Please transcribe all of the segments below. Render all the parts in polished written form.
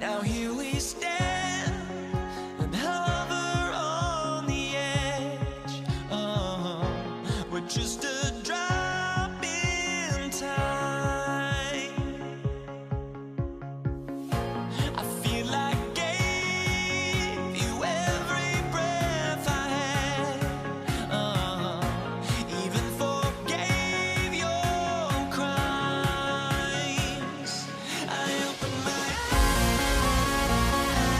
Now here we stand and hover on the edge. We're just a drop in time. I feel like gave you every breath I had. Even forgave your crimes. I open my eyes.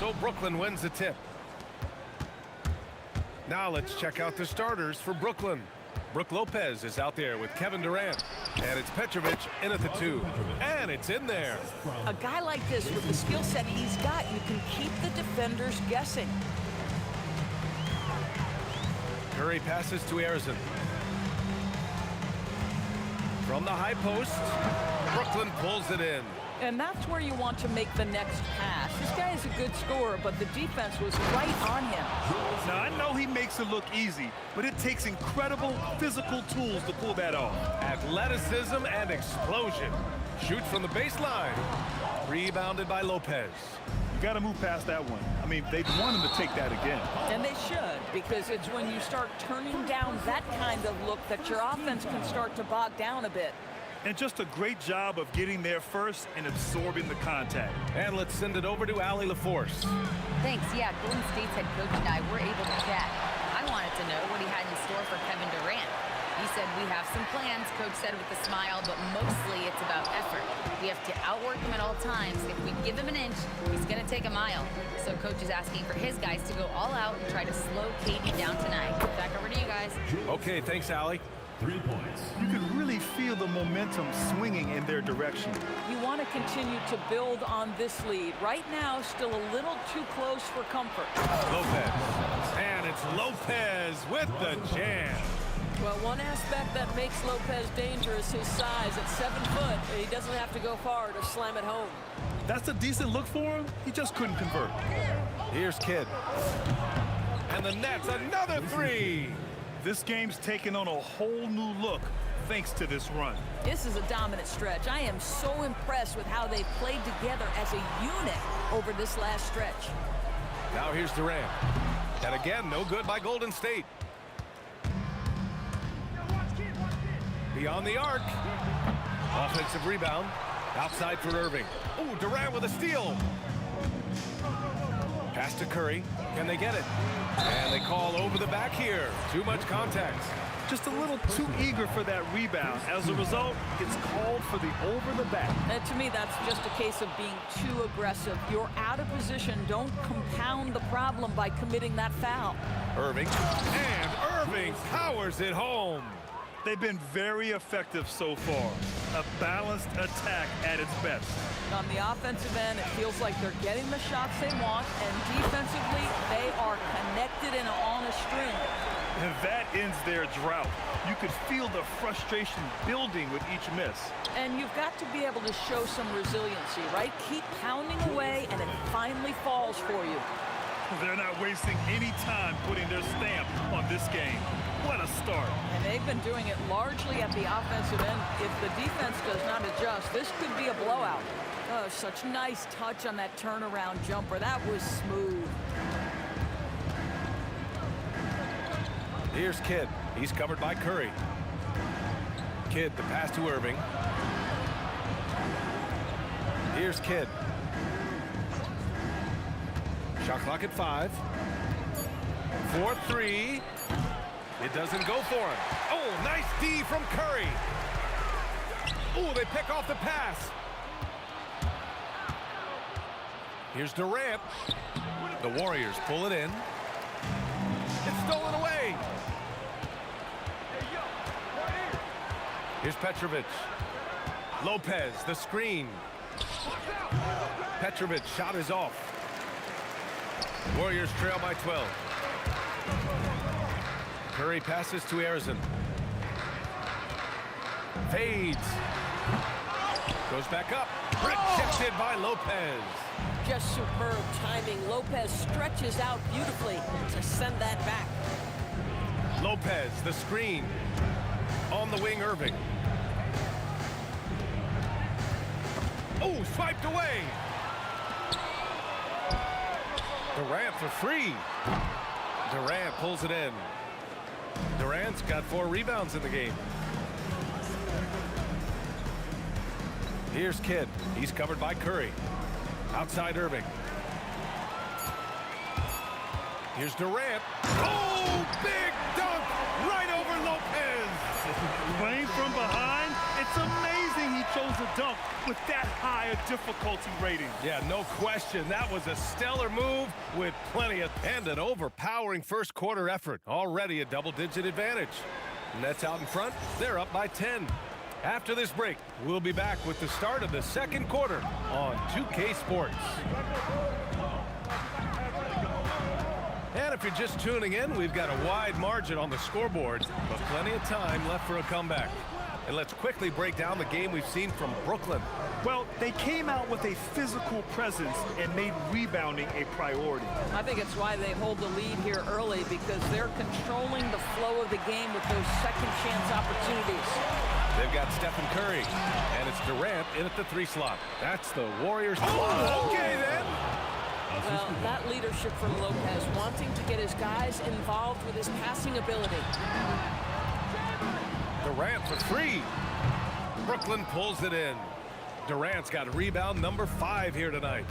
So Brooklyn wins the tip. Now let's check out the starters for Brooklyn. Brook Lopez is out there with Kevin Durant. And it's Petrovic in at the 2. And it's in there. A guy like this, with the skill set he's got, you can keep the defenders guessing. Curry passes to Arizon. From the high post, Brooklyn pulls it in. And that's where you want to make the next pass. This guy is a good scorer, but the defense was right on him. Now, I know he makes it look easy, but it takes incredible physical tools to pull that off. Athleticism and explosion. Shoots from the baseline. Rebounded by Lopez. You got to move past that one. I mean, they'd want him to take that again. And they should, because it's when you start turning down that kind of look that your offense can start to bog down a bit. And just a great job of getting there first and absorbing the contact. And let's send it over to Allie LaForce. Thanks. Yeah, Golden State's head coach and I were able to chat. I wanted to know what he had in store for Kevin Durant. He said, we have some plans, Coach said with a smile, but mostly it's about effort. We have to outwork him at all times. If we give him an inch, he's going to take a mile. So Coach is asking for his guys to go all out and try to slow KD down tonight. Back over to you guys. Okay, thanks, Allie. 3 points. You can really feel the momentum swinging in their direction. You want to continue to build on this lead. Right now, still a little too close for comfort. Lopez. And it's Lopez with the jam. Well, one aspect that makes Lopez dangerous, his size. At 7 foot, he doesn't have to go far to slam it home. That's a decent look for him. He just couldn't convert. Here's Kidd. And the Nets, another 3. This game's taken on a whole new look thanks to this run. This is a dominant stretch. I am so impressed with how they've played together as a unit over this last stretch. Now here's Durant. And again, no good by Golden State. Beyond the arc. Offensive rebound. Outside for Irving. Oh, Durant with a steal. Pass to Curry. Can they get it? And they call over the back here. Too much contact. Just a little too eager for that rebound. As a result, it's called for the over the back. And to me, that's just a case of being too aggressive. You're out of position. Don't compound the problem by committing that foul. Irving. And Irving powers it home. They've been very effective so far. A balanced attack at its best. On the offensive end, it feels like they're getting the shots they want, and defensively, they are connected and on a string. And that ends their drought. You could feel the frustration building with each miss. And you've got to be able to show some resiliency, right? Keep pounding away, and it finally falls for you. They're not wasting any time putting their stamp on this game. What a start. And they've been doing it largely at the offensive end. If the defense does not adjust, this could be a blowout. Oh, such nice touch on that turnaround jumper. That was smooth. Here's Kidd. He's covered by Curry. Kidd, the pass to Irving. Here's Kidd. Shot clock at 5. 4-3. It doesn't go for him. Oh, nice D from Curry. Oh, they pick off the pass. Here's Durant. The Warriors pull it in. It's stolen away. Here's Petrovic. Lopez, the screen. Petrovic, shot is off. Warriors trail by 12. Curry passes to Arizon. Fades. Goes back up. Rejected by Lopez. Just superb timing. Lopez stretches out beautifully to send that back. Lopez, the screen. On the wing, Irving. Oh, swiped away. Durant for 3. Durant pulls it in. Durant's got 4 rebounds in the game. Here's Kidd. He's covered by Curry. Outside Irving. Here's Durant. Oh, big dunk right over Lopez. Playing from behind, it It's amazing he chose a dunk with that high a difficulty rating. Yeah, no question. That was a stellar move with plenty of... And an overpowering first quarter effort. Already a double-digit advantage. Nets out in front. They're up by 10. After this break, we'll be back with the start of the second quarter on 2K Sports. And if you're just tuning in, we've got a wide margin on the scoreboard, but plenty of time left for a comeback. And let's quickly break down the game we've seen from Brooklyn. Well, they came out with a physical presence and made rebounding a priority. I think it's why they hold the lead here early, because they're controlling the flow of the game with those second chance opportunities. They've got Stephen Curry, and it's Durant in at the 3 slot. That's the Warriors. Oh, okay then. Well, that leadership from Lopez, wanting to get his guys involved with his passing ability. Durant for 3. Brooklyn pulls it in. Durant's got rebound number 5 here tonight.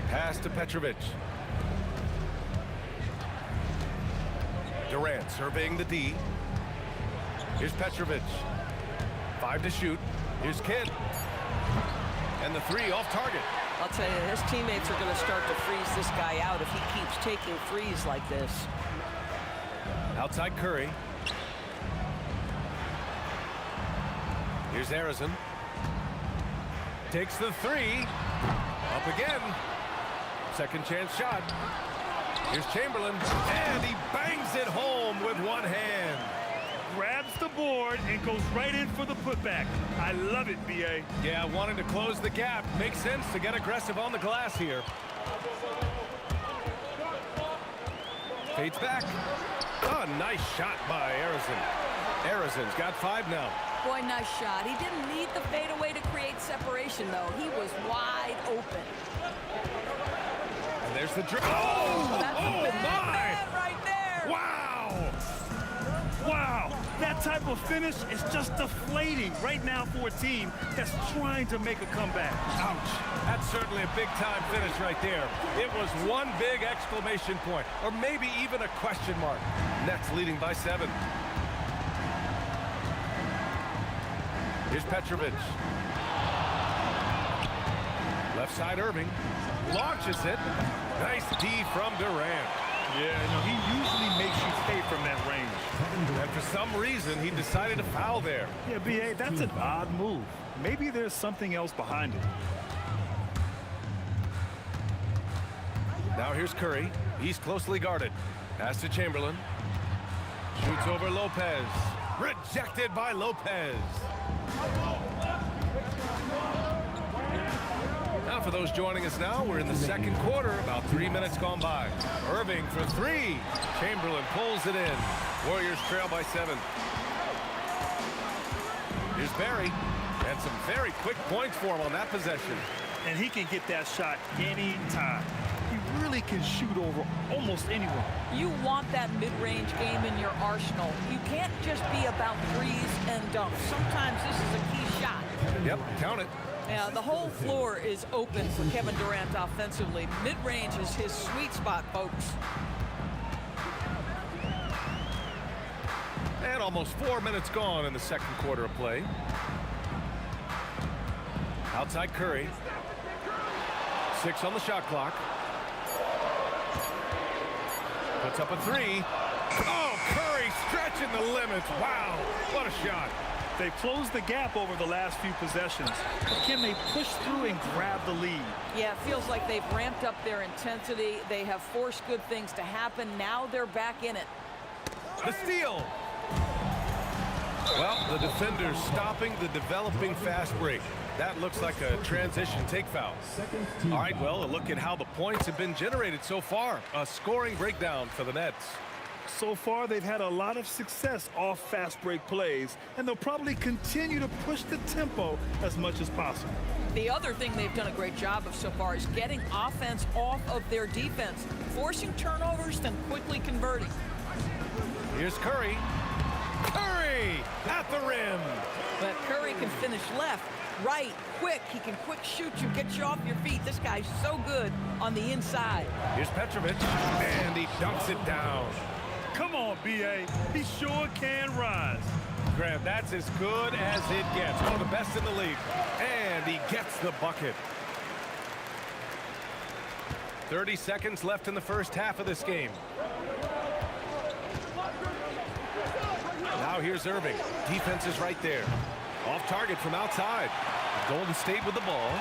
Pass to Petrovic. Durant surveying the D. Here's Petrovic. 5 to shoot. Here's Kidd. And the 3 off target. I'll tell you, his teammates are going to start to freeze this guy out if he keeps taking threes like this. Outside Curry. Here's Arizon. Takes the 3. Up again. Second chance shot. Here's Chamberlain. And he bangs it home with one hand. Grabs the board and goes right in for the putback. I love it, B.A. Yeah, wanting to close the gap. Makes sense to get aggressive on the glass here. Fades back. Oh, nice shot by Arizon. Arizon's got 5 now. Boy, nice shot. He didn't need the fadeaway to create separation, though. He was wide open. And there's the dribble. Oh, That's a bad man right there. Wow! Wow, that type of finish is just deflating right now for a team that's trying to make a comeback. Ouch. That's certainly a big-time finish right there. It was one big exclamation point, or maybe even a question mark. Nets leading by 7. Here's Petrovic. Left side Irving. Launches it. Nice D from Durant. Yeah, no, he usually makes you pay from that range. And for some reason, he decided to foul there. Yeah, B.A., that's an odd move. Maybe there's something else behind it. Now here's Curry. He's closely guarded. Pass to Chamberlain. Shoots over Lopez. Rejected by Lopez. Now for those joining us now, we're in the second quarter, about 3 minutes gone by. Irving for 3. Chamberlain pulls it in. Warriors trail by 7. Here's Barry. And some very quick points for him on that possession. And he can get that shot anytime. He really can shoot over almost anyone. You want that mid-range game in your arsenal. You can't just be about threes and dunks. Sometimes this is a key shot. Yep, count it. Yeah, the whole floor is open for Kevin Durant offensively. Mid-range is his sweet spot, folks. And almost 4 minutes gone in the second quarter of play. Outside Curry. 6 on the shot clock. Puts up a 3. Oh, Curry stretching the limits. Wow, what a shot. They've closed the gap over the last few possessions. But can they push through and grab the lead? Yeah, it feels like they've ramped up their intensity. They have forced good things to happen. Now they're back in it. The steal. Well, the defender's stopping the developing fast break. That looks like a transition take foul. All right, well, a look at how the points have been generated so far. A scoring breakdown for the Nets. So far, they've had a lot of success off fast break plays, and they'll probably continue to push the tempo as much as possible. The other thing they've done a great job of so far is getting offense off of their defense, forcing turnovers, then quickly converting. Here's Curry. Curry at the rim. But Curry can finish left, right, quick. He can quick shoot you, get you off your feet. This guy's so good on the inside. Here's Petrovic, and he dunks it down. Come on, B.A. He sure can rise. Grant, that's as good as it gets. One of the best in the league. And he gets the bucket. 30 seconds left in the first half of this game. Now here's Irving. Defense is right there. Off target from outside. Golden State with the ball.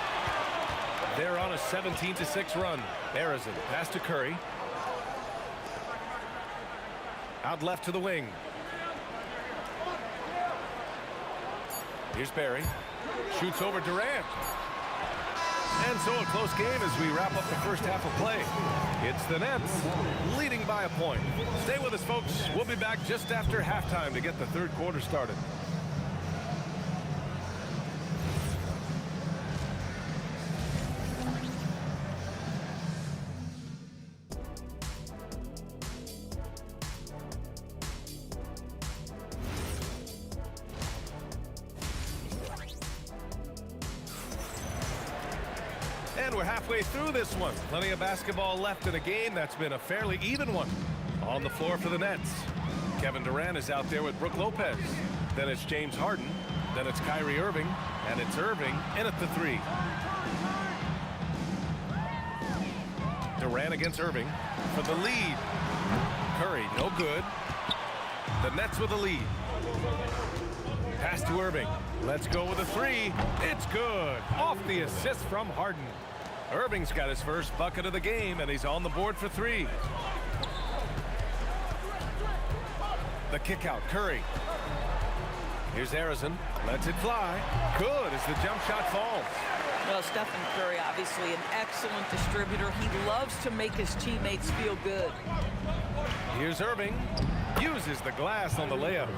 They're on a 17-6 run. Harrison, pass to Curry. Out left to the wing. Here's Barry. Shoots over Durant. And so a close game as we wrap up the first half of play. It's the Nets leading by a point. Stay with us, folks. We'll be back just after halftime to get the third quarter started. And we're halfway through this one. Plenty of basketball left in a game that's been a fairly even one. On the floor for the Nets. Kevin Durant is out there with Brook Lopez. Then it's James Harden. Then it's Kyrie Irving. And it's Irving in at the three. Durant against Irving for the lead. Curry, no good. The Nets with the lead. Pass to Irving. Let's go with a three. It's good. Off the assist from Harden. Irving's got his first bucket of the game, and he's on the board for three. The kick out, Curry. Here's Harrison. Lets it fly. Good as the jump shot falls. Well, Stephen Curry, obviously an excellent distributor. He loves to make his teammates feel good. Here's Irving. Uses the glass on the layup.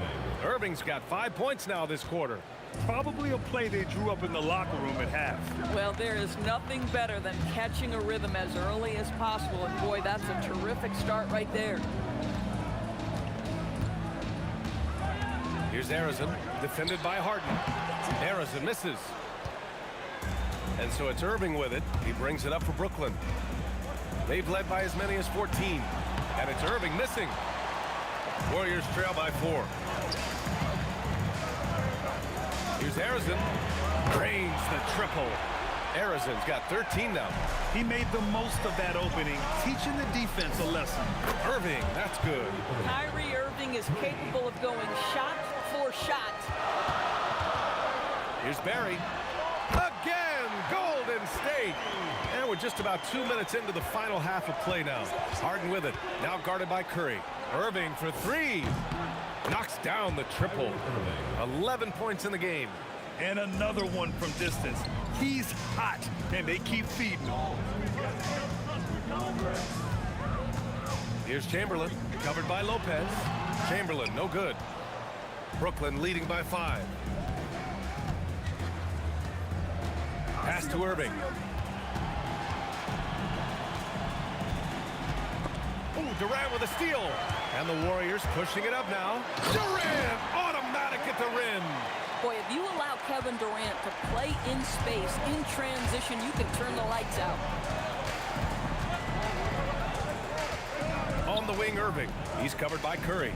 Irving's got 5 points now this quarter. Probably a play they drew up in the locker room at half. Well, there is nothing better than catching a rhythm as early as possible. And boy, that's a terrific start right there. Here's Harrison, defended by Harden. Harrison misses. And so it's Irving with it. He brings it up for Brooklyn. They've led by as many as 14. And it's Irving missing. Warriors trail by 4. Here's Harrison. Drains the triple. Harrison's got 13 now. He made the most of that opening, teaching the defense a lesson. Irving, that's good. Kyrie Irving is capable of going shot for shot. Here's Barry. Again, Golden State. And we're just about 2 minutes into the final half of play now. Harden with it. Now guarded by Curry. Irving for three. Knocks down the triple. 11 points in the game. And another one from distance. He's hot, and they keep feeding him. Here's Chamberlain, covered by Lopez. Chamberlain, no good. Brooklyn leading by 5. Pass to Irving. Ooh, Durant with a steal. And the Warriors pushing it up now. Durant, automatic at the rim. Boy, if you allow Kevin Durant to play in space, in transition, you can turn the lights out. On the wing, Irving. He's covered by Curry.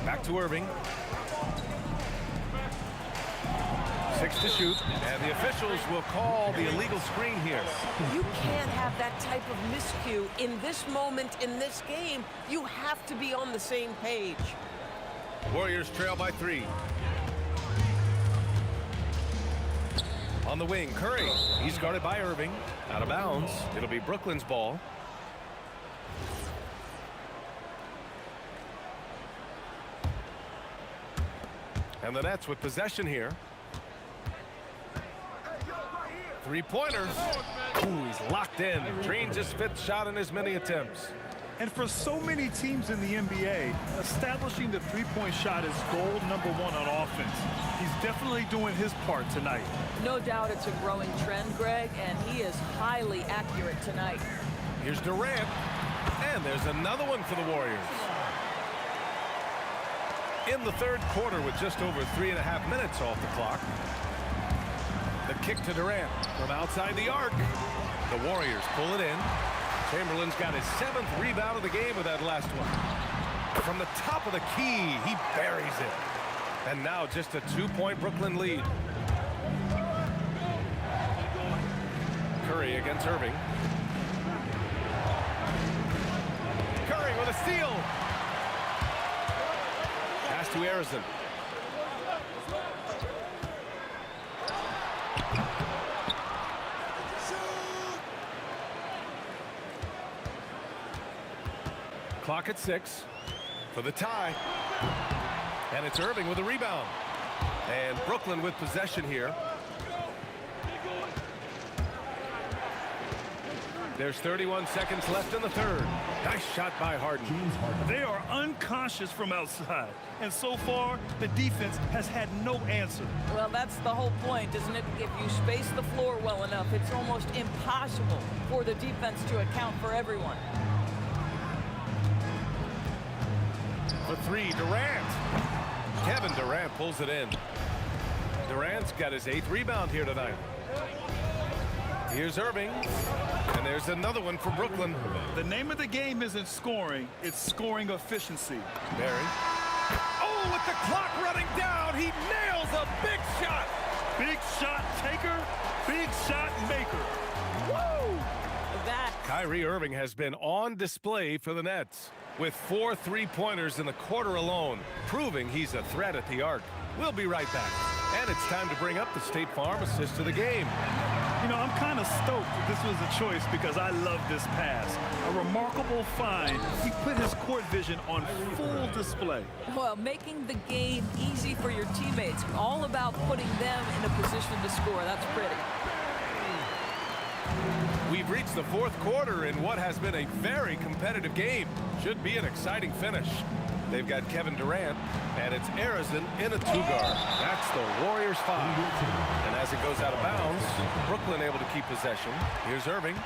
Back to Irving. 6 to shoot, and the officials will call the illegal screen here. You can't have that type of miscue in this moment in this game. You have to be on the same page. Warriors trail by 3. On the wing, Curry. He's guarded by Irving. Out of bounds. It'll be Brooklyn's ball. And the Nets with possession here. 3-pointers. Ooh, he's locked in. Drains his 5th shot in as many attempts. And for so many teams in the NBA, establishing the three-point shot is goal number 1 on offense. He's definitely doing his part tonight. No doubt it's a growing trend, Greg, and he is highly accurate tonight. Here's Durant. And there's another one for the Warriors. In the third quarter with just over 3.5 minutes off the clock. The kick to Durant from outside the arc. The Warriors pull it in. Chamberlain's got his 7th rebound of the game with that last one. From the top of the key, he buries it. And now just a 2-point Brooklyn lead. Curry against Irving. Curry with a steal. Pass to Harrison. Clock at 6 for the tie. And it's Irving with a rebound. And Brooklyn with possession here. There's 31 seconds left in the third. Nice shot by Harden. They are unconscious from outside. And so far, the defense has had no answer. Well, that's the whole point, isn't it? If you space the floor well enough, it's almost impossible for the defense to account for everyone. For three, Durant. Kevin Durant pulls it in. Durant's got his 8th rebound here tonight. Here's Irving. And there's another one for Brooklyn. The name of the game isn't scoring, it's scoring efficiency. Barry. Oh, with the clock running down, he nails a big shot. Big shot taker, big shot maker. Woo! That. Kyrie Irving has been on display for the Nets with 4 3-pointers in the quarter alone, proving he's a threat at the arc. We'll be right back. And it's time to bring up the State Farm assist to the game. You know, I'm kind of stoked that this was a choice because I love this pass. A remarkable find. He put his court vision on full display. Well, making the game easy for your teammates. All about putting them in a position to score. That's pretty. We've reached the 4th quarter in what has been a very competitive game. Should be an exciting finish. They've got Kevin Durant, and it's Harrison in a 2-guard. That's the Warriors 5. And as it goes out of bounds, Brooklyn able to keep possession. Here's Irving.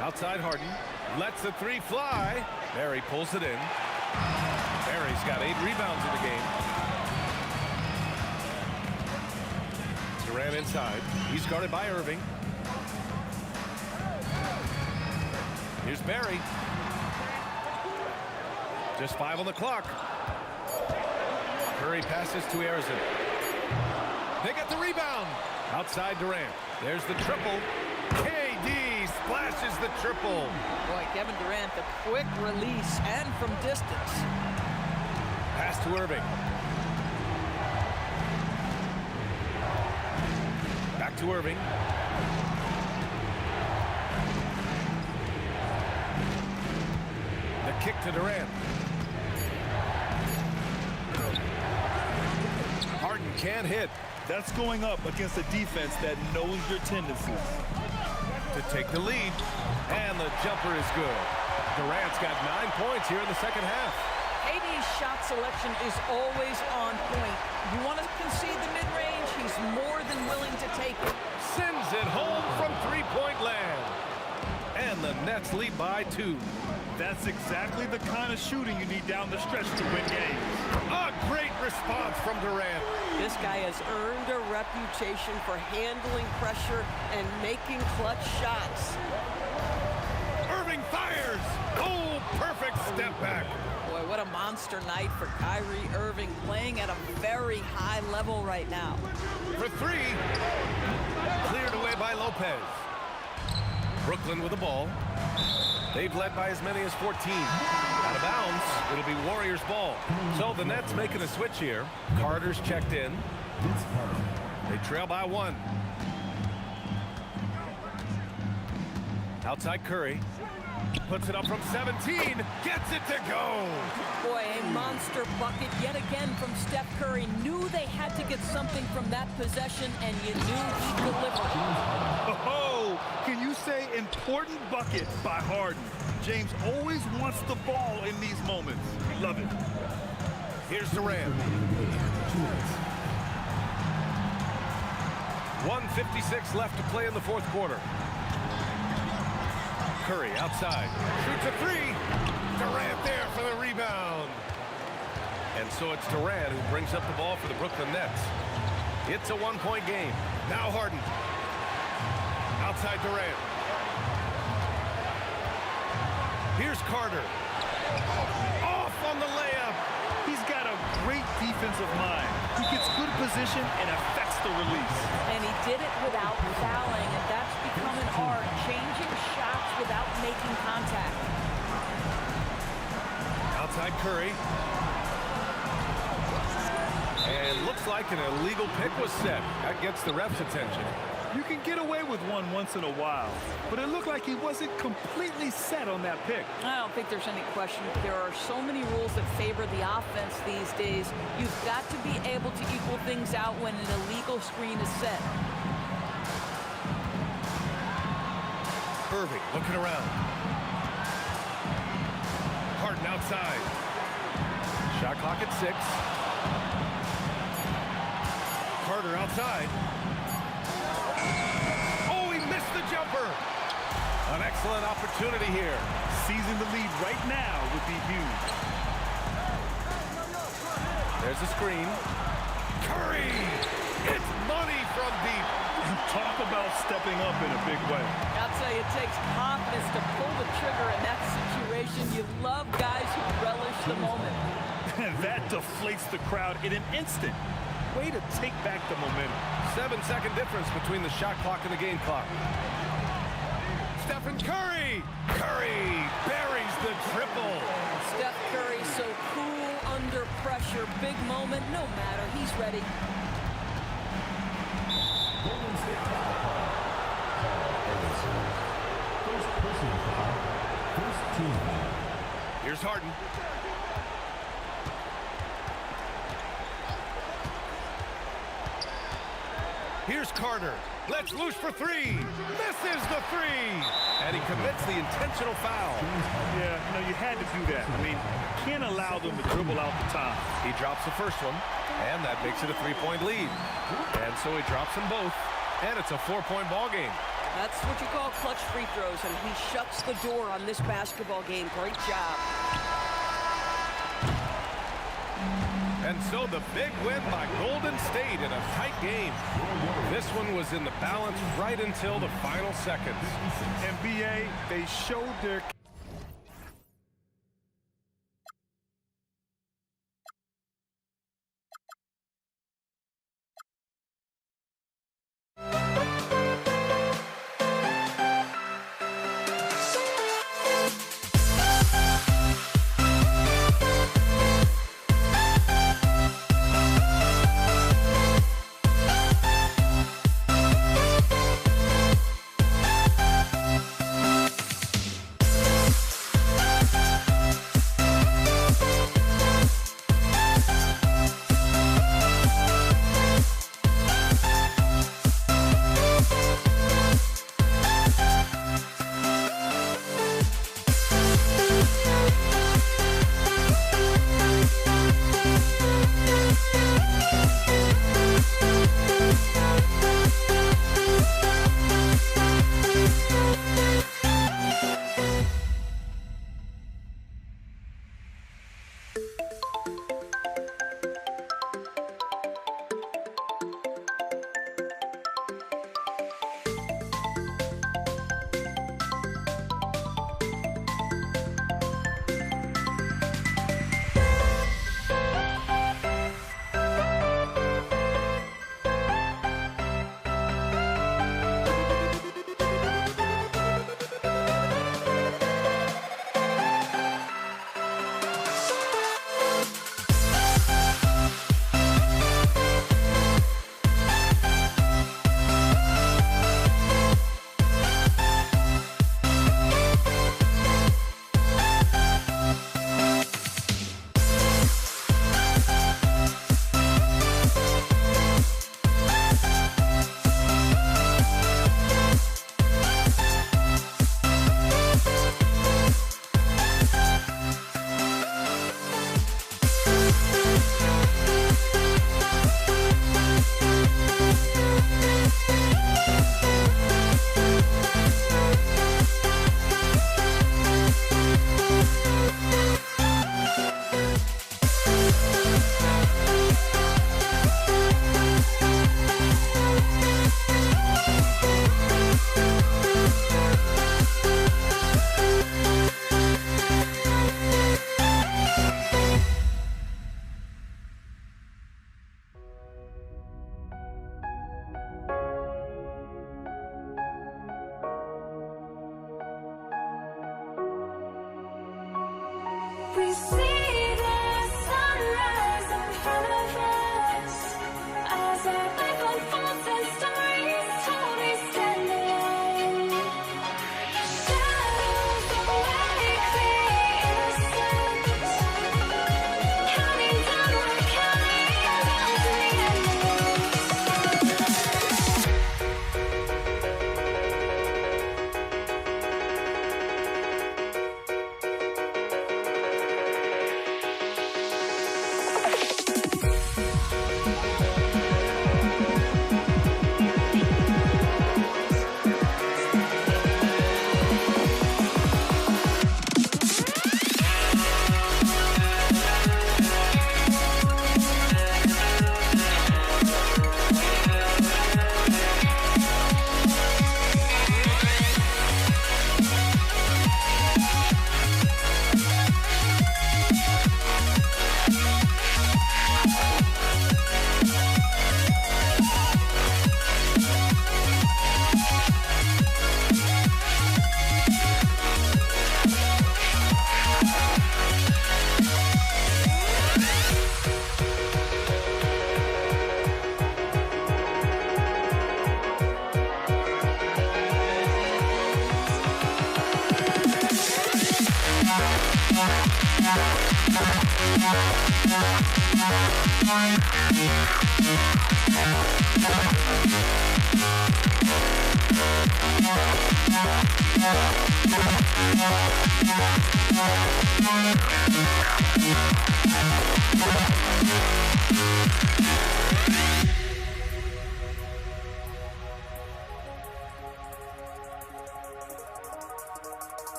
Outside Harden. Lets the 3 fly. Barry pulls it in. Barry's got 8 rebounds in the game. Durant inside. He's guarded by Irving. Here's Barry. Just 5 on the clock. Curry passes to Harrison. They get the rebound. Outside Durant. There's the triple. KD splashes the triple. Boy, Kevin Durant, the quick release and from distance. Pass to Irving. Back to Irving. The kick to Durant. Harden can't hit. That's going up against a defense that knows your tendencies. To take the lead. And the jumper is good. Durant's got 9 points here in the second half. KD's shot selection is always on point. You want to concede the mid-range, he's more than willing to take it. Sends it home from 3-point land. And the Nets lead by 2. That's exactly the kind of shooting you need down the stretch to win games. A great response from Durant. This guy has earned a reputation for handling pressure and making clutch shots. Irving fires. Oh, perfect step back. Boy, what a monster night for Kyrie Irving, playing at a very high level right now. For 3. Cleared away by Lopez. Brooklyn with the ball. They've led by as many as 14. Out of bounds, it'll be Warriors ball. So the Nets making a switch here. Carter's checked in. They trail by 1. Outside Curry. Puts it up from 17. Gets it to go. Boy, a monster bucket yet again from Steph Curry. Knew they had to get something from that possession, and you knew he'd deliver. Oh, can you say important bucket by Harden? James always wants the ball in these moments. Love it. Here's Durant. 1:56 left to play in the 4th quarter. Curry outside. Shoots a 3. Durant there for the rebound. And so it's Durant who brings up the ball for the Brooklyn Nets. It's a 1-point game. Now Harden. Outside Durant. Here's Carter. Off on the layup. He's got a great defensive mind. He gets good position and affects the release. And he did it without fouling, and that's become an art, changing shots without making contact. Outside Curry. And looks like an illegal pick was set. That gets the ref's attention. You can get away with one once in a while, but it looked like he wasn't completely set on that pick. I don't think there's any question. There are so many rules that favor the offense these days. You've got to be able to equal things out when an illegal screen is set. Irving looking around. Harden outside. Shot clock at 6. Carter outside. Oh, he missed the jumper. An excellent opportunity here. Seizing the lead right now would be huge. There's a screen. Curry! It's money from deep. Talk about stepping up in a big way. I'll tell you, it takes confidence to pull the trigger in that situation. You love guys who relish the moment. That deflates the crowd in an instant. Way to take back the momentum. 7-second difference between the shot clock and the game clock. Stephen Curry! Curry buries the triple. Steph Curry so cool under pressure. Big moment, no matter. He's ready. Here's Harden. Here's Carter. Let's loose for 3. Misses the 3. And he commits the intentional foul. Yeah, you had to do that. I mean, can't allow them to dribble out the top. He drops the first one, and that makes it a 3-point lead. And so he drops them both, and it's a 4-point ball game. That's what you call clutch free throws, and he shuts the door on this basketball game. Great job. And so the big win by Golden State in a tight game. This one was in the balance right until the final seconds. NBA, they showed their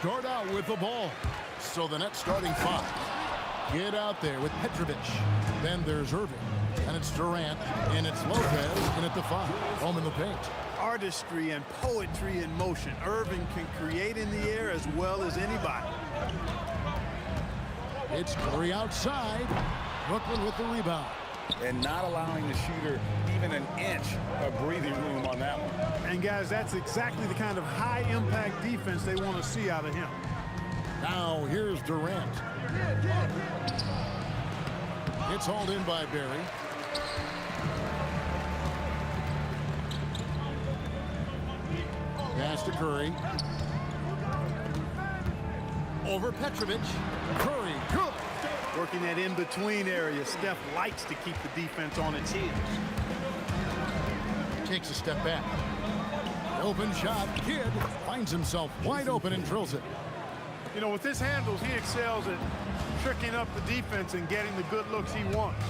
start out with the ball. So the net starting 5. Get out there with Petrovic. Then there's Irving. And it's Durant. And it's Lopez. And at the 5. Home in the paint. Artistry and poetry in motion. Irving can create in the air as well as anybody. It's Curry outside. Brooklyn with the rebound. And not allowing the shooter even an inch of breathing room on that one. And guys, that's exactly the kind of high-impact defense they want to see out of him. Now here's Durant. It's hauled in by Barry. Pass to Curry. Over Petrovic. Curry, good. Working that in-between area, Steph likes to keep the defense on its heels. Takes a step back. Open shot. Kidd finds himself wide open and drills it. You know, with his handles, he excels at tricking up the defense and getting the good looks he wants.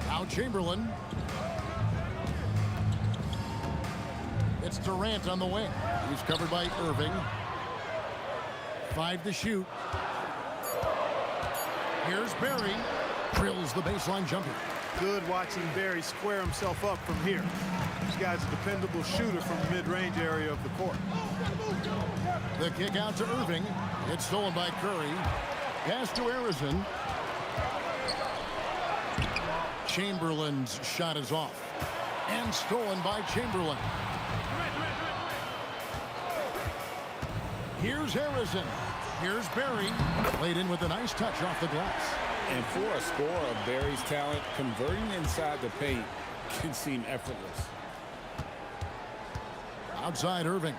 Now Chamberlain. It's Durant on the wing. He's covered by Irving. 5 to shoot. Here's Barry. Drills the baseline jumper. Good watching Barry square himself up from here. This guy's a dependable shooter from the mid-range area of the court. The kick out to Irving. It's stolen by Curry. Pass to Harrison. Chamberlain's shot is off. And stolen by Chamberlain. Here's Harrison. Here's Barry. Played in with a nice touch off the glass. And for a scorer of Barry's talent, converting inside the paint can seem effortless. Outside Irving.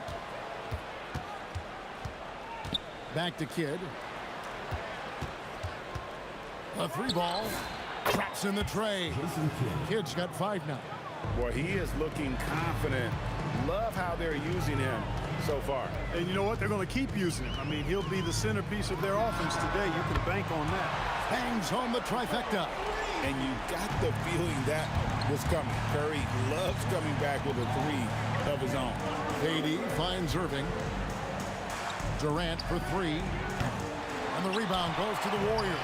Back to Kidd. A 3 ball. Traps in the tray. Kidd's got 5 now. Boy, he is looking confident. Love how they're using him so far. And you know what? They're going to keep using him. I mean, he'll be the centerpiece of their offense today. You can bank on that. Bangs home the trifecta. And you got the feeling that was coming. Curry loves coming back with a 3 of his own. KD finds Irving. Durant for 3. And the rebound goes to the Warriors.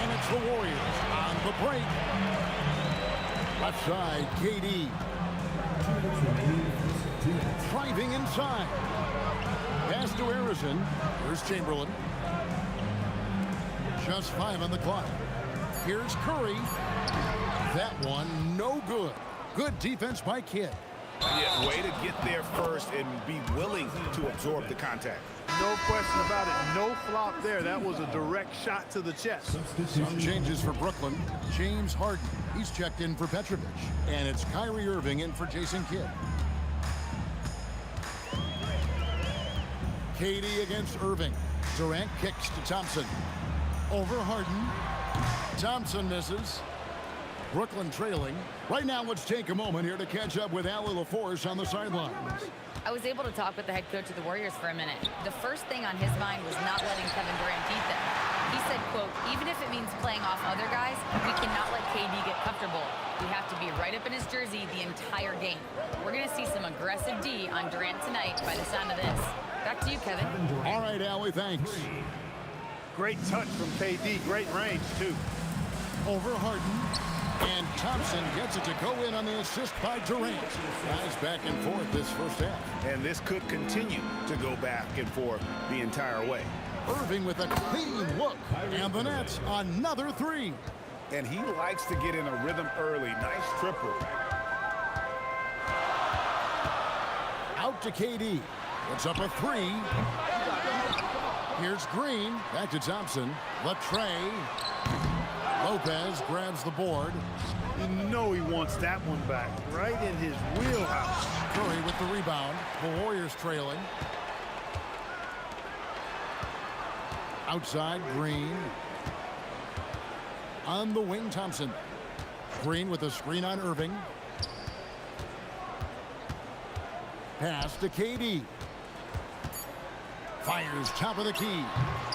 And it's the Warriors on the break. Left side, KD. Driving inside. Pass to Harrison. Here's Chamberlain. Just 5 on the clock. Here's Curry. That one, no good. Good defense by Kidd. Yeah, way to get there first and be willing to absorb the contact. No question about it. No flop there. That was a direct shot to the chest. Some changes for Brooklyn. James Harden. He's checked in for Petrovic. And it's Kyrie Irving in for Jason Kidd. KD against Irving. Durant kicks to Thompson. Over Harden. Thompson misses. Brooklyn trailing. Right now, let's take a moment here to catch up with Allie LaForce on the sidelines. I was able to talk with the head coach of the Warriors for a minute. The first thing on his mind was not letting Kevin Durant beat them. He said, quote, even if it means playing off other guys, we cannot let KD get comfortable. We have to be right up in his jersey the entire game. We're going to see some aggressive D on Durant tonight by the sound of this. Back to you, Kevin. All right, Allie, thanks. Great touch from KD. Great range, too. Over Harden. And Thompson gets it to go in on the assist by Durant. Guys back and forth this first half. And this could continue to go back and forth the entire way. Irving with a clean look. And the Nets, another 3. And he likes to get in a rhythm early. Nice triple. Out to KD. It's up a 3. Here's Green. Back to Thompson. Latrey. Lopez grabs the board. You know he wants that one back. Right in his wheelhouse. Curry with the rebound. The Warriors trailing. Outside, Green. On the wing, Thompson. Green with a screen on Irving. Pass to KD. Fires top of the key.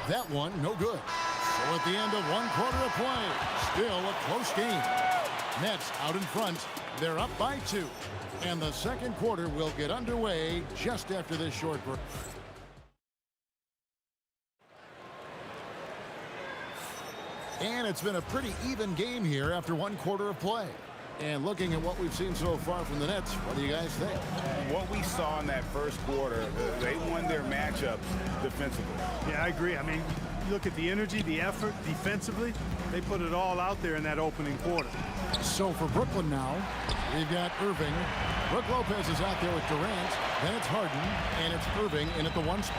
That one, no good. So at the end of 1 quarter of play, still a close game. Nets out in front. They're up by 2. And the second quarter will get underway just after this short break. And it's been a pretty even game here after one quarter of play. And looking at what we've seen so far from the Nets, what do you guys think? What we saw in that first quarter, they won their matchups defensively. Yeah, I agree. I mean, you look at the energy, the effort defensively, they put it all out there in that opening quarter. So for Brooklyn now, we've got Irving. Brook Lopez is out there with Durant. Then it's Harden, and it's Irving in at the 1 spot.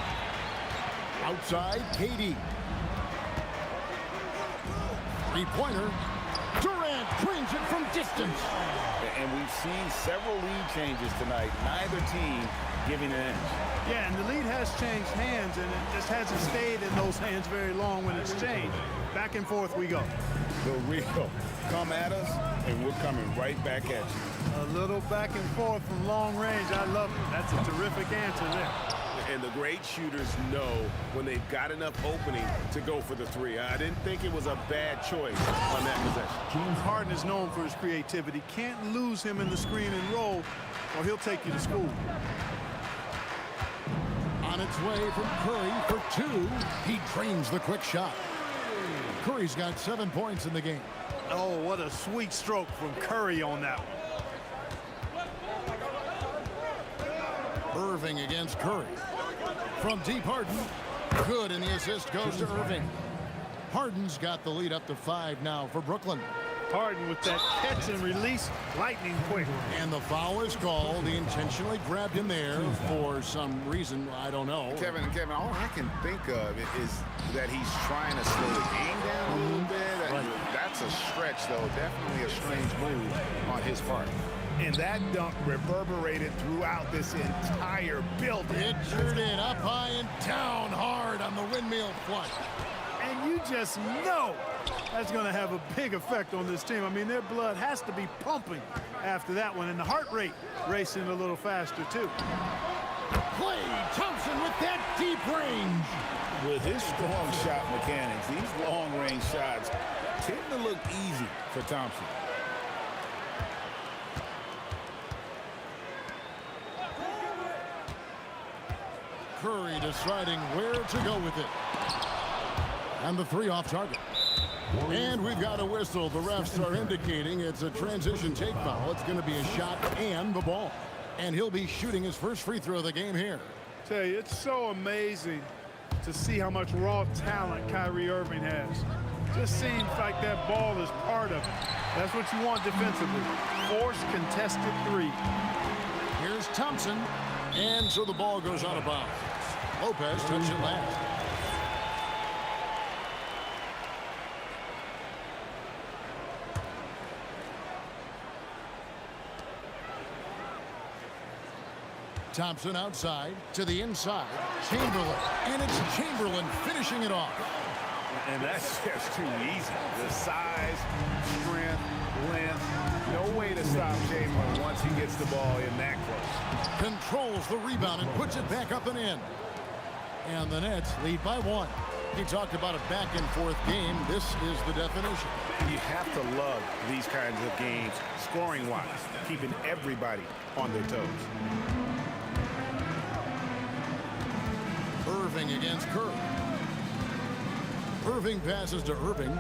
Outside, KD. Three-pointer. Durant brings it from distance. And we've seen several lead changes tonight. Neither team giving an inch. Yeah, and the lead has changed hands, and it just hasn't stayed in those hands very long when it's changed. Back and forth we go. The real come at us, and we're coming right back at you. A little back and forth from long range. I love it. That's a terrific answer there. And the great shooters know when they've got enough opening to go for the three. I didn't think it was a bad choice on that possession. James Harden is known for his creativity. Can't lose him in the screen and roll, or he'll take you to school. On its way from Curry for 2. He drains the quick shot. Curry's got 7 points in the game. Oh, what a sweet stroke from Curry on that one. Irving against Curry. From deep, Harden. Good, and the assist goes to Irving. Harden's got the lead up to 5 now for Brooklyn. Harden with that catch and release, lightning quick. And the foul is called. He intentionally grabbed him there for some reason, I don't know. Kevin, all I can think of is that he's trying to slow the game down a little bit. Right. That's a stretch, though. Definitely a strange move on his part. And that dunk reverberated throughout this entire building. It sure did. Up high and down hard on the windmill flush. And you just know that's going to have a big effect on this team. I mean, their blood has to be pumping after that one, and the heart rate racing a little faster, too. Klay Thompson with that deep range. With his strong shot mechanics, these long-range shots tend to look easy for Thompson. Curry deciding where to go with it. And the 3 off target. And we've got a whistle. The refs are indicating it's a transition take foul. It's going to be a shot and the ball. And he'll be shooting his first free throw of the game here. Tell you, it's so amazing to see how much raw talent Kyrie Irving has. Just seems like that ball is part of it. That's what you want defensively. Force contested 3. Here's Thompson. And so the ball goes out of bounds. Lopez touched it last. Thompson outside to the inside. Chamberlain. And it's Chamberlain finishing it off. And that's just too easy. The size, strength, length, no way to stop Chamberlain once he gets the ball in that close. Controls the rebound and puts it back up and in. And the Nets lead by 1. He talked about a back-and-forth game. This is the definition. You have to love these kinds of games, scoring-wise, keeping everybody on their toes. Irving against Curry. Irving passes to Irving.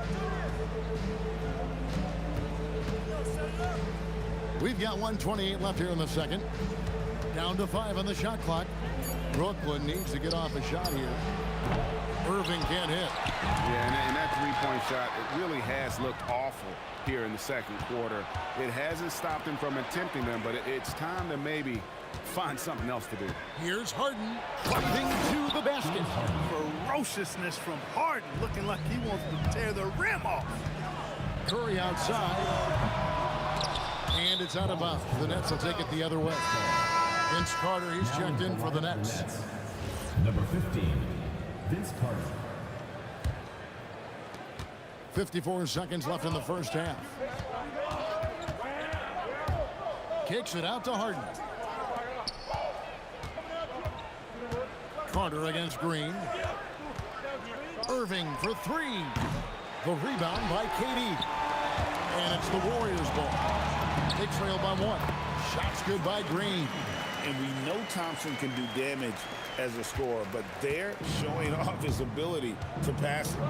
We've got 1:28 left here in the second. Down to 5 on the shot clock. Brooklyn needs to get off a shot here. Irving can't hit. Yeah, and that three-point shot, it really has looked awful here in the second quarter. It hasn't stopped him from attempting them, but it's time to maybe find something else to do. Here's Harden driving to the basket. Ferociousness from Harden, looking like he wants to tear the rim off. Curry outside. And it's out of bounds. The Nets will take it the other way. Vince Carter, he's checked in for the Nets. Number 15, Vince Carter. 54 seconds left in the first half. Kicks it out to Harden. Carter against Green. Irving for 3. The rebound by KD. And it's the Warriors ball. They trail by 1. Shot's good by Green. And we know Thompson can do damage as a scorer, but they're showing off his ability to pass it.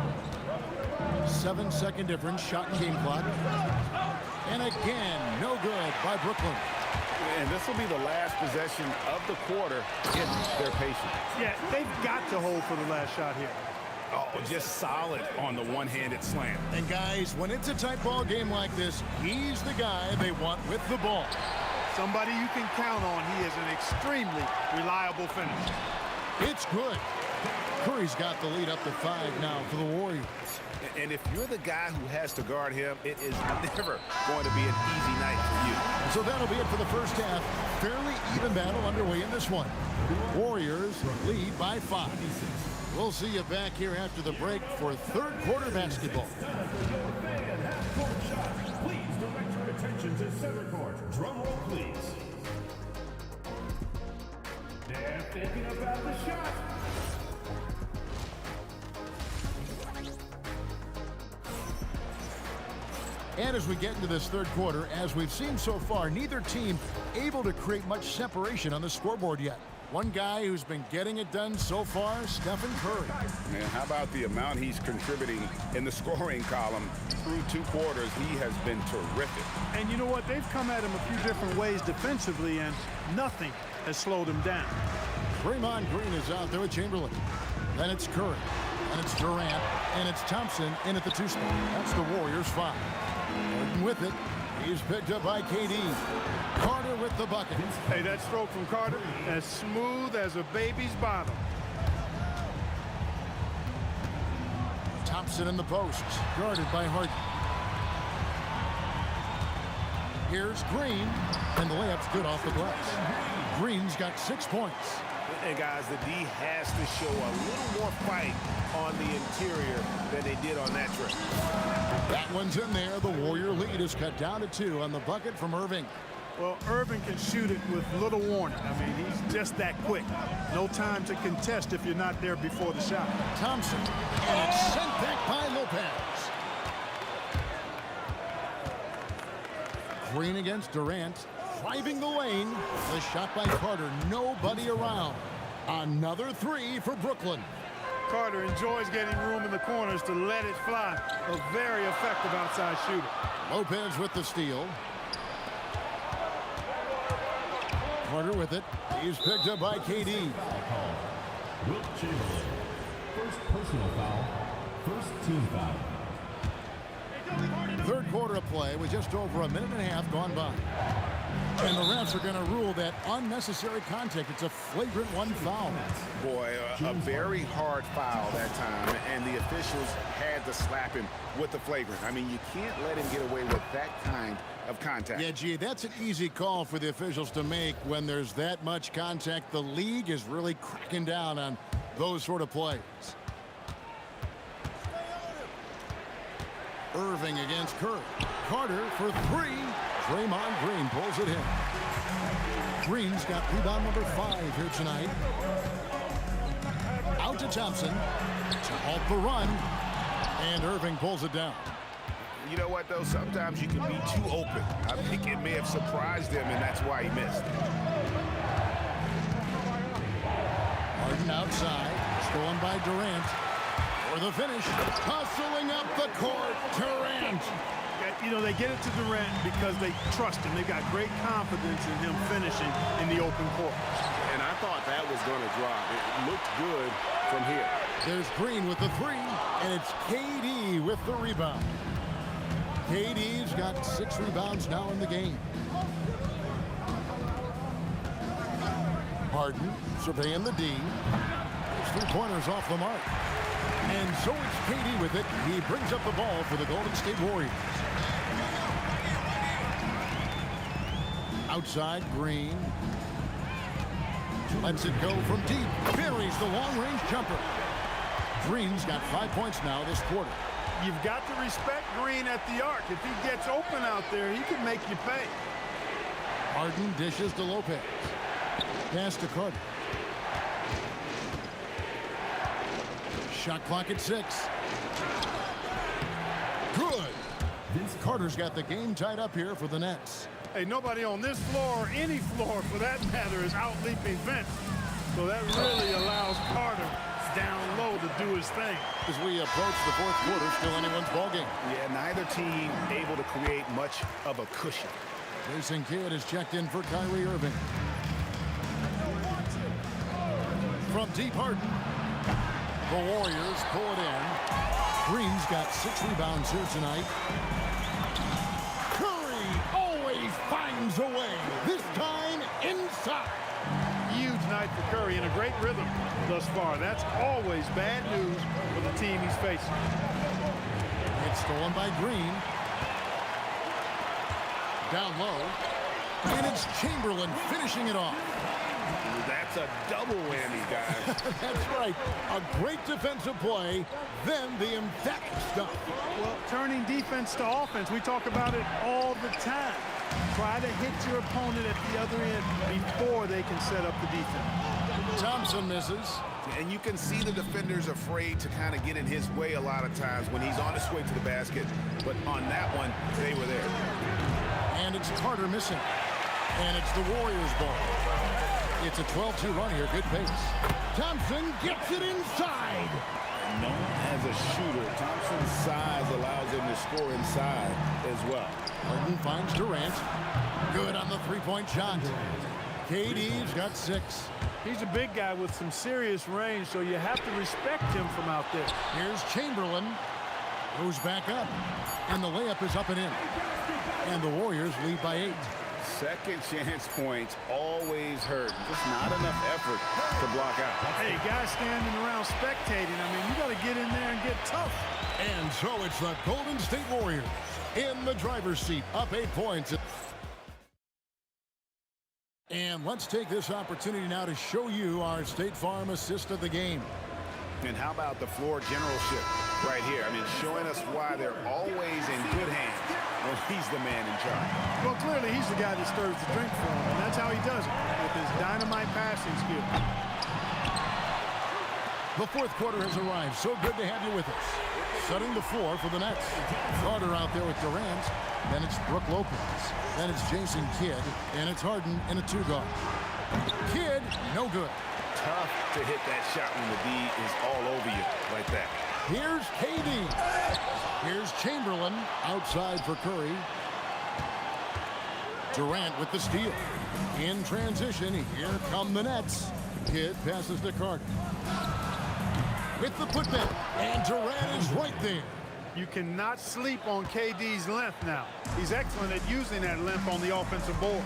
7-second difference, shot and game clock. And again, no good by Brooklyn. And this will be the last possession of the quarter if they're patient. Yeah, they've got to hold for the last shot here. Oh, just solid on the one-handed slam. And guys, when it's a tight ball game like this, he's the guy they want with the ball. Somebody you can count on. He is an extremely reliable finisher. It's good. Curry's got the lead up to 5 now for the Warriors. And if you're the guy who has to guard him, it is never going to be an easy night for you. So that'll be it for the first half. Fairly even battle underway in this one. Warriors lead by 5. We'll see you back here after the break for third quarter basketball. Please direct your attention to center court. Drum roll, please. They're thinking about the shot. And as we get into this third quarter, as we've seen so far, neither team able to create much separation on the scoreboard yet. One guy who's been getting it done so far, Stephen Curry. Man, how about the amount he's contributing in the scoring column through 2 quarters? He has been terrific. And you know what? They've come at him a few different ways defensively, and nothing has slowed him down. Draymond Green is out there with Chamberlain. Then it's Curry. And it's Durant. And it's Thompson in at the 2 spot. That's the Warriors 5. Gordon with it. He's picked up by KD. Carter with the bucket. Hey, that stroke from Carter, as smooth as a baby's bottom. Thompson in the post, guarded by Harden. Here's Green, and the layup's good off the glass. Green's got 6 points. And guys, the D has to show a little more fight on the interior than they did on that trip. That one's in there. The Warrior lead is cut down to 2 on the bucket from Irving. Well, Irving can shoot it with little warning. I mean, he's just that quick. No time to contest if you're not there before the shot. Thompson, and it's sent back by Lopez. Green against Durant, driving the lane. The shot by Carter, nobody around. Another 3 for Brooklyn. Carter enjoys getting room in the corners to let it fly. A very effective outside shooter. Lopez with the steal. Carter with it. He's picked up by KD. Wilt Chamberlain. First personal foul. First team foul. Third quarter of play with just over a minute and a half gone by. And the refs are going to rule that unnecessary contact. It's a flagrant 1 foul. Boy, a very hard foul that time, and the officials had to slap him with the flagrant. I mean, you can't let him get away with that kind of contact. Yeah, gee, that's an easy call for the officials to make when there's that much contact. The league is really cracking down on those sort of plays. Irving against Curry. Carter for 3. Draymond Green pulls it in. Green's got rebound number 5 here tonight. Out to Thompson to halt the run. And Irving pulls it down. You know what, though? Sometimes you can be too open. I think it may have surprised him, and that's why he missed. Harden outside. Stolen by Durant. For the finish. Hustling up the court. Durant. You know, they get it to Durant because they trust him. They've got great confidence in him finishing in the open court. And I thought that was going to drop. It looked good from here. There's Green with the 3, and it's KD with the rebound. KD's got 6 rebounds now in the game. Harden surveying the D. His 3-pointers off the mark. And so it's KD with it. He brings up the ball for the Golden State Warriors. Outside, Green. Lets it go from deep. Buries the long-range jumper. Green's got 5 points now this quarter. You've got to respect Green at the arc. If he gets open out there, he can make you pay. Harden dishes to Lopez. Pass to Carter. Shot clock at 6. Good. Vince Carter's got the game tied up here for the Nets. Hey, nobody on this floor or any floor for that matter is out-leaping Vince. So that really allows Carter down low to do his thing. As we approach the fourth quarter, still anyone's ballgame. Yeah, neither team able to create much of a cushion. Jason Kidd is checked in for Kyrie Irving. From deep Harden. The Warriors pull it in. Green's got 6 rebounds here tonight. Curry always finds a way. This time inside. Huge night for Curry and a great rhythm thus far. That's always bad news for the team he's facing. It's stolen by Green. Down low. And it's Chamberlain finishing it off. That's a double whammy, guys. That's right. A great defensive play, then the emphatic stuff. Well, turning defense to offense, we talk about it all the time. Try to hit your opponent at the other end before they can set up the defense. Thompson misses. And you can see the defenders afraid to kind of get in his way a lot of times when he's on his way to the basket. But on that one, they were there. And it's Carter missing. And it's the Warriors' ball. It's a 12-2 run here. Good pace. Thompson gets it inside. Known as a shooter, Thompson's size allows him to score inside as well. Harden finds Durant. Good on the three-point shot. KD's got 6. He's a big guy with some serious range, so you have to respect him from out there. Here's Chamberlain. Goes back up. And the layup is up and in. And the Warriors lead by 8. Second chance points always hurt. Just not enough effort to block out. Hey, guys standing around spectating, I mean, you got to get in there and get tough. And so it's the Golden State Warriors in the driver's seat, up 8 points. And let's take this opportunity now to show you our State Farm assist of the game. And how about the floor generalship right here? I mean, showing us why they're always in good hands when he's the man in charge. Well, clearly he's the guy that stirs the drink for him, and that's how he does it, with his dynamite passing skill. The fourth quarter has arrived. So good to have you with us. Setting the floor for the Nets. Carter out there with Durant. Then it's Brook Lopez. Then it's Jason Kidd. And it's Harden in a 2-guard. Kidd, no good. Tough to hit that shot when the D is all over you like that. Here's KD. Here's Chamberlain outside for Curry. Durant with the steal. In transition, here come the Nets. Kidd passes to Carter. With the putback, and Durant is right there. You cannot sleep on KD's length now. He's excellent at using that length on the offensive board.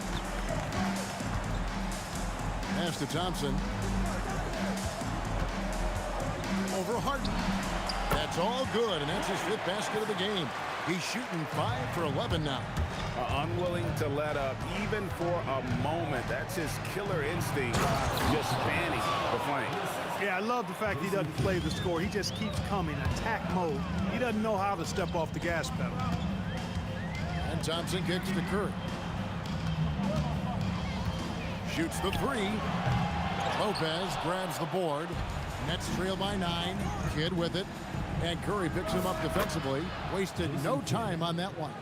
Pass to Thompson. Over Harden. That's all good, and that's his 5th basket of the game. He's shooting 5 for 11 now. Unwilling to let up even for a moment. That's his killer instinct, just fanning the flame. Yeah, I love the fact he doesn't play the score. He just keeps coming, attack mode. He doesn't know how to step off the gas pedal. And Thompson kicks to Curry. Shoots the 3. Lopez grabs the board. Nets trail by 9. Kidd with it. And Curry picks him up defensively. Wasted no time on that one.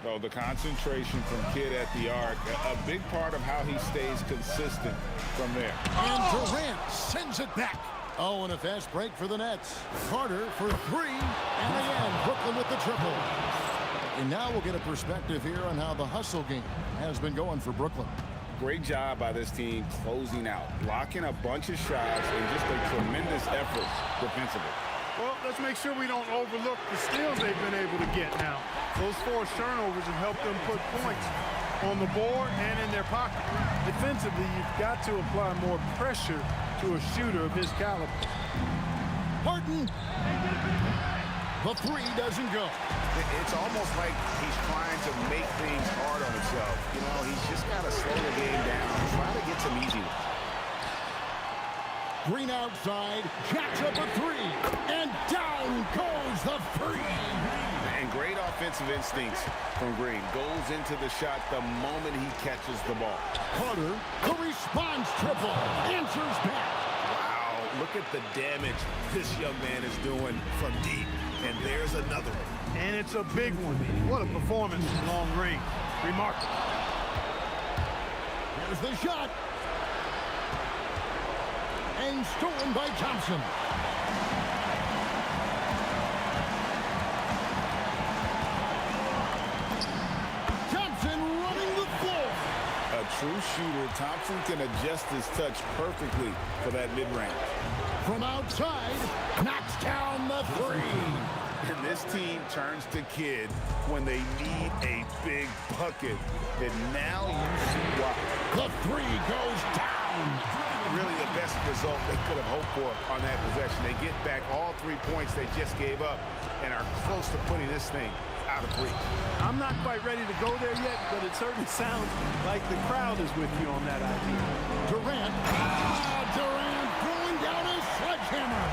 Oh, the concentration from Kidd at the arc, a big part of how he stays consistent from there. And Durant sends it back. Oh, and a fast break for the Nets. Carter for 3. And again, Brooklyn with the triple. And now we'll get a perspective here on how the hustle game has been going for Brooklyn. Great job by this team closing out, blocking a bunch of shots, and just a tremendous effort defensively. Well, let's make sure we don't overlook the steals they've been able to get now. Those forced turnovers have helped them put points on the board and in their pocket. Defensively, you've got to apply more pressure to a shooter of his caliber. Harden. The 3 doesn't go. It's almost like he's trying to make things hard on himself. You know, he's just got to slow the game down, try to get some easy ones. Green outside, jacks up a 3, and down goes the 3. And great offensive instincts from Green. Goes into the shot the moment he catches the ball. Carter, the response triple, answers back. Wow, look at the damage this young man is doing from deep. And there's another one. And it's a big one. What a performance from long range. Remarkable. Here's the shot. And stolen by Thompson. Thompson running the floor. A true shooter, Thompson can adjust his touch perfectly for that mid-range. From outside, knocks down the three. And this team turns to Kidd when they need a big bucket. And now you see why. The three goes down. Really the best result they could have hoped for on that possession. They get back all 3 points they just gave up and are close to putting this thing out of reach. I'm not quite ready to go there yet, but it certainly sounds like the crowd is with you on that idea. Durant. Durant throwing down his sledgehammer.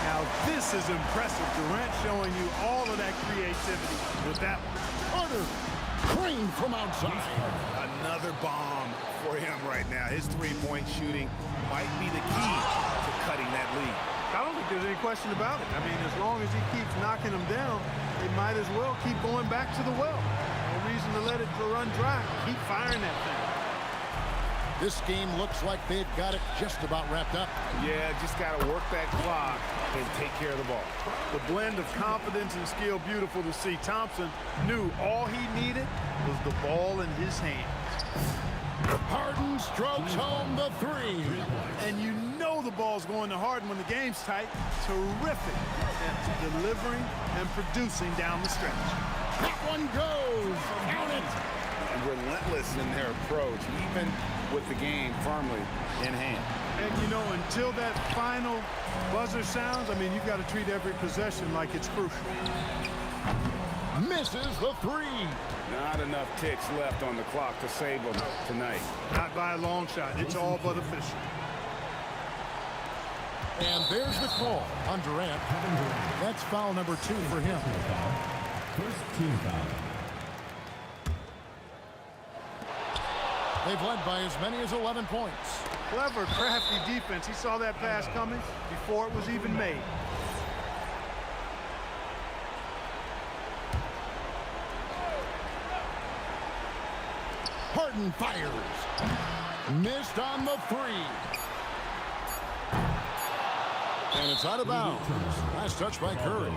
Now this is impressive. Durant showing you all of that creativity with that one. Carter. Crane from outside. Another bomb for him right now. His three-point shooting might be the key to cutting that lead. I don't think there's any question about it. I mean, as long as he keeps knocking them down, they might as well keep going back to the well. No reason to let it run dry. Keep firing that thing. This game looks like they've got it just about wrapped up. Yeah, just got to work that clock and take care of the ball. The blend of confidence and skill, beautiful to see. Thompson knew all he needed was the ball in his hands. Harden strokes home the three. And you know the ball's going to Harden when the game's tight. Terrific at delivering and producing down the stretch. That one goes. Count it. And relentless in their approach, even with the game firmly in hand. And, you know, until that final buzzer sounds, I mean, you've got to treat every possession like it's crucial. Misses the three. Not enough ticks left on the clock to save them tonight. Not by a long shot. It's all but official. And there's the call on Durant. That's foul number 2 for him. First team foul. They've led by as many as 11 points. Clever, crafty defense. He saw that pass coming before it was even made. Harden fires. Missed on the three. And it's out of bounds. Nice touch by Curry.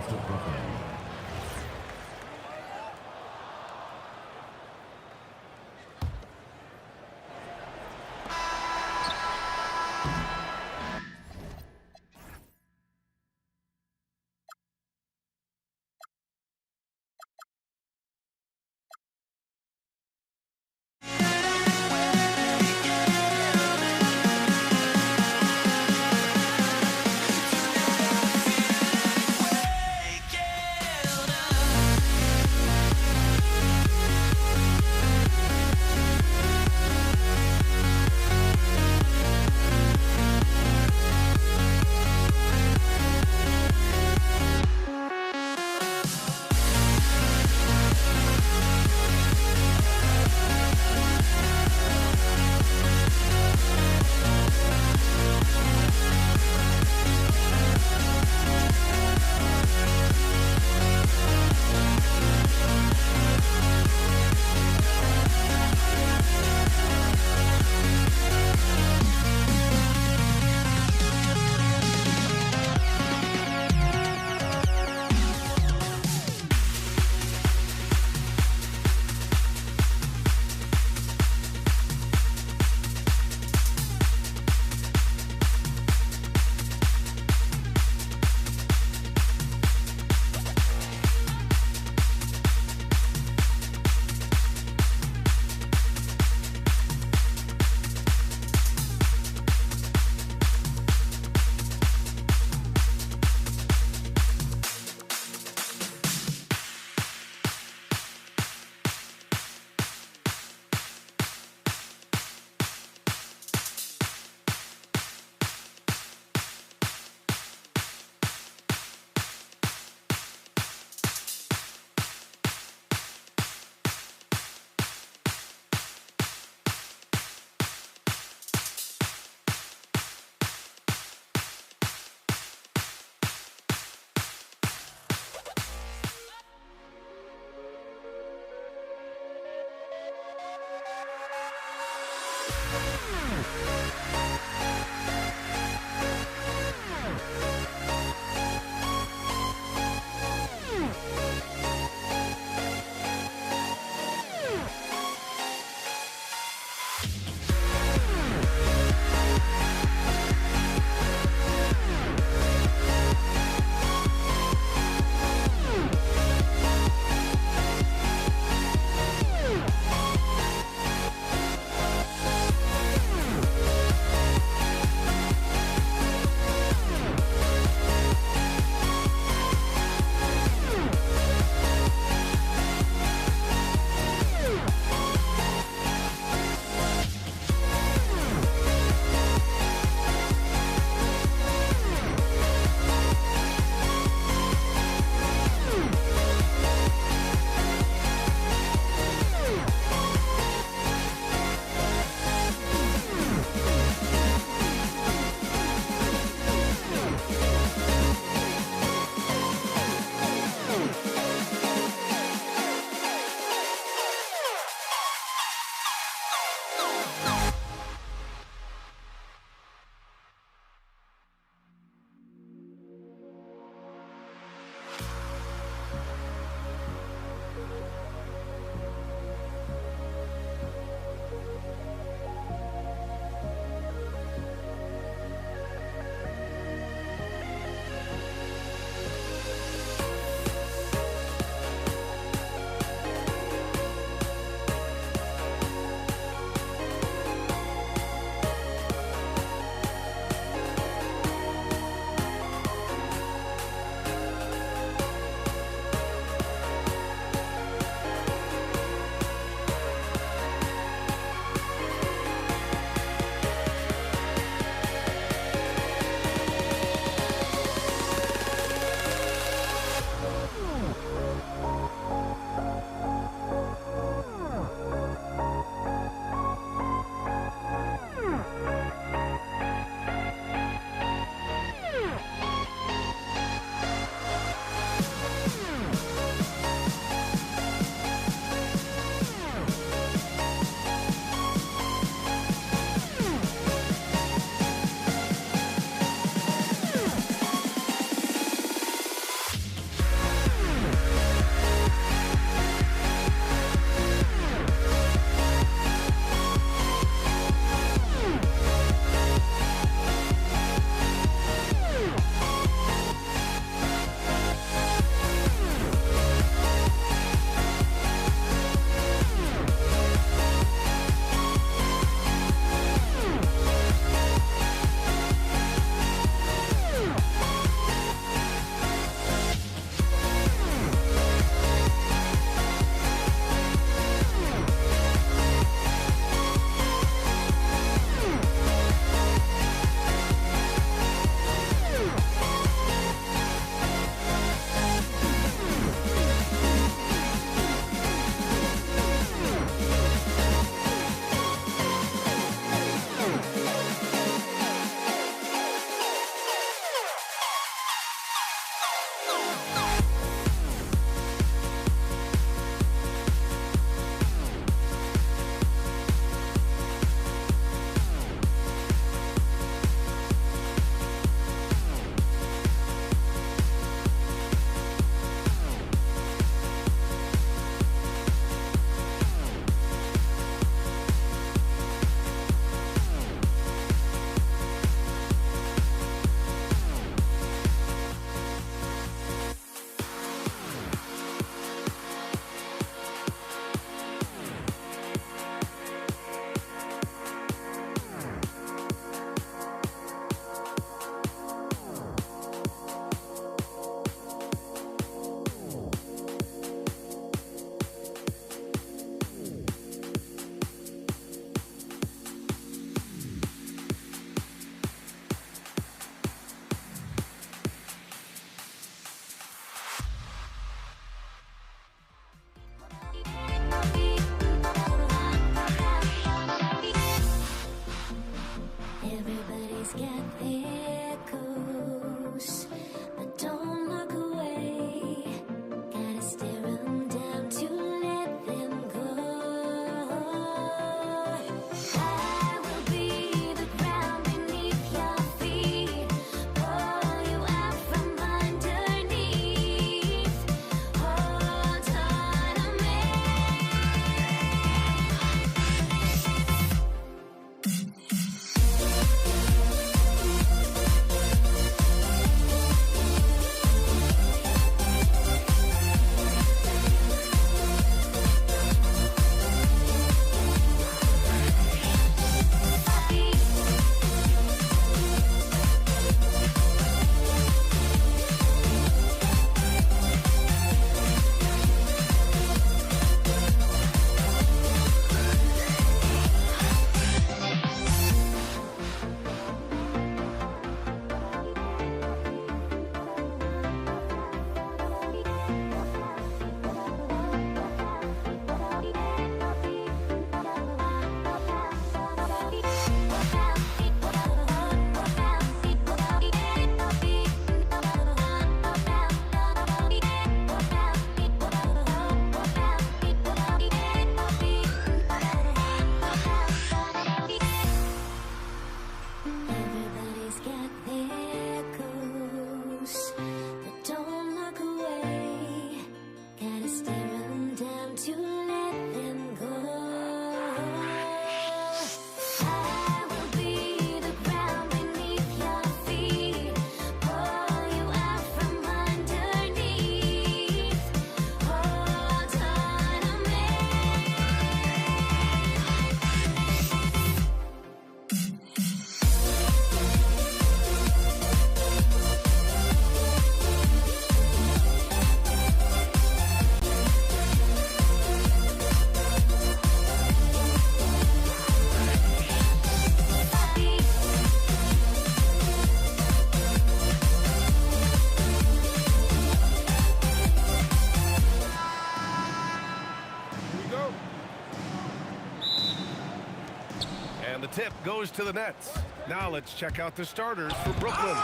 And the tip goes to the Nets. Now let's check out the starters for Brooklyn.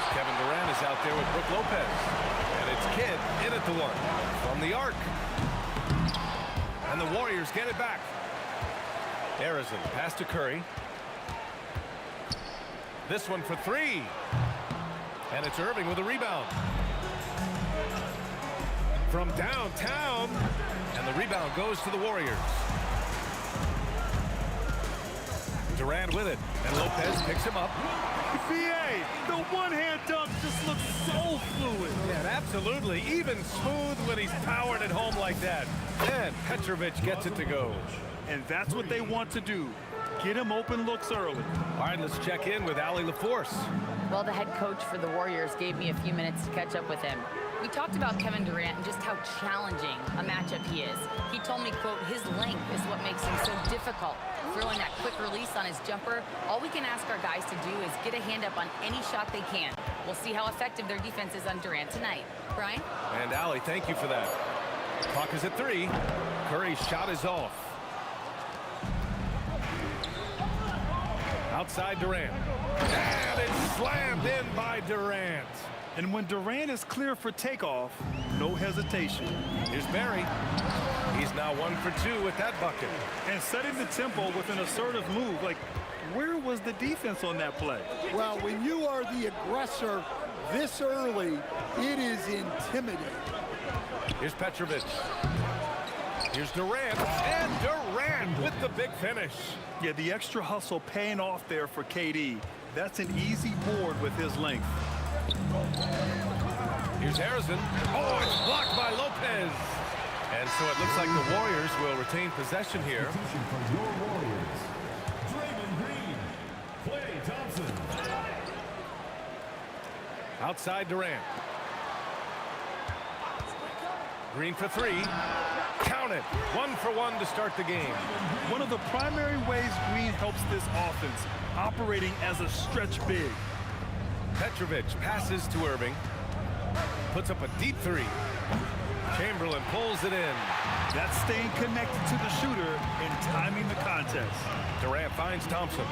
Kevin Durant is out there with Brook Lopez. And it's Kidd in at the one from the arc. And the Warriors get it back. Harrison pass to Curry. This one for three. And it's Irving with a rebound. From downtown. And the rebound goes to the Warriors. Durant with it. And Lopez picks him up. BA, the one-hand dunk just looks so fluid. Yeah, absolutely. Even smooth when he's powered at home like that. And Petrovic gets it to go. And that's what they want to do. Get him open looks early. All right, let's check in with Allie LaForce. Well, the head coach for the Warriors gave me a few minutes to catch up with him. We talked about Kevin Durant and just how challenging a matchup he is. He told me, quote, his length is what makes him so difficult. Throwing that quick release on his jumper, all we can ask our guys to do is get a hand up on any shot they can. We'll see how effective their defense is on Durant tonight. Brian? And Allie, thank you for that. Clock is at 3. Curry's shot is off. Outside Durant. And it's slammed in by Durant. And when Durant is clear for takeoff, no hesitation. Here's Barry. He's now 1 for 2 with that bucket. And setting the tempo with an assertive move. Like, where was the defense on that play? Well, when you are the aggressor this early, it is intimidating. Here's Petrovic. Here's Durant. And Durant with the big finish. Yeah, the extra hustle paying off there for KD. That's an easy board with his length. Here's Harrison. Oh, it's blocked by Lopez. And so it looks like the Warriors will retain possession here. Outside Durant. Green for 3. Count it. 1 for 1 to start the game. One of the primary ways Green helps this offense, operating as a stretch big. Petrovic passes to Irving. Puts up a deep 3. Chamberlain pulls it in. That's staying connected to the shooter and timing the contest. Durant finds Thompson.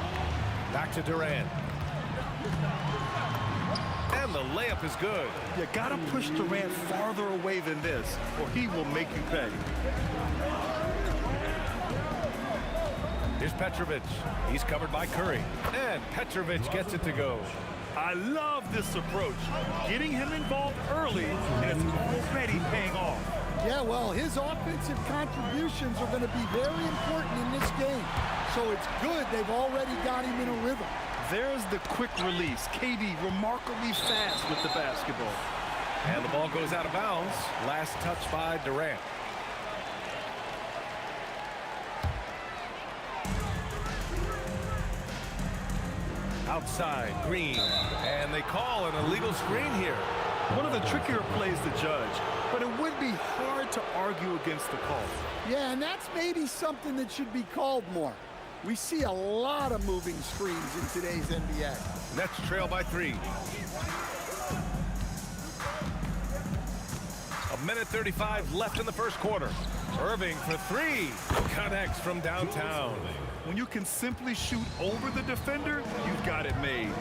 Back to Durant. And the layup is good. You gotta push Durant farther away than this, or he will make you pay. Here's Petrovic. He's covered by Curry. And Petrovic gets it to go. I love this approach. Getting him involved early, and it's already paying off. Yeah, well, his offensive contributions are going to be very important in this game. So it's good they've already got him in a rhythm. There's the quick release. KD remarkably fast with the basketball. And the ball goes out of bounds. Last touch by Durant. Outside, Green. And they call an illegal screen here. One of the trickier plays to judge, but it would be hard to argue against the call. Yeah, and that's maybe something that should be called more. We see a lot of moving screens in today's NBA. Nets trail by 3. 1:35 left in the first quarter. Irving for 3. Connects from downtown. When you can simply shoot over the defender, you've got it made.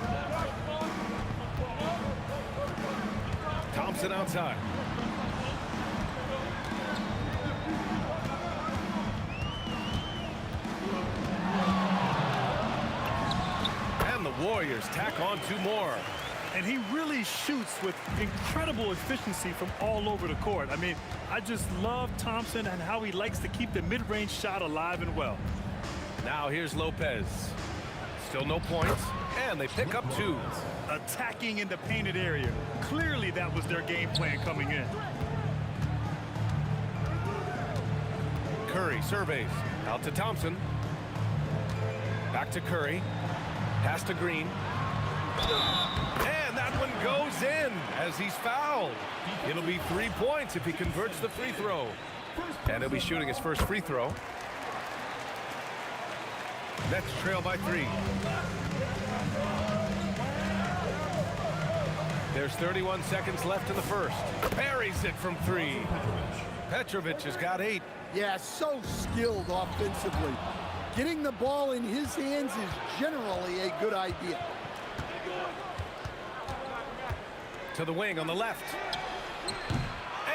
Thompson outside. And the Warriors tack on 2 more. And he really shoots with incredible efficiency from all over the court. I mean, I just love Thompson and how he likes to keep the mid-range shot alive and well. Now here's Lopez. Still no points, and they pick up 2. Attacking in the painted area. Clearly that was their game plan coming in. Curry surveys. Out to Thompson. Back to Curry. Pass to Green. And that one goes in as he's fouled. It'll be 3 points if he converts the free throw. And he'll be shooting his first free throw. Nets trail by 3. There's 31 seconds left in the first. Parries it from 3. Petrovic has got 8. Yeah, so skilled offensively. Getting the ball in his hands is generally a good idea. To the wing on the left.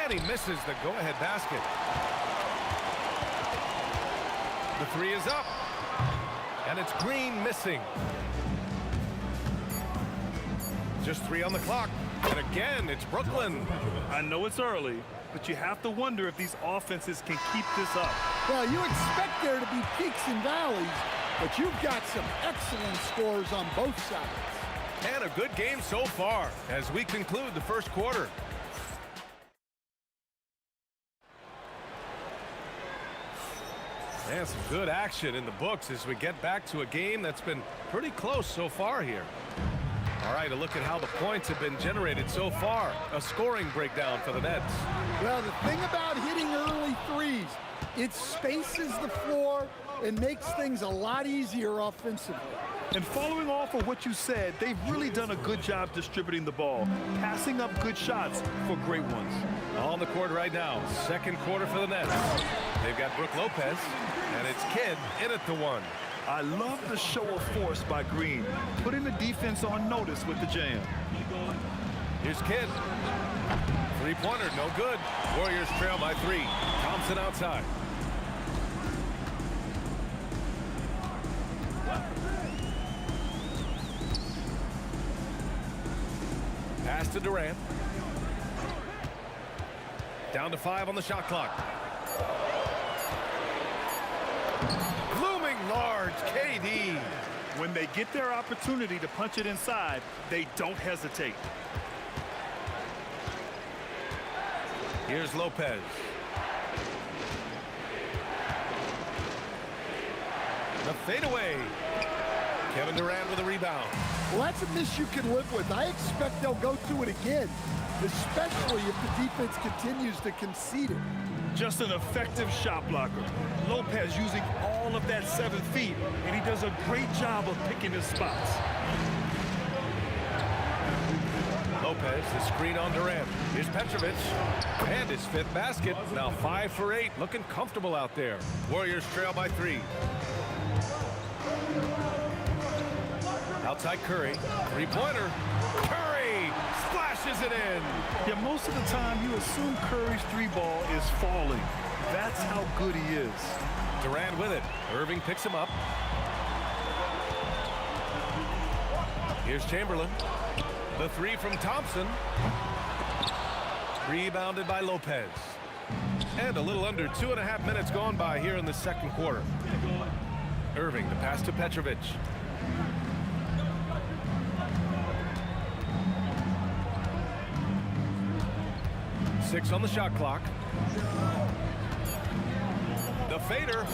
And he misses the go-ahead basket. The three is up. And it's Green missing. Just 3 on the clock. And again, it's Brooklyn. I know it's early, but you have to wonder if these offenses can keep this up. Well, you expect there to be peaks and valleys, but you've got some excellent scores on both sides. And a good game so far as we conclude the first quarter. And some good action in the books as we get back to a game that's been pretty close so far here. All right, a look at how the points have been generated so far. A scoring breakdown for the Nets. Well, the thing about hitting early threes, it spaces the floor and makes things a lot easier offensively. And following off of what you said, they've really done a good job distributing the ball, passing up good shots for great ones. On the court right now, second quarter for the Nets. They've got Brook Lopez, and it's Kidd in at the one. I love the show of force by Green, putting the defense on notice with the jam. Here's Kidd. Three-pointer, no good. Warriors trail by 3. Thompson outside. Pass to Durant. Down to 5 on the shot clock. Looming large, KD. When they get their opportunity to punch it inside, they don't hesitate. Here's Lopez. The fadeaway. Kevin Durant with a rebound. Well, that's a miss you can live with. I expect they'll go to it again, especially if the defense continues to concede it. Just an effective shot blocker. Lopez using all of that 7 feet, and he does a great job of picking his spots. Lopez, the screen on Durant. Here's Petrovic. And his 5th basket. Now 5 for 8. Looking comfortable out there. Warriors trail by 3. Outside Curry. Three-pointer. Curry splashes it in. Yeah, most of the time you assume Curry's 3-ball is falling. That's how good he is. Durant with it. Irving picks him up. Here's Chamberlain. The 3 from Thompson. Rebounded by Lopez. And a little under 2.5 minutes gone by here in the second quarter. Irving, the pass to Petrovic. Six on the shot clock. The fader.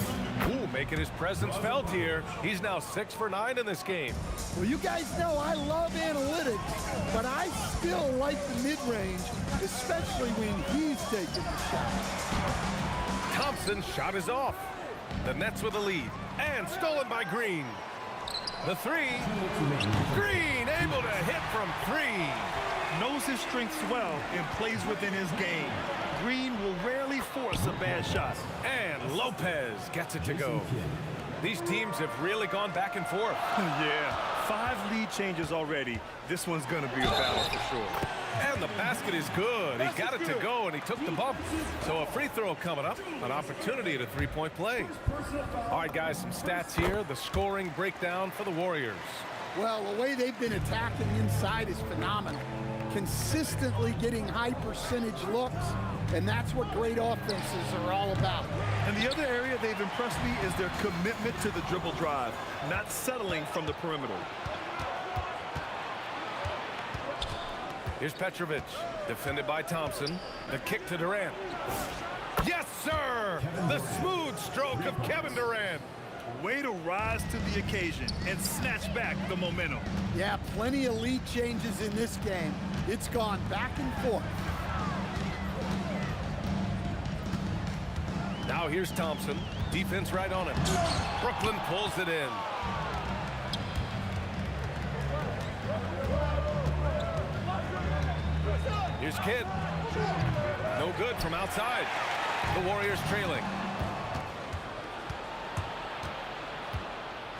Ooh, making his presence felt here. He's now 6 for 9 in this game. Well, you guys know I love analytics, but I still like the mid-range, especially when he's taking the shot. Thompson's shot is off. The Nets with the lead. And stolen by Green. The 3. Green able to hit from 3. Knows his strengths well and plays within his game. Green will rarely force a bad shot. And Lopez gets it to go. These teams have really gone back and forth. Yeah, 5 lead changes already. This one's going to be a battle for sure. And the basket is good. He got it to go, and he took the bump. So a free throw coming up, an opportunity at a 3-point play. All right, guys, some stats here. The scoring breakdown for the Warriors. Well, the way they've been attacking inside is phenomenal. Consistently getting high percentage looks, and that's what great offenses are all about. And the other area they've impressed me is their commitment to the dribble drive, not settling from the perimeter. Here's Petrovic, defended by Thompson. The kick to Durant. Yes, sir! The smooth stroke of Kevin Durant. Way to rise to the occasion and snatch back the momentum. Yeah, plenty of lead changes in this game. It's gone back and forth. Now here's Thompson. Defense right on him. Brooklyn pulls it in. Here's Kidd. No good from outside. The Warriors trailing.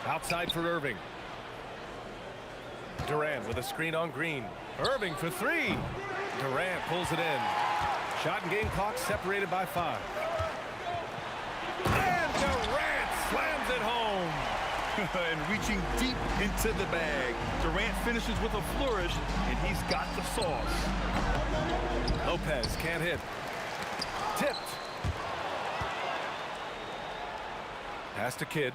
Outside for Irving. Durant with a screen on Green. Irving for three. Durant pulls it in. Shot and game clock separated by 5. And Durant slams it home. And reaching deep into the bag. Durant finishes with a flourish, and he's got the sauce. Lopez can't hit. Tipped. Pass to Kidd.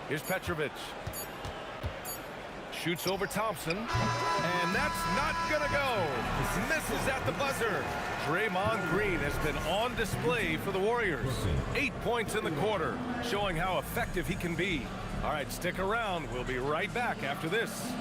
Here's Petrovic. Shoots over Thompson. And that's not gonna go. Misses at the buzzer. Draymond Green has been on display for the Warriors. 8 points in the quarter, showing how effective he can be. All right, stick around. We'll be right back after this.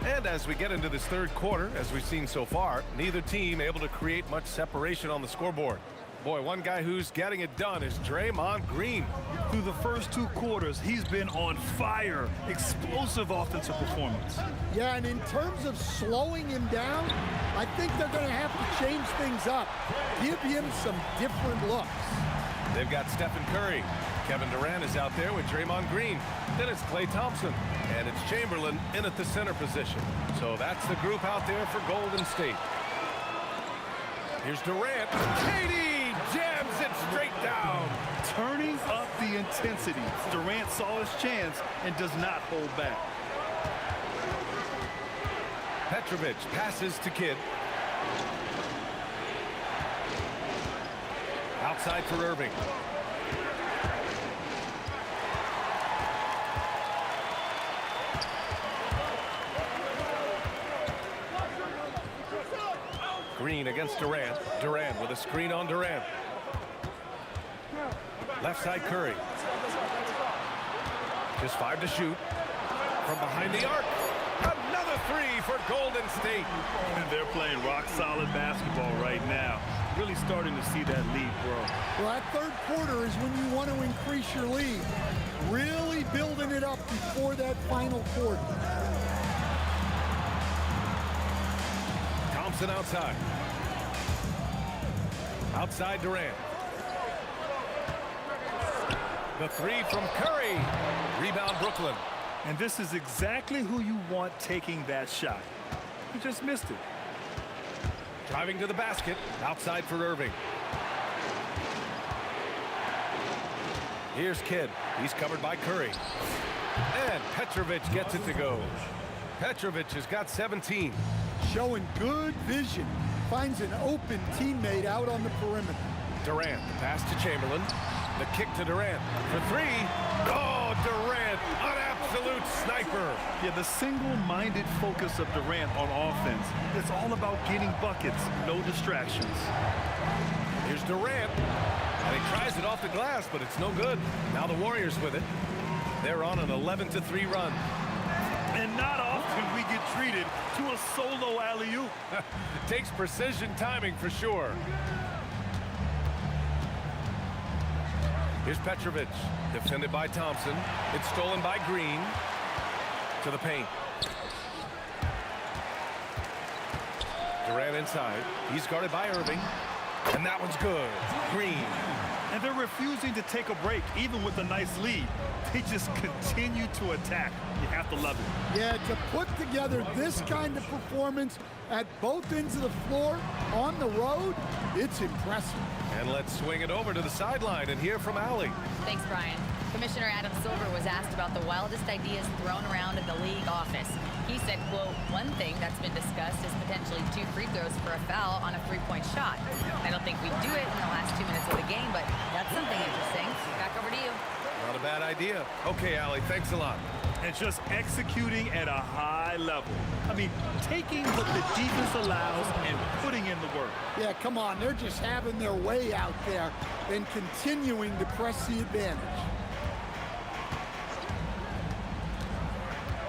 And as we get into this third quarter, as we've seen so far, neither team able to create much separation on the scoreboard. Boy, one guy who's getting it done is Draymond Green. Through the first 2 quarters, he's been on fire. Explosive offensive performance. Yeah, and in terms of slowing him down, I think they're going to have to change things up. Give him some different looks. They've got Stephen Curry. Kevin Durant is out there with Draymond Green. Then it's Klay Thompson. And it's Chamberlain in at the center position. So that's the group out there for Golden State. Here's Durant. KD jams it straight down. Turning up the intensity. Durant saw his chance and does not hold back. Petrovic passes to Kidd. Outside for Irving. Green against Durant. Durant with a screen on Durant. Left side Curry. Just 5 to shoot. From behind the arc. Another 3 for Golden State. And they're playing rock-solid basketball right now. Really starting to see that lead grow. Well, that third quarter is when you want to increase your lead. Really building it up before that final quarter. Thompson outside. Outside Durant. The 3 from Curry. Rebound Brooklyn. And this is exactly who you want taking that shot. He just missed it. Driving to the basket. Outside for Irving. Here's Kidd. He's covered by Curry. And Petrovic gets it to go. Petrovic has got 17. Showing good vision. Finds an open teammate out on the perimeter. Durant, the pass to Chamberlain. The kick to Durant for 3. Oh, Durant, an absolute sniper. Yeah, the single-minded focus of Durant on offense. It's all about getting buckets, no distractions. Here's Durant. And he tries it off the glass, but it's no good. Now the Warriors with it. They're on an 11-3 run. And not often we get treated to a solo alley-oop. Takes precision timing for sure. Here's Petrovic, defended by Thompson. It's stolen by Green. To the paint. Durant inside. He's guarded by Irving. And that one's good. Green. And they're refusing to take a break, even with a nice lead. They just continue to attack. You have to love it. Yeah, to put together this kind of performance at both ends of the floor on the road, it's impressive. And let's swing it over to the sideline and hear from Allie. Thanks, Brian. Commissioner Adam Silver was asked about the wildest ideas thrown around in the league office. He said, quote, one thing that's been discussed is potentially 2 free throws for a foul on a 3-point shot. I don't think we do it in the last 2 minutes of the game, but that's something interesting. Back over to you. Not a bad idea. Okay, Allie, thanks a lot. And just executing at a high level. I mean, taking what the defense allows and putting in the work. Yeah, come on. They're just having their way out there and continuing to press the advantage.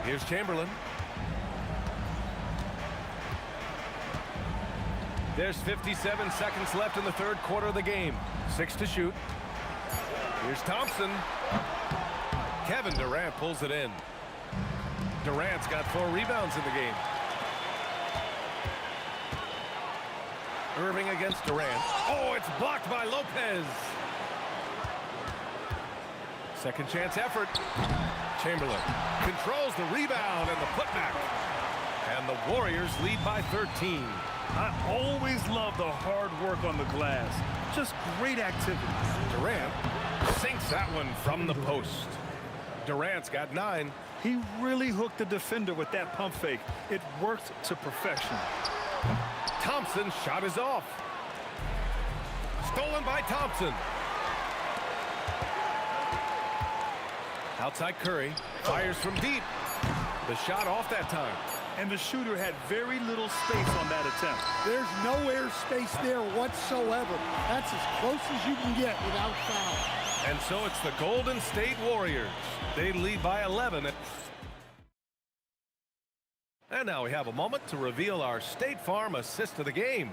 Here's Chamberlain. There's 57 seconds left in the third quarter of the game. 6 to shoot. Here's Thompson. Kevin Durant pulls it in. Durant's got 4 rebounds in the game. Irving against Durant. Oh, it's blocked by Lopez. Second chance effort. Chamberlain controls the rebound and the putback. And the Warriors lead by 13. I always love the hard work on the glass. Just great activity. Durant sinks that one from the post. Durant's got 9. He really hooked the defender with that pump fake. It worked to perfection. Thompson's shot is off. Stolen by Thompson. Outside Curry. Fires from deep. The shot off that time. And the shooter had very little space on that attempt. There's no air space there whatsoever. That's as close as you can get without foul. And so it's the Golden State Warriors. They lead by 11. And now we have a moment to reveal our State Farm assist of the game.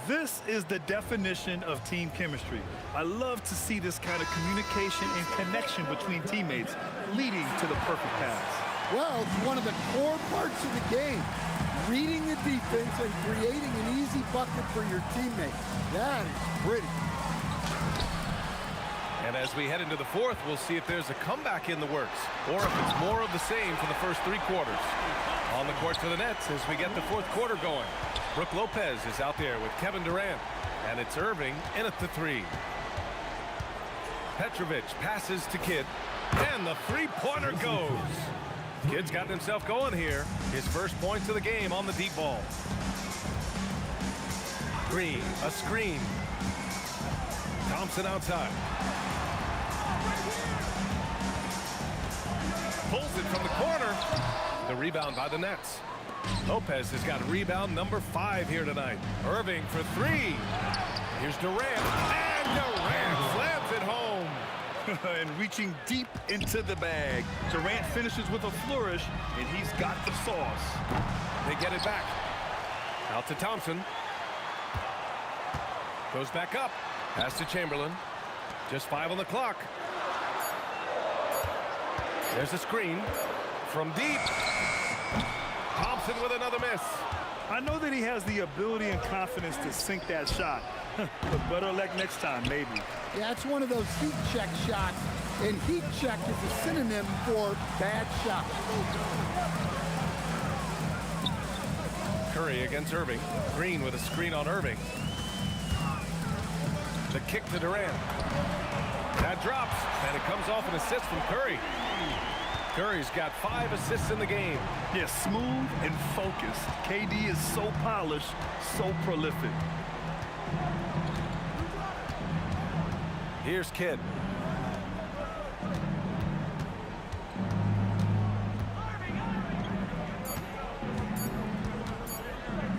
This is the definition of team chemistry. I love to see this kind of communication and connection between teammates leading to the perfect pass. Well, it's one of the core parts of the game. Reading the defense and creating an easy bucket for your teammates. That is pretty. And as we head into the fourth, we'll see if there's a comeback in the works or if it's more of the same for the first 3 quarters. On the court for the Nets as we get the fourth quarter going. Brook Lopez is out there with Kevin Durant. And it's Irving in at the 3. Petrovic passes to Kidd. And the three-pointer goes. Kidd's gotten himself going here. His first points of the game on the deep ball. Green, a screen. Thompson outside. Pulls it from the corner. The rebound by the Nets. Lopez has got rebound number 5 here tonight. Irving for 3. Here's Durant. And Durant slams it home. And reaching deep into the bag. Durant finishes with a flourish, and he's got the sauce. They get it back. Out to Thompson. Goes back up. Pass to Chamberlain. Just 5 on the clock. There's a screen from deep. Thompson with another miss. I know that he has the ability and confidence to sink that shot. But better luck next time, maybe. Yeah, it's one of those heat check shots, and heat check is a synonym for bad shot. Curry against Irving. Green with a screen on Irving. The kick to Durant. That drops, and it comes off an assist from Curry. Curry's got 5 assists in the game. Yeah, smooth and focused. KD is so polished, so prolific. Here's Kidd.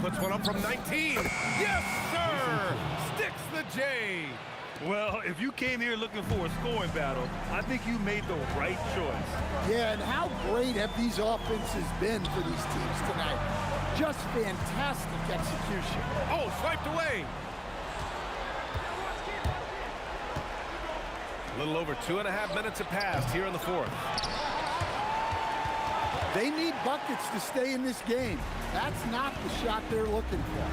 Puts one up from 19. Yes, sir! Sticks the J. Well, if you came here looking for a scoring battle, I think you made the right choice. Yeah, and how great have these offenses been for these teams tonight? Just fantastic execution. Oh, swiped away. A little over 2.5 minutes have passed here in the fourth. They need buckets to stay in this game. That's not the shot they're looking for.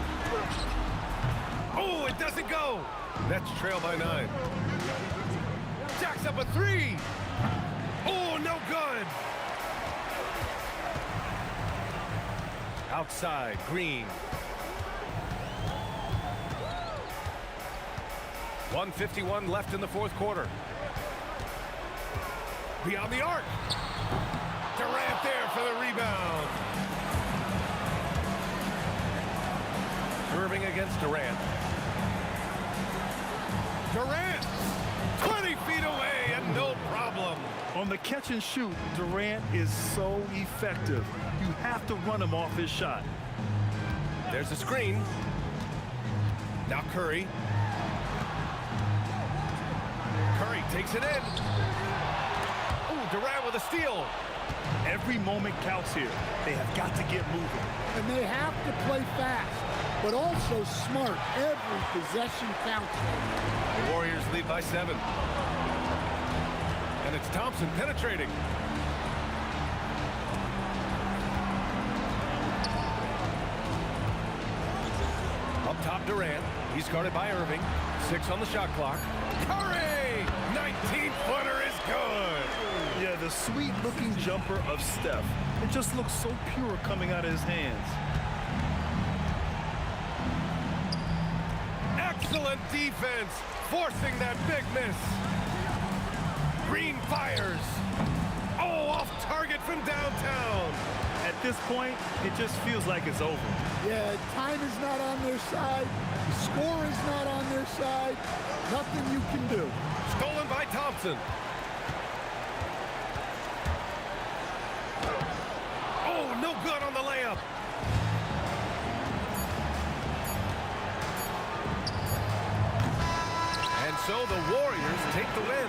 Oh, it doesn't go. Nets trail by 9. Jacks up a 3. Oh, no good. Outside, Green. 1:51 left in the fourth quarter. Beyond the arc. Durant there for the rebound. Irving against Durant. Durant, 20 feet away and no problem. On the catch and shoot, Durant is so effective. You have to run him off his shot. There's a screen. Now Curry. Curry takes it in. Oh, Durant with a steal. Every moment counts here. They have got to get moving. And they have to play fast. but also smart. Every possession counts. The Warriors lead by 7. And it's Thompson penetrating. Up top, Durant. He's guarded by Irving. 6 on the shot clock. Curry! 19-footer is good. Yeah, the sweet-looking jumper of Steph. It just looks so pure coming out of his hands. Excellent defense, forcing that big miss. Green fires. Oh, off target from downtown. At this point, it just feels like it's over. Yeah, time is not on their side. The score is not on their side. Nothing you can do. Stolen by Thompson. Oh, no good on the layup. And so the Warriors take the win.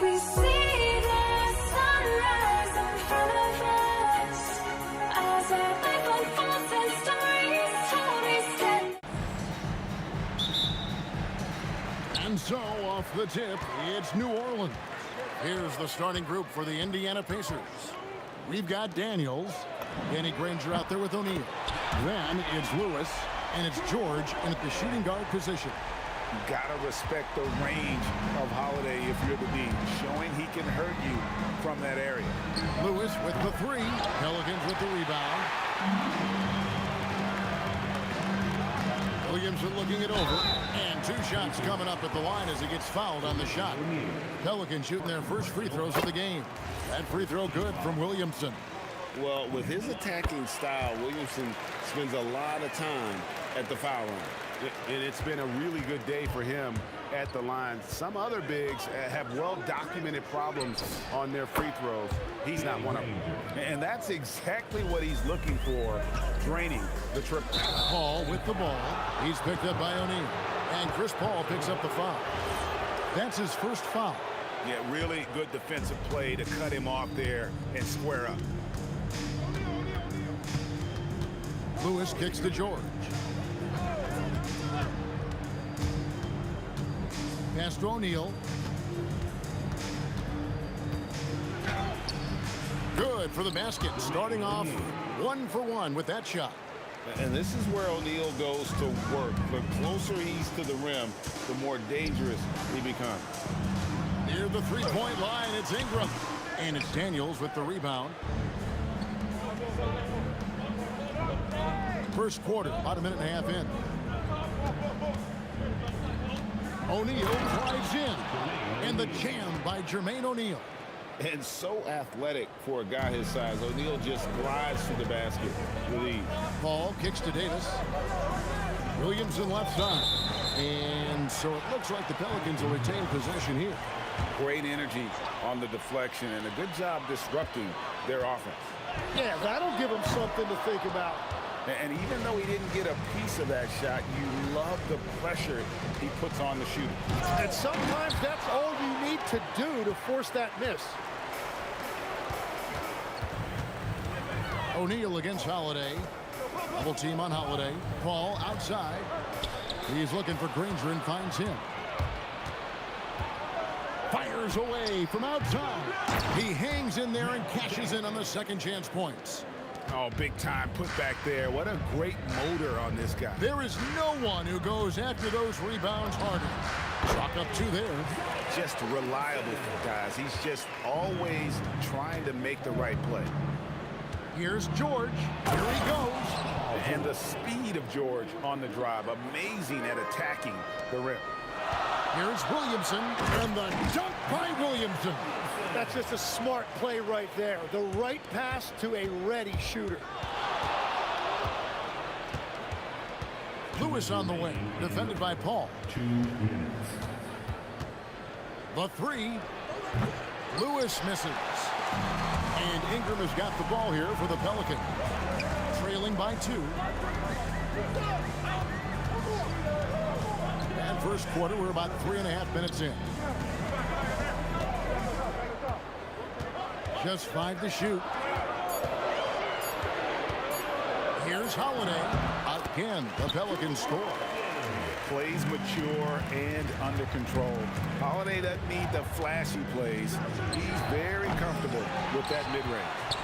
We see the sunrise in front of us as our life unfolds and stories told we stand. And so, off the tip, it's New Orleans. Here's the starting group for the Indiana Pacers. We've got Daniels, Danny Granger out there with O'Neal. Then it's Lewis, and it's George in at the shooting guard position. You gotta respect the range of Holiday if you're the D, showing he can hurt you from that area. Lewis with the three. Pelicans with the rebound. Williamson looking it over. And 2 shots coming up at the line as he gets fouled on the shot. Pelicans shooting their first free throws of the game. That free throw good from Williamson. Well, with his attacking style, Williamson spends a lot of time at the foul line. And it's been a really good day for him at the line. Some other bigs have well-documented problems on their free throws. He's not one of them. And that's exactly what he's looking for, draining the triple. Paul with the ball. He's picked up by O'Neal. And Chris Paul picks up the foul. That's his first foul. Yeah, really good defensive play to cut him off there and square up. Lewis kicks to George. Pass to O'Neal. Good for the basket. Starting off 1 for 1 with that shot. And this is where O'Neal goes to work. The closer he's to the rim, the more dangerous he becomes. Near the three-point line, it's Ingram. And it's Daniels with the rebound. First quarter, about a minute and a half in. O'Neal drives in. And the jam by Jermaine O'Neal. And so athletic for a guy his size. O'Neal just glides to the basket with ease. Paul kicks to Davis. Williamson left side. And so it looks like the Pelicans will retain possession here. Great energy on the deflection and a good job disrupting their offense. Yeah, that'll give them something to think about. And even though he didn't get a piece of that shot, you love the pressure he puts on the shooter. And sometimes that's all you need to do to force that miss. O'Neal against Holiday. Double team on Holiday. Paul outside. He's looking for Granger and finds him. Fires away from outside. He hangs in there and cashes in on the second chance points. Oh, big time put back there. What a great motor on this guy. There is no one who goes after those rebounds harder. Chalk up 2 there. Just reliable, guys. He's just always trying to make the right play. Here's George. Here he goes. And the speed of George on the drive. Amazing at attacking the rim. Here's Williamson. And the dunk by Williamson. That's just a smart play right there. The right pass to a ready shooter. Lewis on the wing. Defended by Paul. The three. Lewis misses. And Ingram has got the ball here for the Pelicans. Trailing by 2. And first quarter, we're about 3.5 minutes in. Just 5 to shoot. Here's Holiday. Again, the Pelicans score. Plays mature and under control. Holiday doesn't need the flashy plays. He's very comfortable with that mid-range.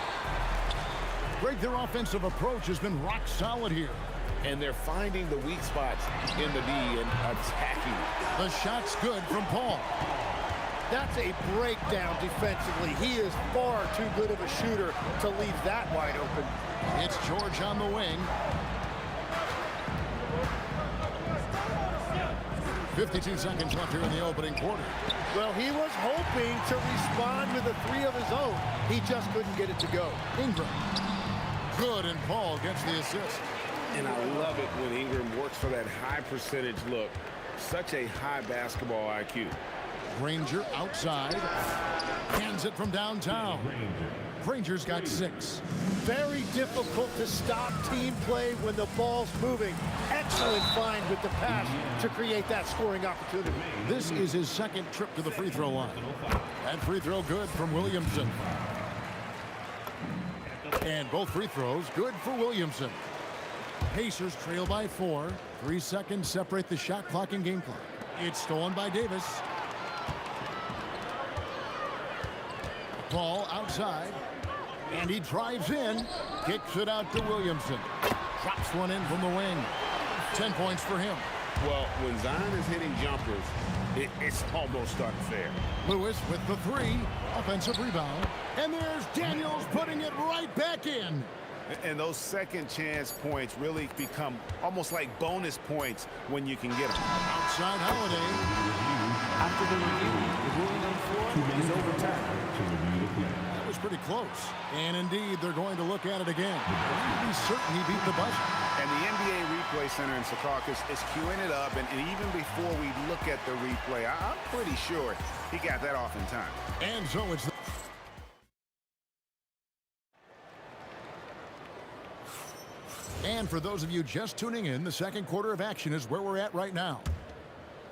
Greg, their offensive approach has been rock solid here. And they're finding the weak spots in the D and attacking. The shot's good from Paul. That's a breakdown defensively. He is far too good of a shooter to leave that wide open. It's George on the wing. 52 seconds left here in the opening quarter. Well, he was hoping to respond with a 3 of his own. He just couldn't get it to go. Ingram. Good, and Paul gets the assist. And I love it when Ingram works for that high percentage look. Such a high basketball IQ. Granger outside. Hands it from downtown. Granger's got 6. Very difficult to stop team play when the ball's moving. Excellent find with the pass to create that scoring opportunity. This is his second trip to the free throw line. That free throw good from Williamson. And both free throws good for Williamson. Pacers trail by 4. 3 seconds separate the shot clock and game clock. It's stolen by Davis. Ball outside. And he drives in. Kicks it out to Williamson. Drops one in from the wing. 10 points for him. Well, when Zion is hitting jumpers, it's almost unfair. Lewis with the 3. Offensive rebound. And there's Daniels putting it right back in. And those second chance points really become almost like bonus points when you can get them. Outside Holiday. After the review, the ruling on the floor is overturned. That was pretty close. And indeed, they're going to look at it again. Be certain he beat the buzzer. And the NBA Replay Center in Secaucus is queuing it up. And even before we look at the replay, I'm pretty sure he got that off in time. And so it's... And for those of you just tuning in, the second quarter of action is where we're at right now.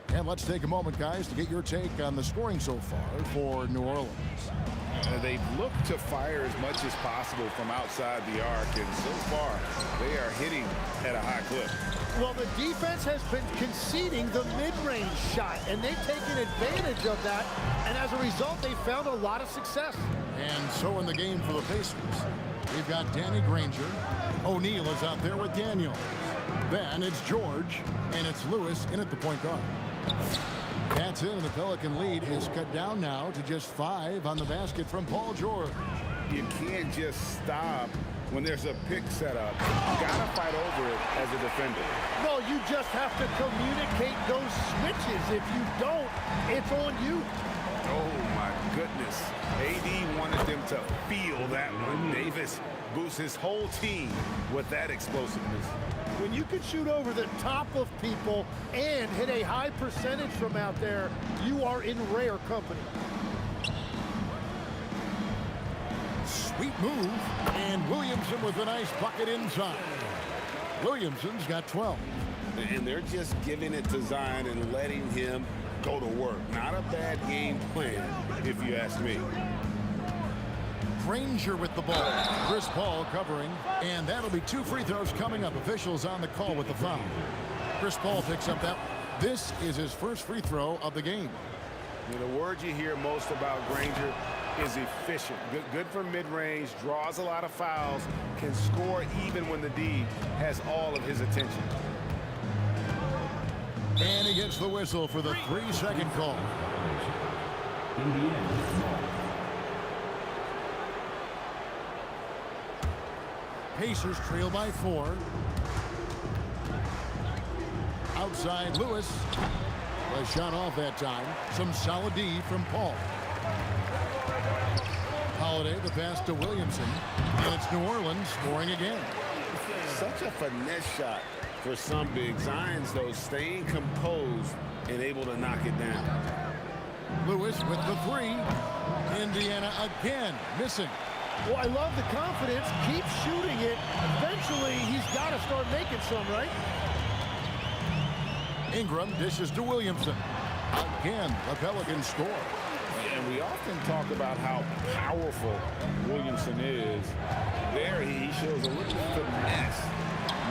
And let's take a moment, guys, to get your take on the scoring so far for New Orleans. They've looked to fire as much as possible from outside the arc, and so far they are hitting at a high clip. Well, the defense has been conceding the mid-range shot, and they've taken advantage of that, and as a result, they found a lot of success. And so in the game for the Pacers, we've got Danny Granger. O'Neal is out there with Daniels. Then it's George, and it's Lewis in at the point guard. That's it, and the Pelican lead is cut down now to just 5 on the basket from Paul George. You can't just stop when there's a pick set up. You gotta fight over it as a defender. No, you just have to communicate those switches. If you don't, it's on you. Oh my goodness. AD wanted them to feel that one. Davis boosts his whole team with that explosiveness. When you can shoot over the top of people and hit a high percentage from out there, you are in rare company. Sweet move, and Williamson with a nice bucket inside. Williamson's got 12. And they're just giving it to Zion and letting him go to work. Not a bad game plan, if you ask me. Granger with the ball. Chris Paul covering, and that'll be 2 free throws coming up. Officials on the call with the foul. Chris Paul picks up that. This is his first free throw of the game. The word you hear most about Granger is efficient. Good for mid-range, draws a lot of fouls, can score even when the D has all of his attention. And he gets the whistle for the 3-second call. Pacers trail by 4. Outside Lewis. A shot off that time. Some solid D from Paul. Holiday, the pass to Williamson. And it's New Orleans scoring again. Such a finesse shot for some big. Zion's, though, staying composed and able to knock it down. Lewis with the 3. Indiana again missing. Well, I love the confidence. Keep shooting it. Eventually, he's got to start making some, right? Ingram dishes to Williamson. Again, the Pelicans score. And we often talk about how powerful Williamson is. There, he shows a little finesse.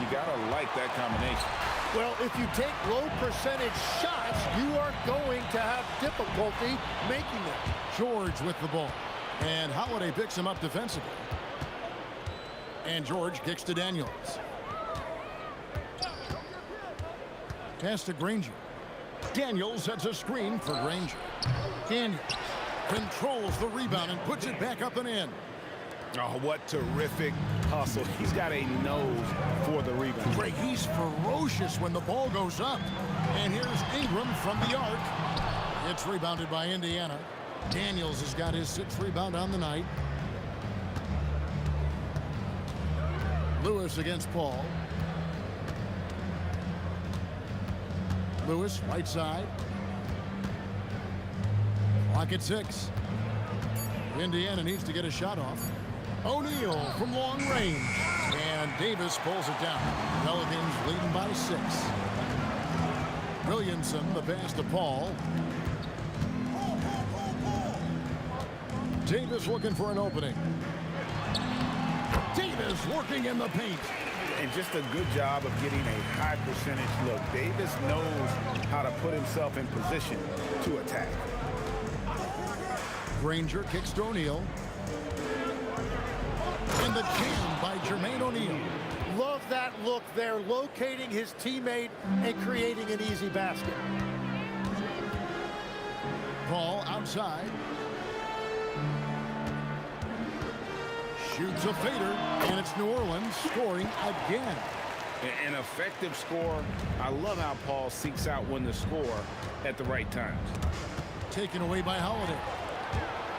You got to like that combination. Well, if you take low percentage shots, you are going to have difficulty making them. George with the ball. And Holiday picks him up defensively. And George kicks to Daniels. Pass to Granger. Daniels sets a screen for Granger. Daniels controls the rebound and puts it back up and in. Oh, what terrific hustle. He's got a nose for the rebound. Greg, he's ferocious when the ball goes up. And here's Ingram from the arc. It's rebounded by Indiana. Daniels has got his 6th rebound on the night. Lewis against Paul. Lewis, right side. Clock at 6. Indiana needs to get a shot off. O'Neal from long range. And Davis pulls it down. Pelicans leading by 6. Williamson, the pass to Paul. Davis looking for an opening. Davis working in the paint. And just a good job of getting a high percentage look. Davis knows how to put himself in position to attack. Granger kicks to O'Neal. And the jam by Jermaine O'Neal. Love that look there, locating his teammate and creating an easy basket. Paul outside. Shoots a fader, and it's New Orleans scoring again. An effective score. I love how Paul seeks out when to score at the right times. Taken away by Holiday.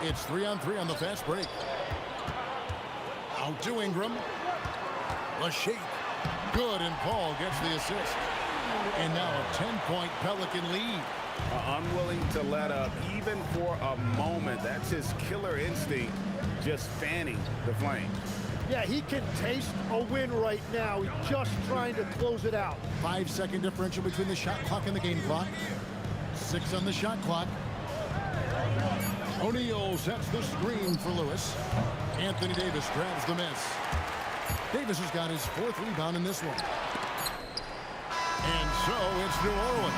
It's 3-on-3 on the fast break. Out to Ingram. The shake. Good, and Paul gets the assist. And now a 10-point Pelican lead. Unwilling to let up even for a moment. That's his killer instinct, just fanning the flames. Yeah, he can taste a win right now. He's just trying to close it out. 5-second differential between the shot clock and the game clock. 6 on the shot clock. O'Neal sets the screen for Lewis. Anthony Davis grabs the miss. Davis has got his 4th rebound in this one. And so it's New Orleans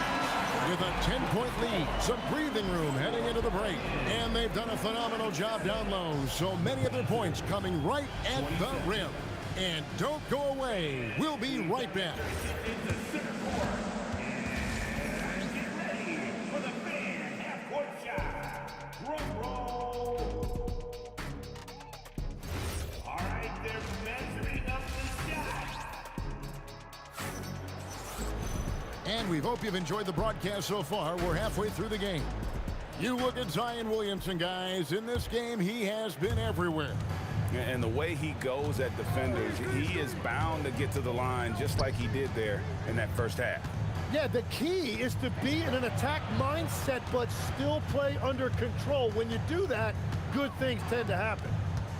with a 10-point lead. Some breathing room heading into the break. And they've done a phenomenal job down low. So many of their points coming right at the rim. And don't go away. We'll be right back. And we hope you've enjoyed the broadcast so far. We're halfway through the game. You look at Zion Williamson, guys. In this game, he has been everywhere. And the way he goes at defenders, he is bound to get to the line just like he did there in that first half. Yeah, the key is to be in an attack mindset, but still play under control. When you do that, good things tend to happen.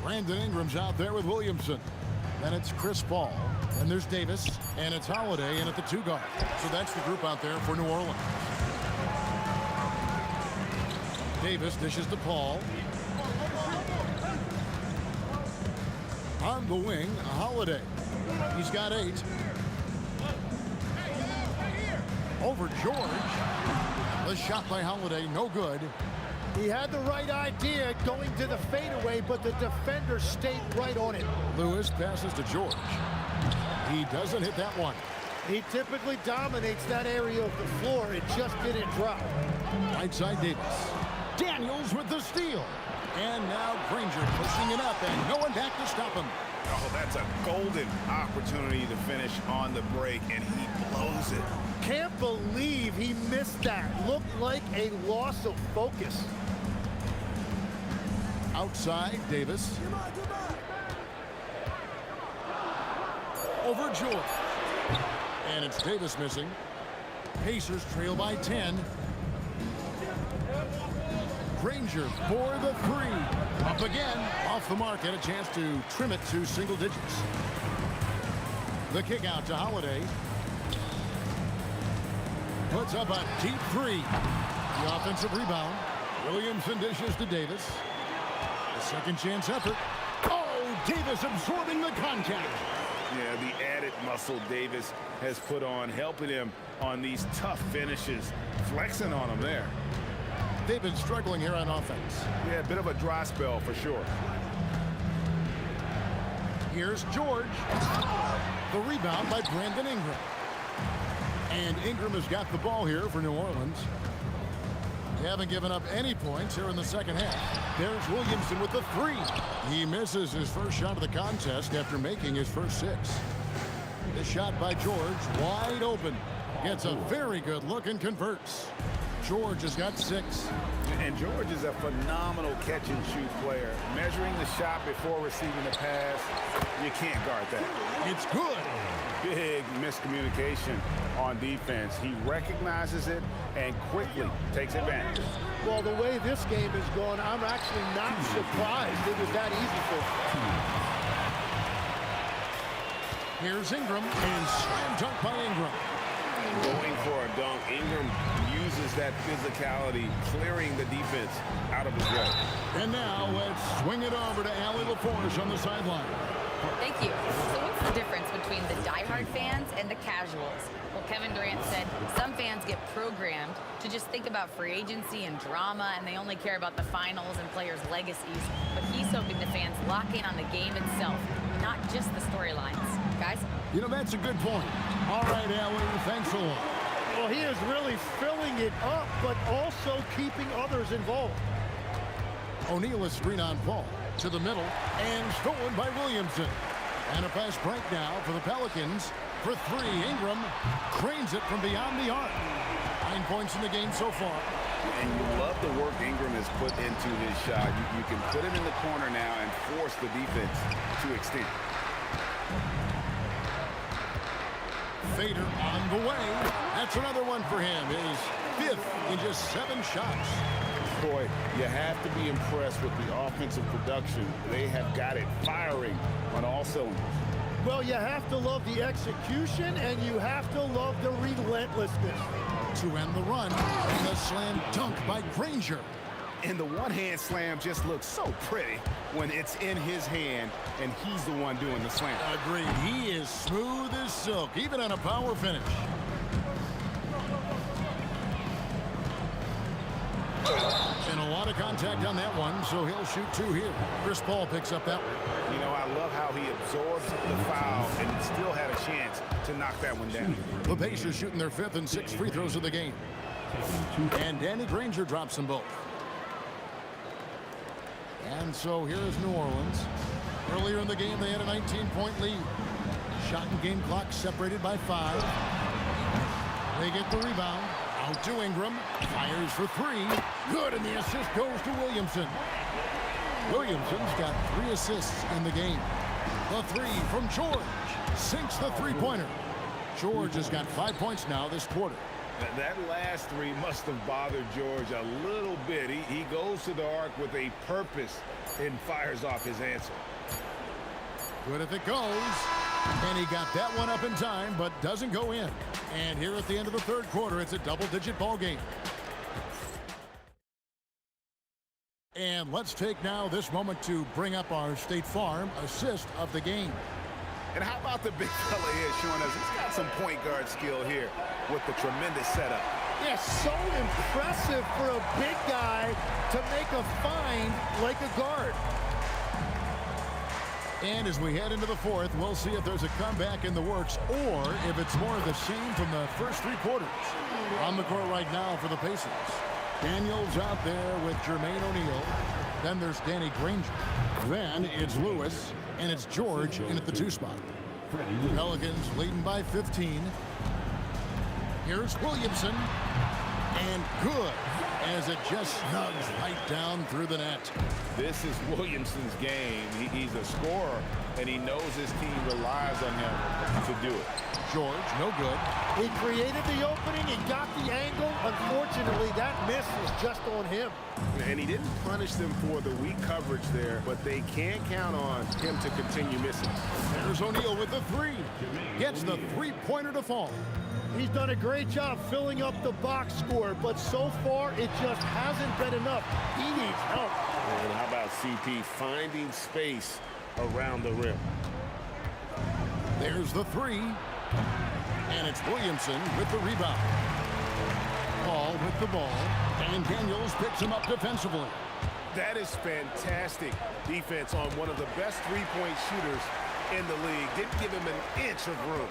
Brandon Ingram's out there with Williamson. Then it's Chris Paul. And there's Davis. And it's Holiday in at the 2 guard. So that's the group out there for New Orleans. Davis dishes to Paul. On the wing, Holiday. He's got 8. Over George. The shot by Holiday, no good. He had the right idea going to the fadeaway, but the defender stayed right on it. Lewis passes to George. He doesn't hit that one. He typically dominates that area of the floor. It just didn't drop. Right side Davis. Daniels with the steal. And now Granger pushing it up, and no one back to stop him. Oh, that's a golden opportunity to finish on the break, and he blows it. Can't believe he missed that. Looked like a loss of focus. Outside, Davis. Over George. And it's Davis missing. Pacers trail by 10. Granger for the 3. Up again. Off the mark, and a chance to trim it to single digits. The kick out to Holiday. Puts up a deep 3. The offensive rebound. Williamson dishes to Davis. A second chance effort. Oh, Davis absorbing the contact. Yeah, the added muscle Davis has put on, helping him on these tough finishes, flexing on him there. They've been struggling here on offense. Yeah, a bit of a dry spell for sure. Here's George. The rebound by Brandon Ingram. And Ingram has got the ball here for New Orleans. They haven't given up any points here in the second half. There's Williamson with the 3. He misses his first shot of the contest after making his first 6. The shot by George, wide open. Gets a very good look and converts. George has got 6. And George is a phenomenal catch-and-shoot player. Measuring the shot before receiving the pass, you can't guard that. It's good. big miscommunication on defense. He recognizes it and quickly takes advantage. Well, the way this game is going, I'm actually not surprised it was that easy for him. Here's Ingram, and slam dunk by Ingram. Going for a dunk, Ingram uses that physicality, clearing the defense out of his way. And now let's swing it over to Allie LaForge on the sideline. Thank you. So what's the difference between the diehard fans and the casuals? Well, Kevin Durant said some fans get programmed to just think about free agency and drama, and they only care about the finals and players' legacies. But he's hoping the fans lock in on the game itself, not just the storylines. Guys? You know, that's a good point. All right, Allie, thanks a lot. Well, he is really filling it up, but also keeping others involved. O'Neal is screen on Paul to the middle and stolen by Williamson. And a fast break now for the Pelicans. For three, Ingram cranes it from beyond the arc. 9 points in the game so far. And you love the work Ingram has put into his shot. You can put it in the corner now and force the defense to extend. Fader on the way. That's another one for him. His fifth in just 7 shots. Boy, you have to be impressed with the offensive production. They have got it firing on all cylinders. Well, you have to love the execution, and you have to love the relentlessness. To end the run, and a slam dunk by Granger. And the one-hand slam just looks so pretty when it's in his hand, and he's the one doing the slam. Agreed. He is smooth as silk, even on a power finish. And a lot of contact on that one, so he'll shoot 2 here. Chris Paul picks up that one. You know, I love how he absorbs the foul and still had a chance to knock that one down. The Pacers shooting their 5th and 6th free throws of the game. And Danny Granger drops them both. And so here's New Orleans. Earlier in the game, they had a 19-point lead. Shot and game clock separated by 5. They get the rebound. Out to Ingram. Fires for 3. Good, and the assist goes to Williamson. Williamson's got 3 assists in the game. The 3 from George. Sinks the three-pointer. George has got 5 points now this quarter. That last 3 must have bothered George a little bit. He goes to the arc with a purpose and fires off his answer. Good if it goes. And he got that one up in time, but doesn't go in. And here at the end of the 3rd quarter, it's a double-digit ball game. And let's take now this moment to bring up our State Farm assist of the game. And how about the big fella here showing us he's got some point guard skill here with the tremendous setup. Yeah, so impressive for a big guy to make a find like a guard. And as we head into the 4th, we'll see if there's a comeback in the works or if it's more of the same from the first 3 quarters. On the court right now for the Pacers. Daniels out there with Jermaine O'Neal. Then there's Danny Granger. Then it's Lewis, and it's George in at the 2 spot. Pelicans leading by 15. Here's Williamson. And good, as it just snugs right down through the net. This is Williamson's game. He's a scorer, and he knows his team relies on him to do it. George, no good. He created the opening, he got the angle. Unfortunately, that miss was just on him. And he didn't punish them for the weak coverage there, but they can't count on him to continue missing. There's O'Neal with the 3. Gets the 3-pointer to fall. He's done a great job filling up the box score, but so far it just hasn't been enough. He needs help. And how about CP finding space around the rim? There's the 3. And it's Williamson with the rebound. Paul with the ball. And Daniels picks him up defensively. That is fantastic defense on one of the best three-point shooters in the league. Didn't give him an inch of room.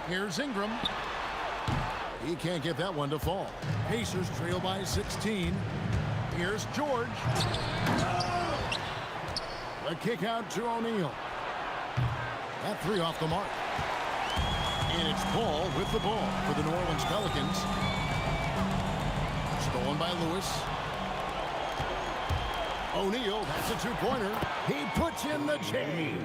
Here's Ingram. He can't get that one to fall. Pacers trail by 16. Here's George. A kick out to O'Neal. That 3 off the mark. And it's Paul with the ball for the New Orleans Pelicans. Stolen by Lewis. O'Neal, that's a 2-pointer. He puts in the chain.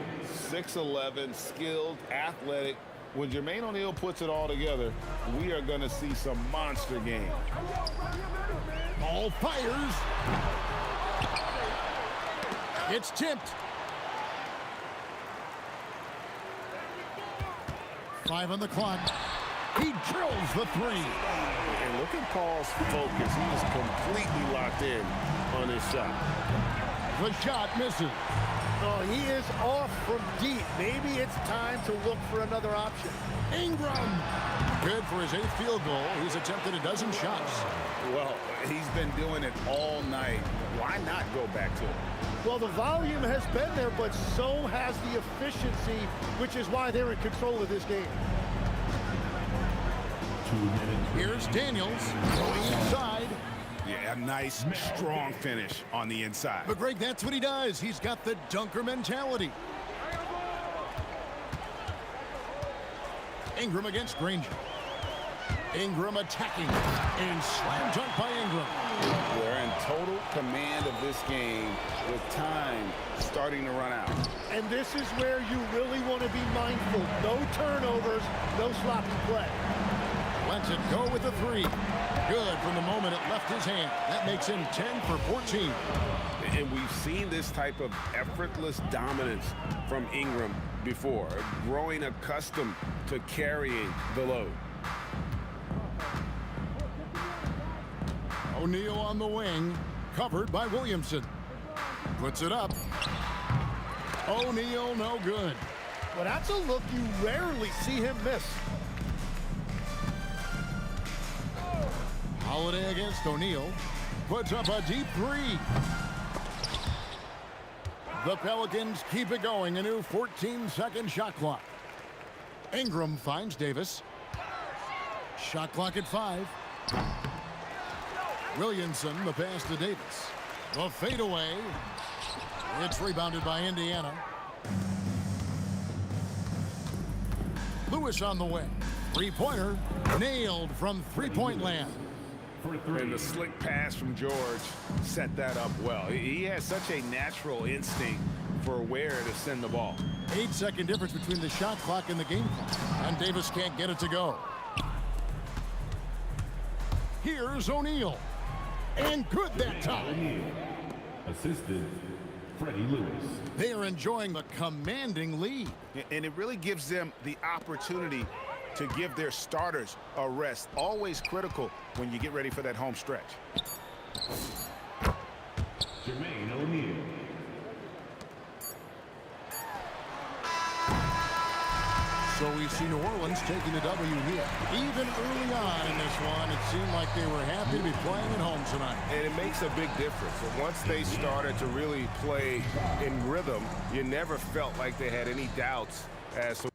6'11", skilled, athletic, When Jermaine O'Neal puts it all together, we are going to see some monster game. Ball fires. It's tipped. 5 on the clock. He drills the 3. And look at Paul's focus. He is completely locked in on his shot. The shot misses. Oh, he is off from deep. Maybe it's time to look for another option. Ingram. Good for his 8th field goal. He's attempted a dozen shots. Well, he's been doing it all night. Why not go back to it? Well, the volume has been there, but so has the efficiency, which is why they're in control of this game. Here's Daniels going inside. Yeah, a nice, strong finish on the inside. But Greg, that's what he does. He's got the dunker mentality. Ingram against Granger. Ingram attacking. And slam dunk by Ingram. We're in total command of this game with time starting to run out. And this is where you really want to be mindful. No turnovers, no sloppy play. Lets it go with the 3. Good from the moment it left his hand. That makes him 10 for 14. And we've seen this type of effortless dominance from Ingram before, growing accustomed to carrying the load. O'Neal on the wing, covered by Williamson. Puts it up. O'Neal no good. Well, that's a look you rarely see him miss. Holiday against O'Neal. Puts up a deep 3. The Pelicans keep it going. A new 14-second shot clock. Ingram finds Davis. Shot clock at 5. Williamson, the pass to Davis. The fadeaway. It's rebounded by Indiana. Lewis on the way. 3-pointer. Nailed from 3-point land. And the slick pass from George set that up well. He has such a natural instinct for where to send the ball. 8-second difference between the shot clock and the game clock. And Davis can't get it to go. Here's O'Neal. And good that time. Assisted, Freddie Lewis. They are enjoying the commanding lead. And it really gives them the opportunity to give their starters a rest. Always critical when you get ready for that home stretch. Jermaine O'Neal. So we see New Orleans taking the W here. Even early on in this one, it seemed like they were happy to be playing at home tonight. And it makes a big difference. And once they started to really play in rhythm, you never felt like they had any doubts as to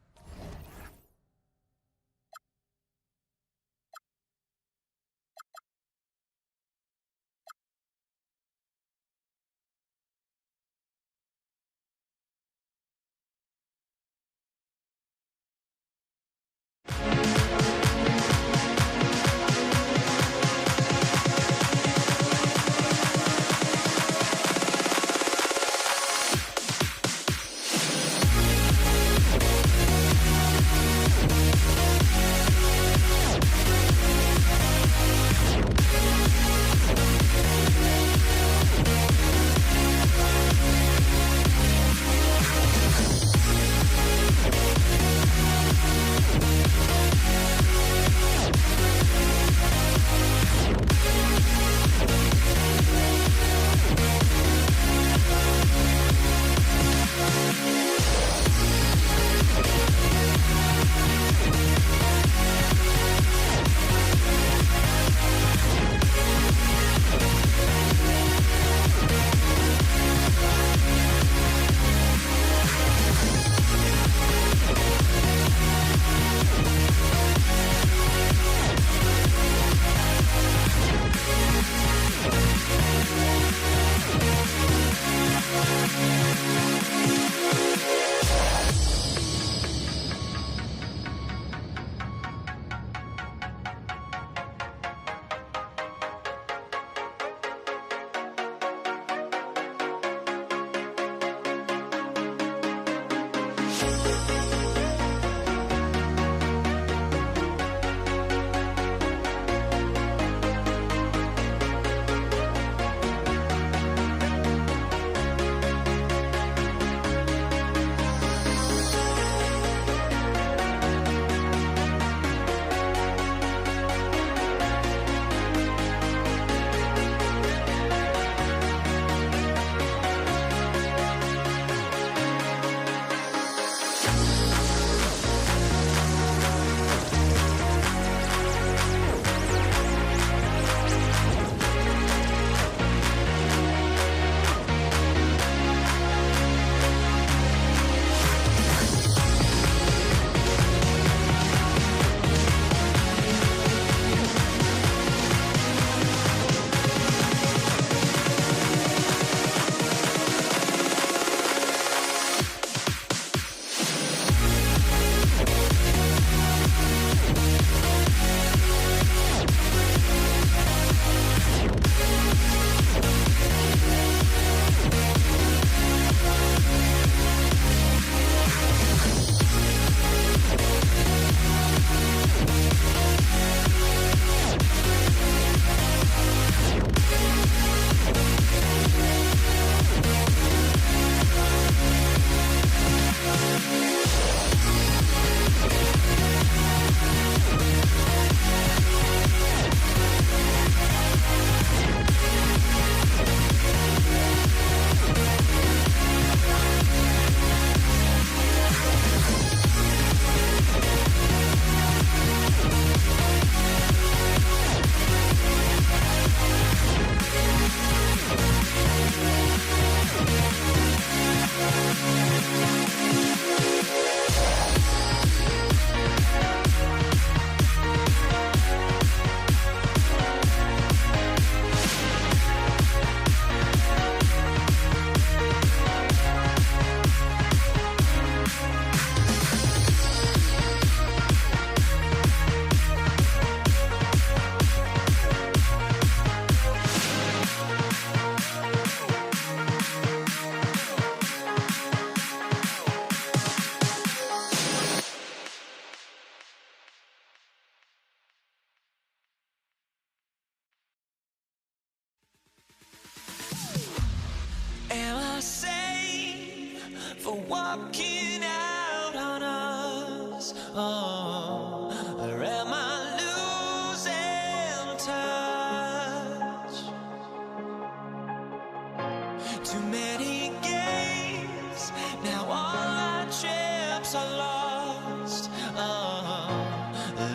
walking out on us? Oh, or am I losing touch? Too many games, now all our chips are lost. Oh,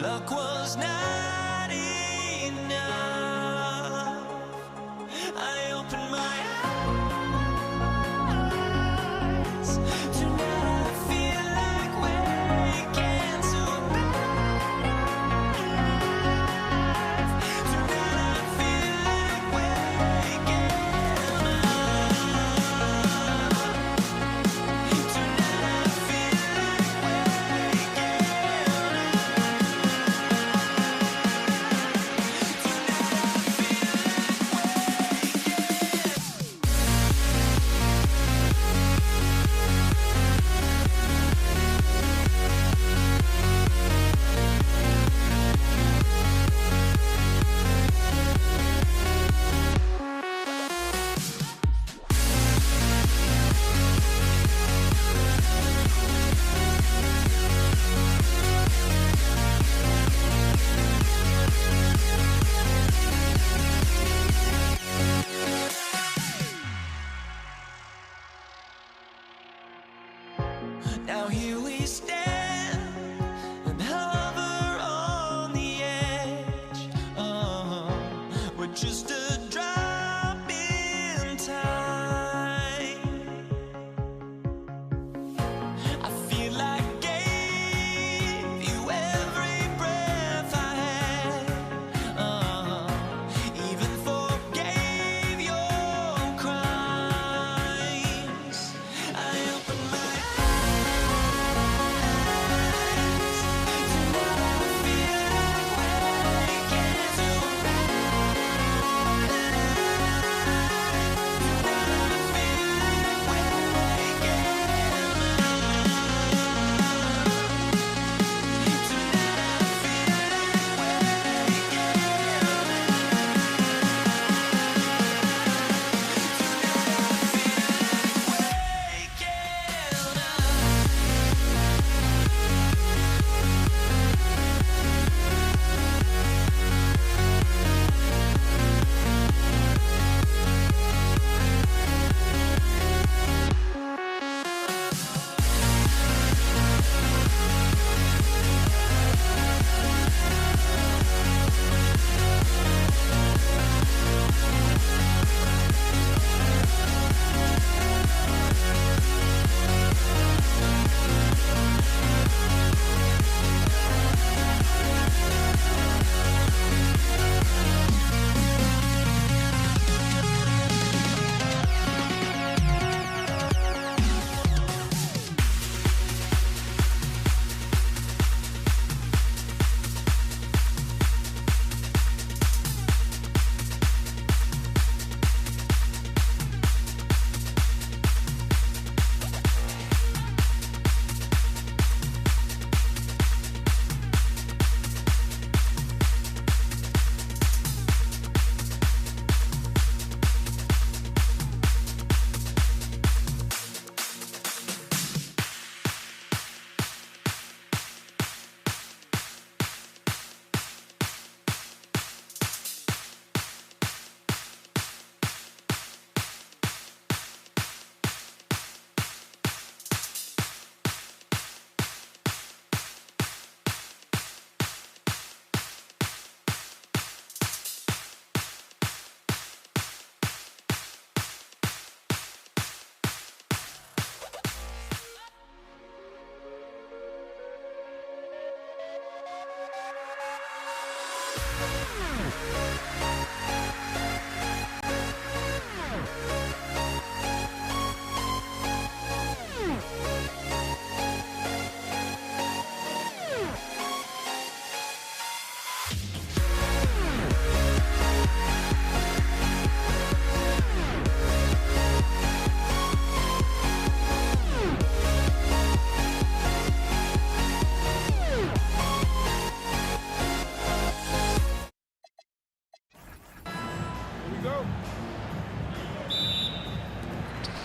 luck was not enough. I opened my eyes. Tonight I feel like waking to a better life. Tonight I feel like waking up. Tonight I feel like waking Now here we stand and hover on the edge. We're just a drop in time. I feel like I gave you every breath I had. Even forgave your crimes. I opened my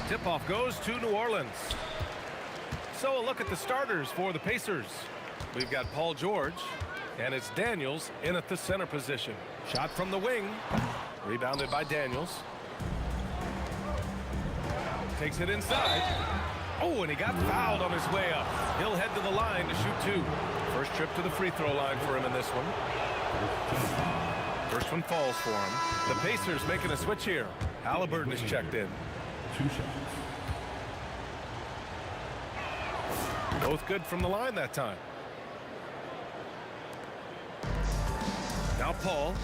Tip-off goes to New Orleans. So a look at the starters for the Pacers. We've got Paul George, and it's Daniels in at the center position. Shot from the wing, rebounded by Daniels. Takes it inside. Oh, and he got fouled on his way up. He'll head to the line to shoot 2. First trip to the free throw line for him in this one. First one falls for him. The Pacers making a switch here. Halliburton is checked in. 2 shots. Both good from the line that time. Now Paul.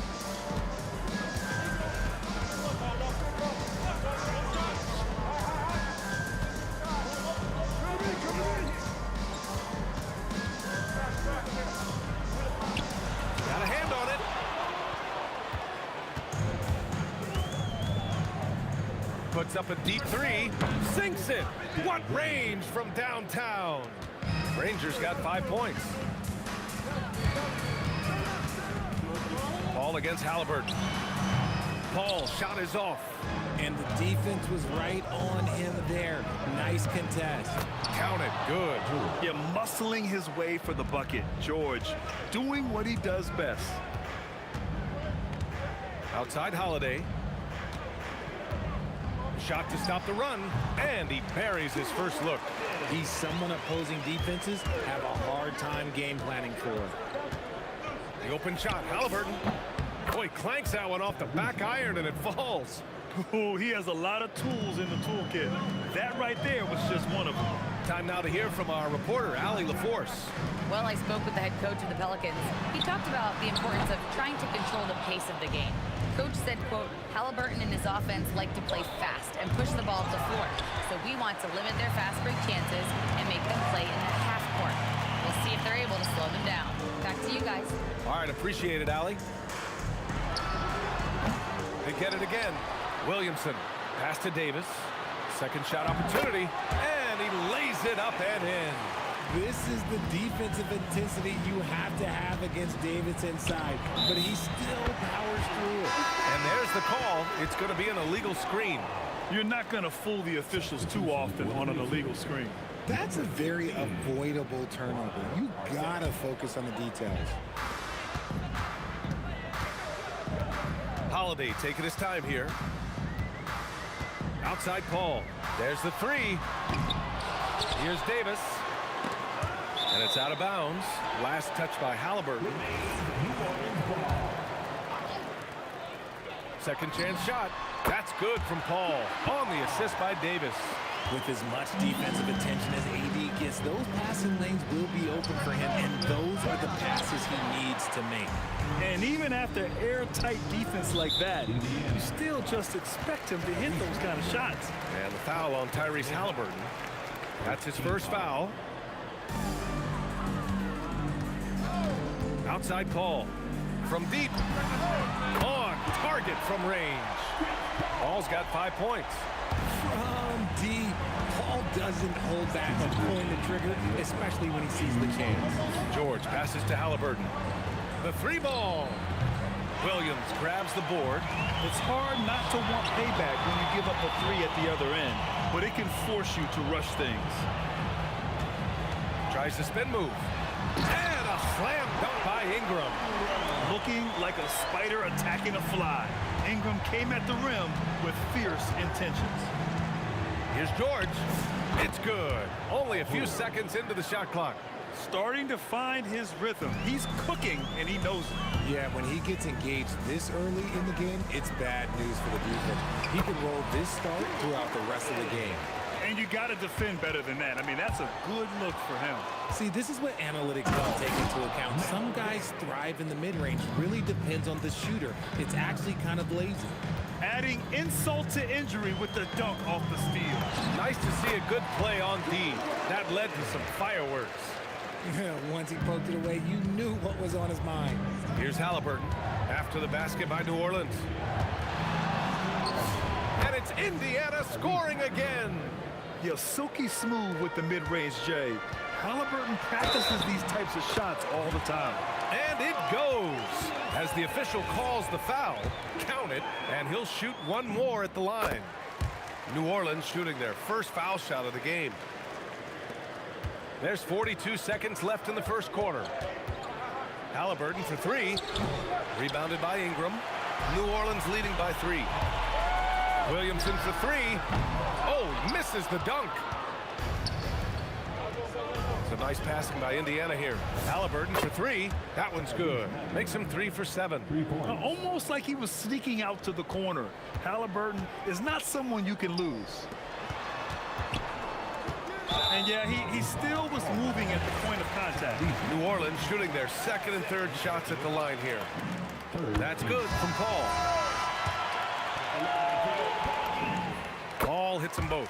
Got a hand on it. Puts up a deep 3. Sinks it. What range from downtown. Rangers got 5 points. Paul against Halliburton. Paul shot is off. And the defense was right on him there. Nice contest. Counted. Good. Yeah, muscling his way for the bucket. George doing what he does best. Outside Holiday. Shot to stop the run, and he buries his first look. He's someone opposing defenses have a hard time game planning for. The open shot, Halliburton. Boy, clanks that one off the back iron, and it falls. Oh, he has a lot of tools in the toolkit. That right there was just one of them. Time now to hear from our reporter, Allie LaForce. Well, I spoke with the head coach of the Pelicans. He talked about the importance of trying to control the pace of the game. Coach said, quote, Halliburton and his offense like to play fast and push the ball to the floor. So we want to limit their fast break chances and make them play in the half court. We'll see if they're able to slow them down. Back to you guys. All right, appreciate it, Allie. They get it again. Williamson, pass to Davis. Second shot opportunity, and he lays it up and in. This is the defensive intensity you have to have against Davis inside, but he still powers through it. And there's the call. It's going to be an illegal screen. You're not going to fool the officials too often on an illegal screen. That's a very avoidable turnover. You gotta focus on the details. Holiday taking his time here. Outside Paul. There's the 3. Here's Davis. And it's out of bounds. Last touch by Halliburton. Second chance shot. That's good from Paul. On the assist by Davis. With as much defensive attention as AD gets, those passing lanes will be open for him, and those are the passes he needs to make. And even after airtight defense like that, you still just expect him to hit those kind of shots. And the foul on Tyrese Halliburton. That's his first foul. Outside Paul. From deep. On target from range. Paul's got 5 points. From deep, Paul doesn't hold back on pulling the trigger, especially when he sees the chance. George passes to Halliburton. The 3 ball. Williams grabs the board. It's hard not to want payback when you give up a 3 at the other end, but it can force you to rush things. Tries the spin move. And a slam dunk by Ingram. Looking like a spider attacking a fly. Ingram came at the rim with fierce intentions. Here's George. It's good. Only a few seconds into the shot clock. Starting to find his rhythm. He's cooking, and he knows it. Yeah, when he gets engaged this early in the game, it's bad news for the defense. He can roll this start throughout the rest of the game. And you got to defend better than that. I mean, that's a good look for him. See, this is what analytics don't take into account. Some guys thrive in the mid-range. Really depends on the shooter. It's actually kind of lazy. Adding insult to injury with the dunk off the steal. Nice to see a good play on D. That led to some fireworks. Once he poked it away, you knew what was on his mind. Here's Halliburton after the basket by New Orleans. And it's Indiana scoring again. Yeah, silky smooth with the mid-range J. Halliburton practices these types of shots all the time. And it goes. As the official calls the foul, count it, and he'll shoot one more at the line. New Orleans shooting their first foul shot of the game. There's 42 seconds left in the first quarter. Halliburton for three. Rebounded by Ingram. New Orleans leading by 3. Williamson for three. Oh, misses the dunk. It's a nice passing by Indiana here. Halliburton for three. That one's good. Makes him 3 for 7. Almost like he was sneaking out to the corner. Halliburton is not someone you can lose. And yeah, he still was moving at the point of contact. New Orleans shooting their second and third shots at the line here. That's good from Paul. Paul hits them both.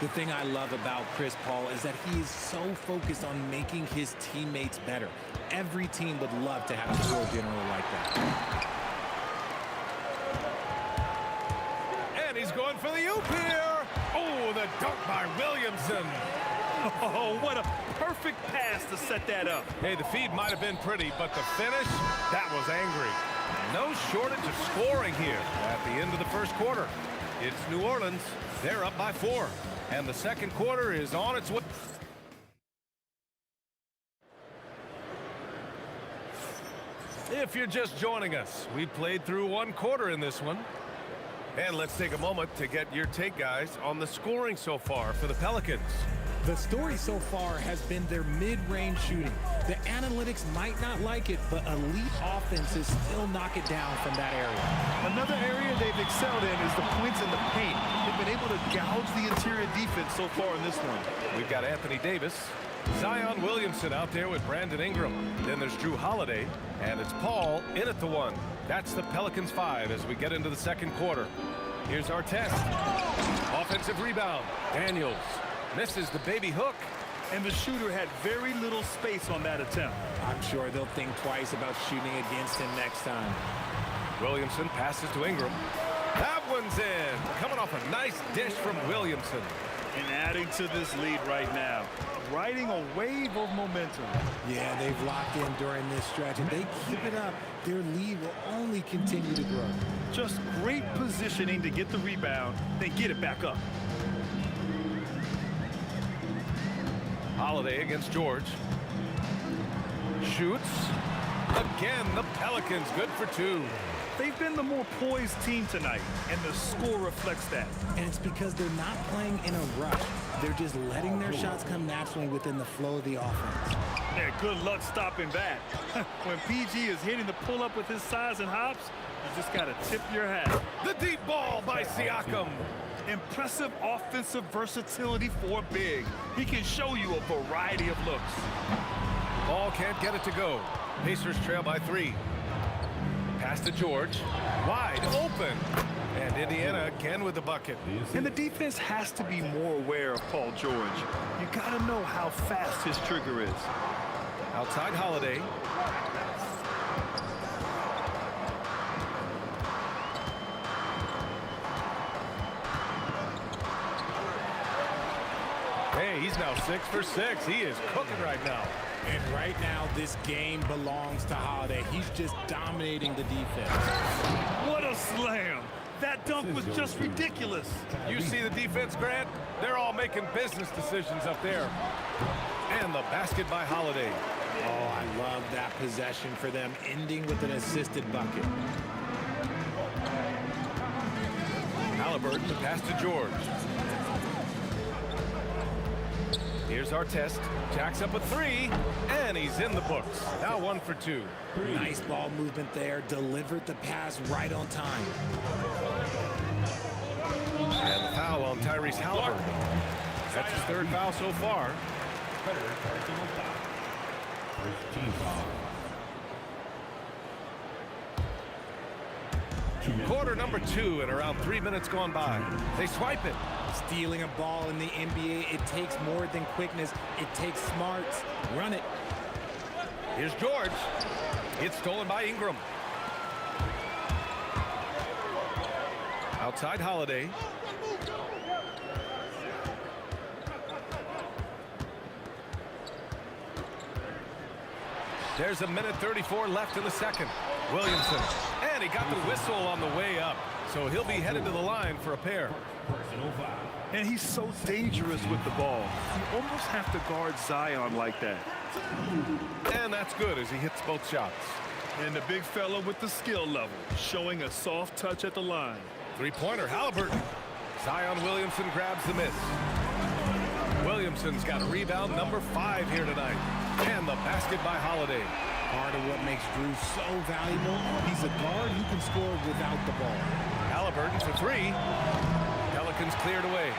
The thing I love about Chris Paul is that he is so focused on making his teammates better. Every team would love to have a floor general like that. And he's going for the oop here. Oh, the dunk by Williamson. Oh, what a perfect pass to set that up. Hey, the feed might have been pretty, but the finish, that was angry. No shortage of scoring here at the end of the first quarter. It's New Orleans. They're up by 4. And the second quarter is on its way. If you're just joining us, we played through 1 quarter in this one. And let's take a moment to get your take, guys, on the scoring so far for the Pelicans. The story so far has been their mid-range shooting. The analytics might not like it, but elite offenses still knock it down from that area. Another area they've excelled in is the points in the paint. They've been able to gouge the interior defense so far in this one. We've got Anthony Davis, Zion Williamson out there with Brandon Ingram. Then there's Drew Holiday, and it's Paul in at the 1. That's the Pelicans 5 as we get into the second quarter. Here's our test. Offensive rebound. Daniels misses the baby hook. And the shooter had very little space on that attempt. I'm sure they'll think twice about shooting against him next time. Williamson passes to Ingram. That one's in. Coming off a nice dish from Williamson. And adding to this lead right now. Riding a wave of momentum. Yeah, they've locked in during this stretch. And they keep it up, their lead will only continue to grow. Just great positioning to get the rebound, then get it back up. Holiday against George. Shoots. Again, the Pelicans good for 2. They've been the more poised team tonight, and the score reflects that. And it's because they're not playing in a rush. They're just letting their shots come naturally within the flow of the offense. Yeah, good luck stopping that. When PG is hitting the pull-up with his size and hops, you just got to tip your hat. The deep ball by Siakam. Impressive offensive versatility for a big. He can show you a variety of looks. Ball can't get it to go. Pacers trail by 3. Pass to George. Wide open. And Indiana again with the bucket. And the defense has to be more aware of Paul George. You got to know how fast his trigger is. Outside Holiday. Hey, he's now 6 for 6. He is cooking right now. And right now, this game belongs to Holiday. He's just dominating the defense. What a slam. That dunk was just ridiculous. You see the defense, Grant? They're all making business decisions up there. And the basket by Holiday. Oh, I love that possession for them, ending with an assisted bucket. Halliburton to pass to George. Here's our test. Jacks up a 3, and he's in the books. Now 1 for 2. Nice ball movement there. Delivered the pass right on time. And the foul on Tyrese Halliburton. That's his 3rd foul so far. Quarter number 2 and around 3 minutes gone by. They swipe it. Stealing a ball in the NBA, it takes more than quickness. It takes smarts. Run it. Here's George. It's stolen by Ingram. Outside Holiday. There's a minute 34 left in the second. Williamson. And he got the whistle on the way up. So he'll be headed to the line for a pair. And he's so dangerous with the ball. You almost have to guard Zion like that. And that's good as he hits both shots. And the big fella with the skill level, showing a soft touch at the line. Three-pointer, Halliburton. Zion Williamson grabs the miss. Williamson's got a rebound, number 5 here tonight. And the basket by Holiday. Part of what makes Drew so valuable, he's a guard who can score without the ball. Halliburton for 3. Pelicans cleared away.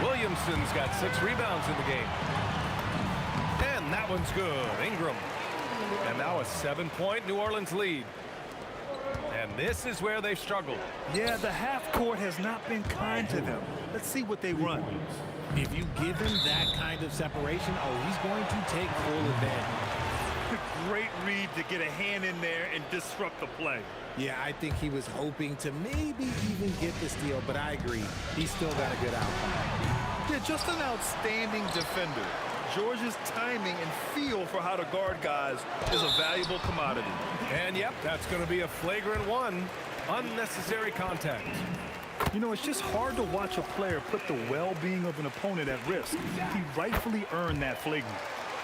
Williamson's got 6 rebounds in the game. And that one's good. Ingram. And now a 7-point New Orleans lead. And this is where they've struggled. Yeah, the half court has not been kind to them. Let's see what they run. If you give him that kind of separation, he's going to take full advantage. Great read to get a hand in there and disrupt the play. Yeah, I think he was hoping to maybe even get the steal, but I agree. He's still got a good outcome. Yeah, just an outstanding defender. George's timing and feel for how to guard guys is a valuable commodity. And yep, that's going to be a flagrant one. Unnecessary contact. You know, it's just hard to watch a player put the well-being of an opponent at risk. He rightfully earned that flagrant.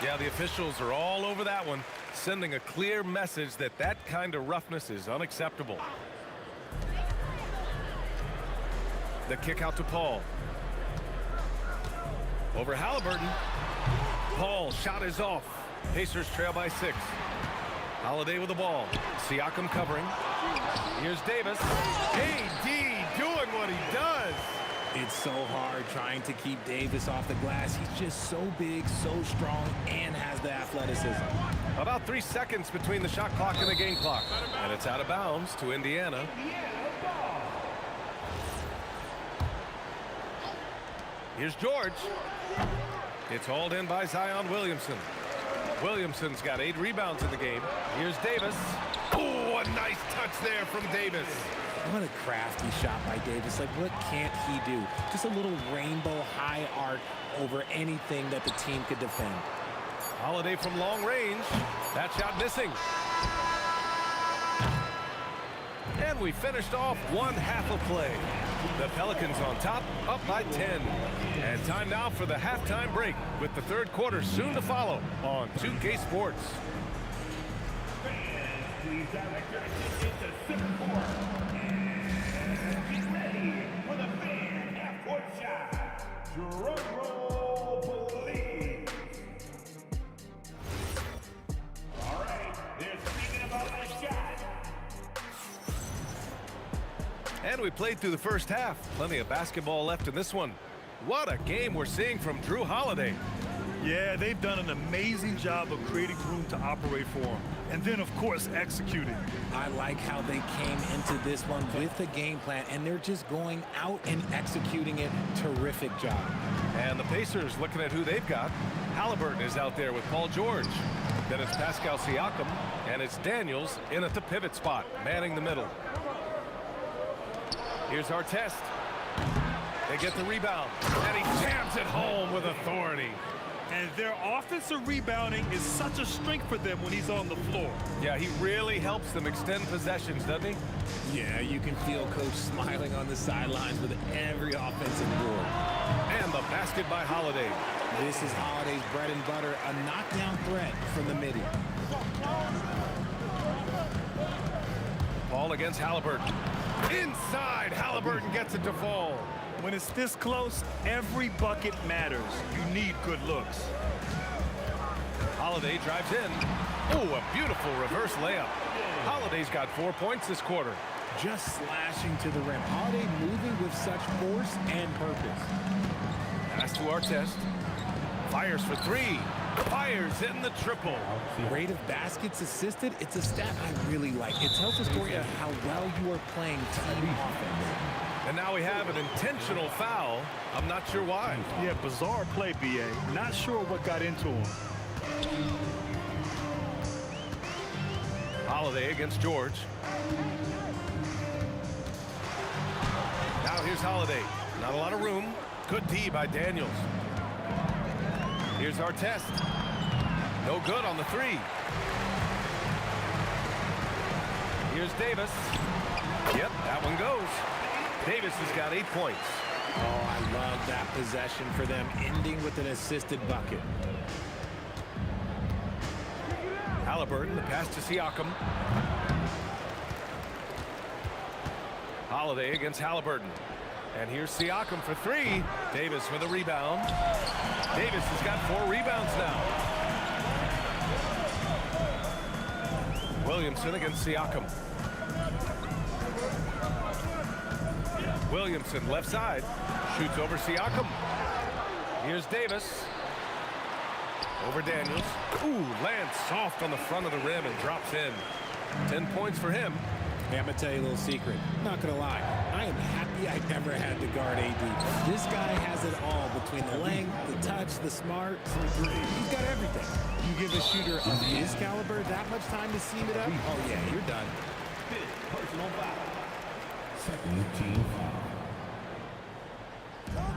Yeah, the officials are all over that one, sending a clear message that that kind of roughness is unacceptable. The kick out to Paul. Over Halliburton. Paul, shot is off. Pacers trail by 6. Holiday with the ball. Siakam covering. Here's Davis. AD doing what he does. It's so hard trying to keep Davis off the glass. He's just so big, so strong, and has the athleticism. About 3 seconds between the shot clock and the game clock. And it's out of bounds to Indiana. Here's George. It's hauled in by Zion Williamson. Williamson's got 8 rebounds in the game. Here's Davis. Oh, a nice touch there from Davis. What a crafty shot by Davis. Like, what can't he do? Just a little rainbow high arc over anything that the team could defend. Holiday from long range. That shot missing. And we finished off one half of play. The Pelicans on top, up by 10. And time now for the halftime break, with the third quarter soon to follow on 2K Sports. Please direct your attention to Center Court. And get ready for the fan half-court shot. Drum roll, please. All right, they're speaking about that shot. And we played through the first half. Plenty of basketball left in this one. What a game we're seeing from Drew Holiday. Yeah, they've done an amazing job of creating room to operate for him. And then, of course, executing. I like how they came into this one with a game plan, and they're just going out and executing it. Terrific job. And the Pacers looking at who they've got. Halliburton is out there with Paul George. Then it's Pascal Siakam, and it's Daniels in at the pivot spot, manning the middle. Here's Artest. They get the rebound, and he jams it home with authority. And their offensive rebounding is such a strength for them when he's on the floor. Yeah, he really helps them extend possessions, doesn't he? Yeah, you can feel Coach smiling on the sidelines with every offensive board. And the basket by Holiday. This is Holiday's bread and butter, a knockdown threat from the midi. Paul against Halliburton. Inside, Halliburton gets it to fall. When it's this close, every bucket matters. You need good looks. Holiday drives in. Oh, a beautiful reverse layup. Holiday's got 4 points this quarter. Just slashing to the rim. Holiday moving with such force and purpose. Pass to Artest. Fires for 3. Fires in the triple. Rate of baskets assisted, it's a stat I really like. It tells the story of how well you are playing team offense. And now we have an intentional foul. I'm not sure why. Yeah, bizarre play, B.A. Not sure what got into him. Holiday against George. Now here's Holiday. Not a lot of room. Good D by Daniels. Here's Artest. No good on the 3. Here's Davis. Yep, that one goes. Davis has got 8 points. Oh, I love that possession for them, ending with an assisted bucket. Halliburton, the pass to Siakam. Holiday against Halliburton. And here's Siakam for 3. Davis with a rebound. Davis has got 4 rebounds now. Williamson against Siakam. Williamson left side. Shoots over Siakam. Here's Davis. Over Daniels. Ooh, lands soft on the front of the rim and drops in. 10 points for him. Hey, I'm going to tell you a little secret. Not going to lie. I am happy I never had to guard AD. This guy has it all between the length, the touch, the smarts. He's got everything. You give a shooter of his caliber that much time to seam it up, oh, yeah, you're done. Personal foul. Second team foul.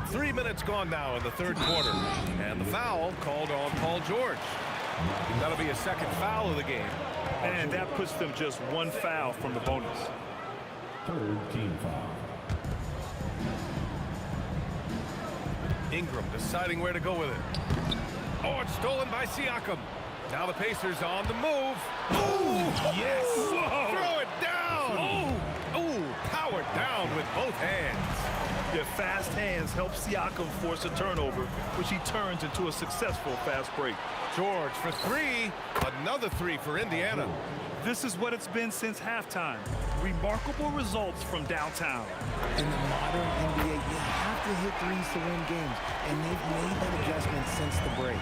3 minutes gone now in the third quarter. And the foul called on Paul George. That'll be a second foul of the game. And that puts them just 1 foul from the bonus. Third team foul. Ingram deciding where to go with it. Oh, it's stolen by Siakam. Now the Pacers on the move. Ooh, yes! Whoa. Throw it down! Ooh, powered down with both hands. Their fast hands help Siakam force a turnover, which he turns into a successful fast break. George for 3. Another 3 for Indiana. This is what it's been since halftime. Remarkable results from downtown. In the modern NBA, you have to hit threes to win games, and they've made that adjustment since the break.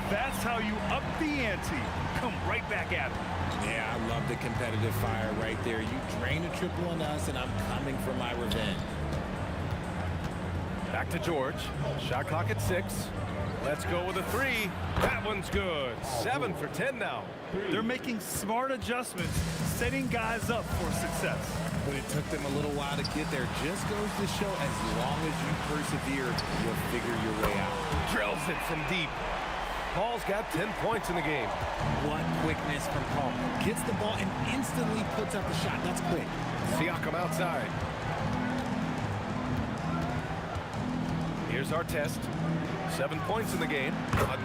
That's how you up the ante. Come right back at it. Yeah, I love the competitive fire right there. You drain a triple on us, and I'm coming for my revenge. Back to George. Shot clock at 6. Let's go with a 3. That one's good. 7 for 10 now. They're making smart adjustments, setting guys up for success. But it took them a little while to get there. Just goes to show as long as you persevere, you'll figure your way out. Drills it from deep. Paul's got 10 points in the game. What quickness from Paul. Gets the ball and instantly puts up the shot. That's quick. Siakam outside. Here's our test. 7 points in the game.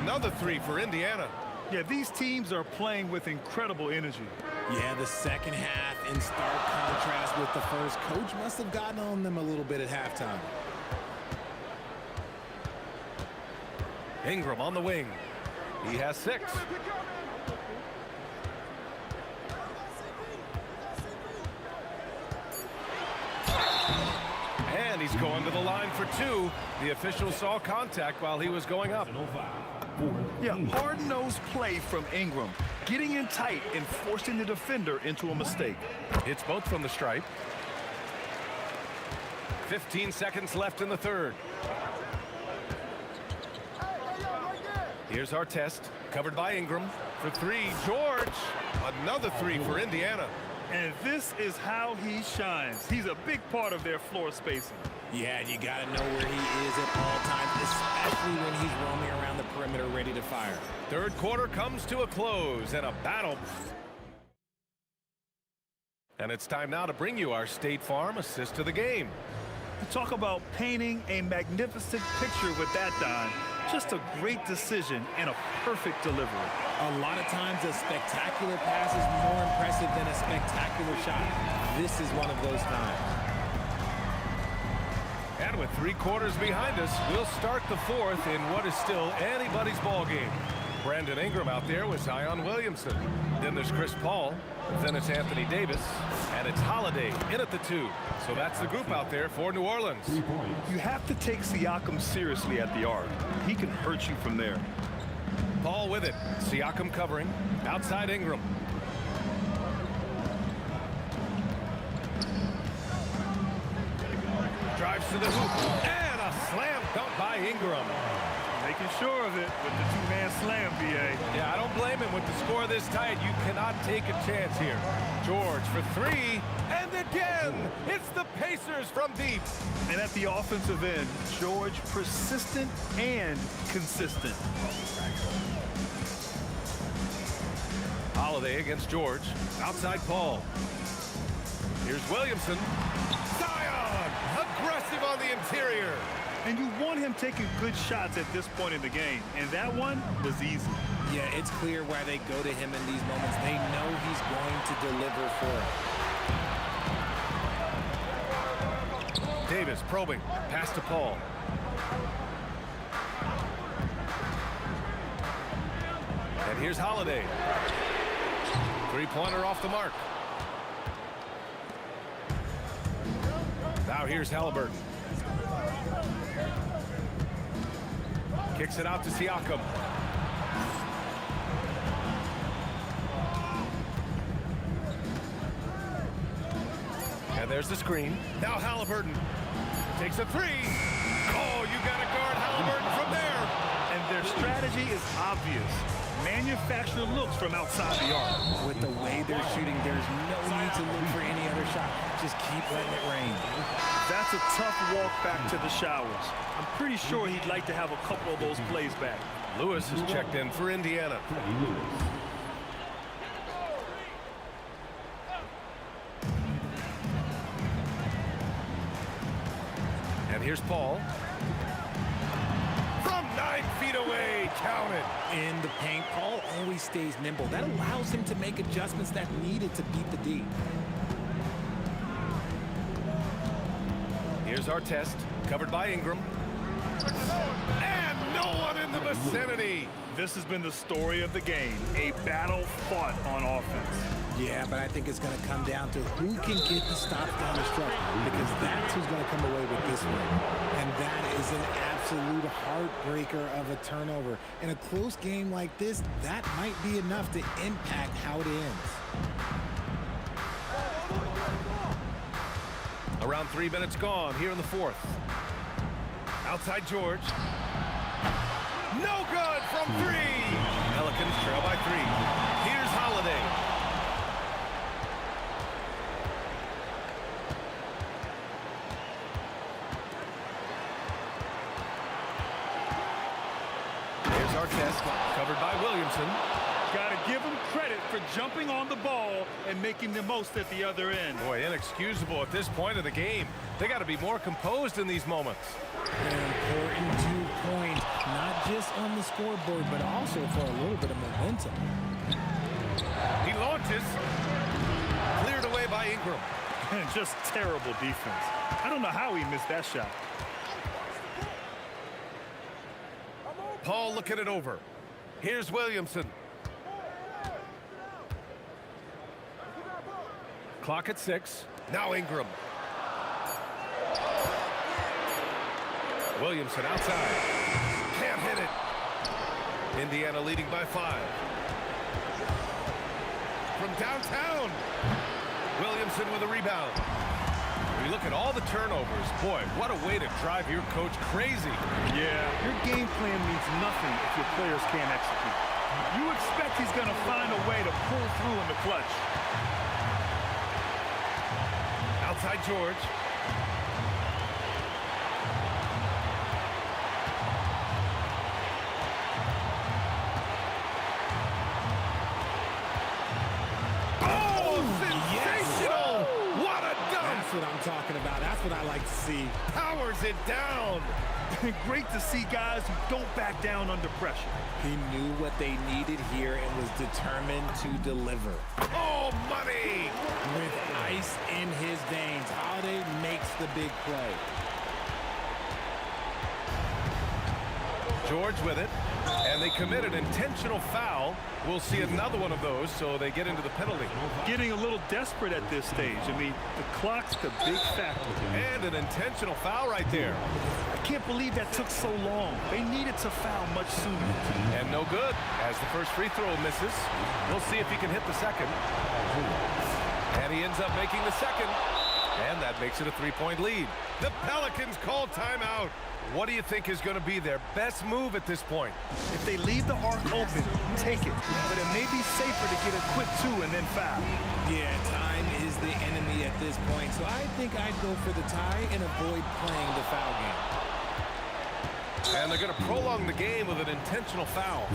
Another 3 for Indiana. Yeah, these teams are playing with incredible energy. Yeah, the second half in stark contrast with the first. Coach must have gotten on them a little bit at halftime. Ingram on the wing. He has 6. And he's going to the line for 2. The official saw contact while he was going up. Yeah, hard-nosed play from Ingram, getting in tight and forcing the defender into a mistake. It's both from the stripe. 15 seconds left in the third. Here's our test, covered by Ingram for 3. George, another 3 for Indiana. And this is how he shines. He's a big part of their floor spacing. Yeah, you got to know where he is at all times, especially when he's roaming around the perimeter ready to fire. Third quarter comes to a close and a battle. And it's time now to bring you our State Farm assist to the game. Talk about painting a magnificent picture with that, Don. Just a great decision and a perfect delivery. A lot of times a spectacular pass is more impressive than a spectacular shot. This is one of those times. And with 3 quarters behind us, we'll start the fourth in what is still anybody's ball game. Brandon Ingram out there with Zion Williamson. Then there's Chris Paul. Then it's Anthony Davis. And it's Holiday in at the 2. So that's the group out there for New Orleans. You have to take Siakam seriously at the arc. He can hurt you from there. Paul with it. Siakam covering. Outside Ingram. Drives to the hoop. And a slam dunk by Ingram. Making sure of it with the 2-man slam, B.A. Yeah, I don't blame him with the score this tight. You cannot take a chance here. George for 3. And again, it's the Pacers from deep. And at the offensive end, George persistent and consistent. Holiday against George. Outside Paul. Here's Williamson. Zion! And you want him taking good shots at this point in the game. And that one was easy. Yeah, it's clear why they go to him in these moments. They know he's going to deliver for them. Davis probing. Pass to Paul. And here's Holiday. Three-pointer off the mark. Now here's Halliburton. Kicks it out to Siakam. And there's the screen. Now Halliburton takes a three. Oh, you got to guard Halliburton from there. And their strategy is obvious. Manufacture looks from outside the arc. With the way they're shooting, there's no need to look for any other shot. Just keep letting it rain. That's a tough walk back to the showers. I'm pretty sure he'd like to have a couple of those plays back. Lewis has checked in for Indiana. And here's Paul. From 9 feet away, count it. In the paint, Paul always stays nimble. That allows him to make adjustments that needed to beat the D. Here's our test, covered by Ingram. And no one in the vicinity. This has been the story of the game, a battle fought on offense. Yeah, but I think it's going to come down to who can get the stops down the stretch, because that's who's going to come away with this win. And that is an absolute heartbreaker of a turnover. In a close game like this, that might be enough to impact how it ends. Around 3 minutes gone here in the fourth. Outside George. No good from three. Pelicans trail by 3. Here's Holiday. Here's our test, covered by Williamson. Got to give him credit for jumping on the ball and making the most at the other end. Boy, inexcusable at this point of the game. They got to be more composed in these moments. An important 2 points, not just on the scoreboard, but also for a little bit of momentum. He launches. Cleared away by Ingram. And just terrible defense. I don't know how he missed that shot. Paul looking it over. Here's Williamson. Clock at 6. Now Ingram. Williamson outside. Can't hit it. Indiana leading by 5. From downtown. Williamson with a rebound. We look at all the turnovers. Boy, what a way to drive your coach crazy. Yeah, your game plan means nothing if your players can't execute. You expect he's going to find a way to pull through in the clutch. Outside George. That's what I'm talking about. That's what I like to see. Powers it down. Great to see guys who don't back down under pressure. He knew what they needed here and was determined to deliver. Oh, money! With ice in his veins, Holiday makes the big play. George with it, and they commit an intentional foul. We'll see another one of those, so they get into the penalty. Getting a little desperate at this stage. I mean, the clock's the big factor. And an intentional foul right there. I can't believe that took so long. They needed to foul much sooner. And no good, as the first free throw misses. We'll see if he can hit the second. And he ends up making the second. And that makes it a 3-point lead. The Pelicans call timeout. What do you think is going to be their best move at this point? If they leave the arc open, take it. But it may be safer to get a quick 2 and then foul. Yeah, time is the enemy at this point. So I think I'd go for the tie and avoid playing the foul game. And they're going to prolong the game with an intentional foul.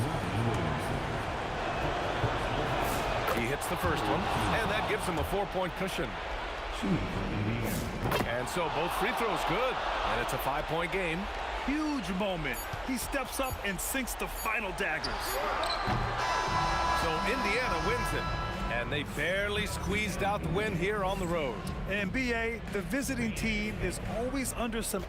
He hits the first one, and that gives him a 4-point cushion. And so both free throws good, and it's a 5-point game. huge moment. He steps up and sinks the final daggers. So Indiana wins it, and they barely squeezed out the win here on the road. And BA, the visiting team is always under some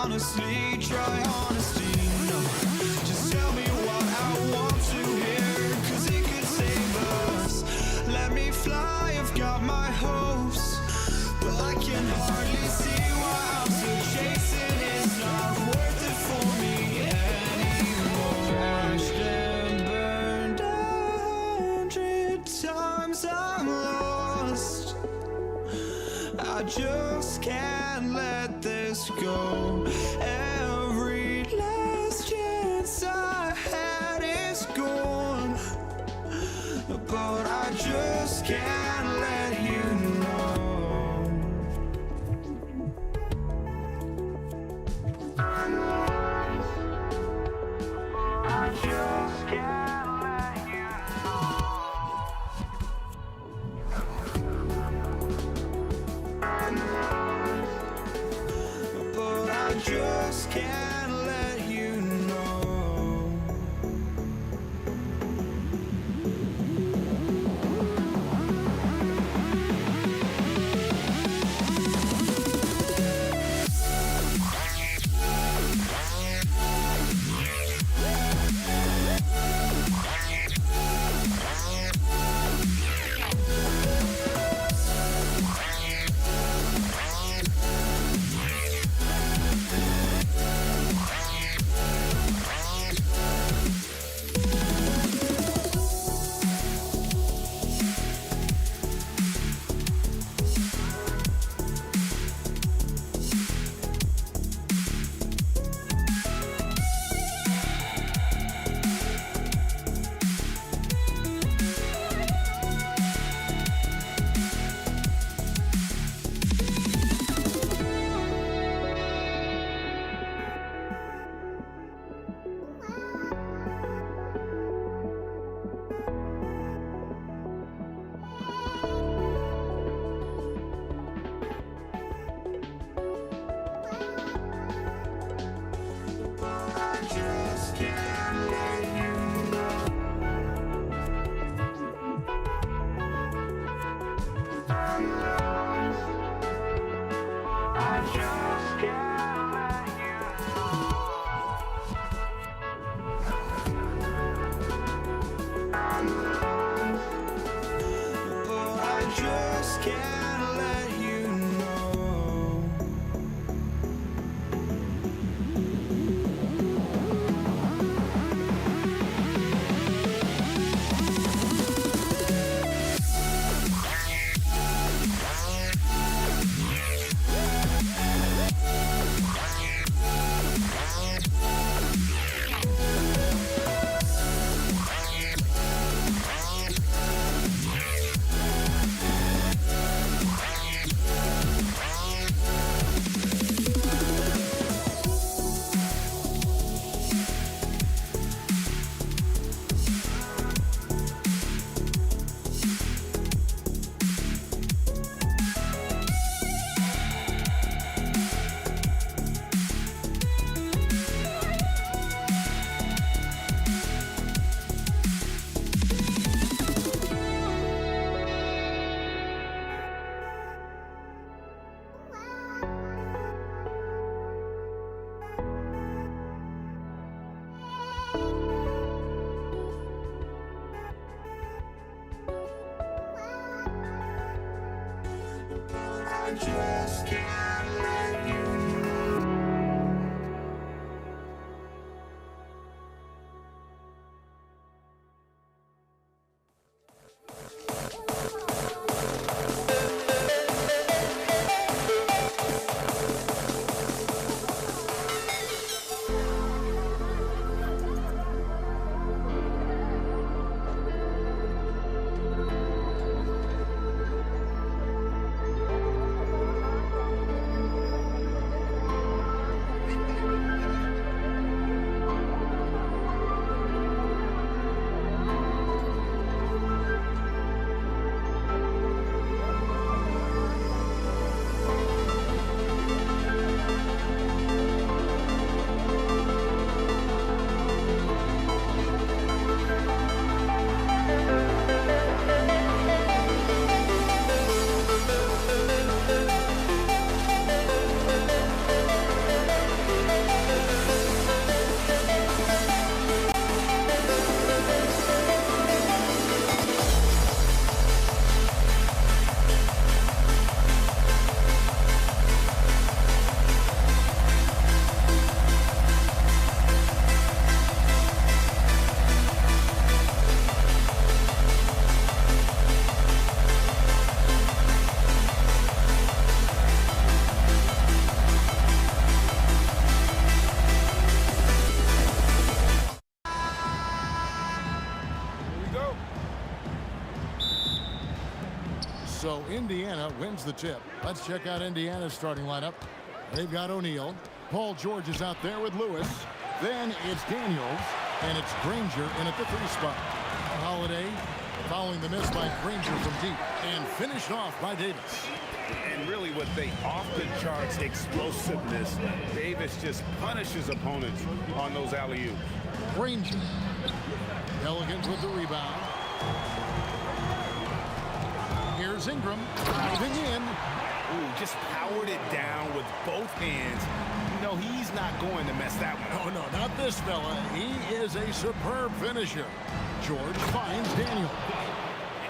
honestly, try honesty, no. Just tell me what I want to hear, 'cause it could save us. Let me fly, I've got my hopes, but I can hardly see why I'm still chasing. It's not worth it for me anymore. Crashed and burned 100 times, I'm lost. I just can't let this go. Every last chance I had is gone, but I just can't let you know. I just can't let you but I just can't let you know. just can't let you. So Indiana wins the tip. Let's check out Indiana's starting lineup. They've got O'Neal. Paul George is out there with Lewis. Then it's Daniels, and it's Granger in at the 3 spot. Holiday following the miss by Granger from deep, and finished off by Davis. And really what they often charge explosiveness. Davis just punishes opponents on those alley-oops. Granger. Pelicans with the rebound. Here's Ingram driving in. Ooh, just powered it down with both hands. You know, he's not going to mess that one up. Oh, no, not this fella. He is a superb finisher. George finds Daniel.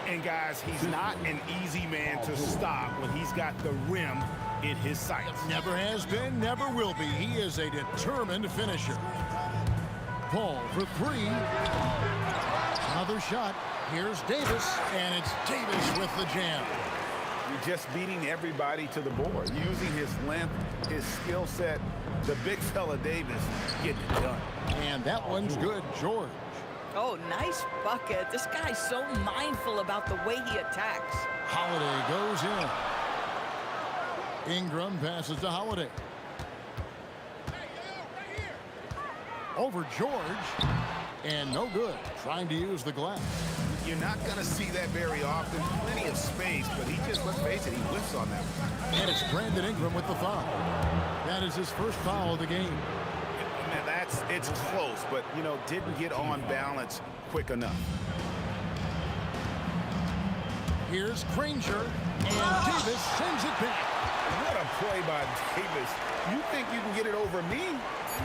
And, guys, he's not an easy man to stop when he's got the rim in his sights. Never has been, never will be. He is a determined finisher. Paul for 3. Another shot. Here's Davis, and it's Davis with the jam. You're just beating everybody to the board, using his length, his skill set. The big fella Davis getting it done. And that one's good, George. Oh, nice bucket. This guy's so mindful about the way he attacks. Holiday goes in. Ingram passes to Holiday. Over George. And no good. Trying to use the glass. You're not going to see that very often. Plenty of space, but he just, let's face it, he whiffs on that one. And it's Brandon Ingram with the foul. That is his first foul of the game. Man, it's close, but, you know, didn't get on balance quick enough. Here's Granger, and Davis sends it back. What a play by Davis. You think you can get it over me?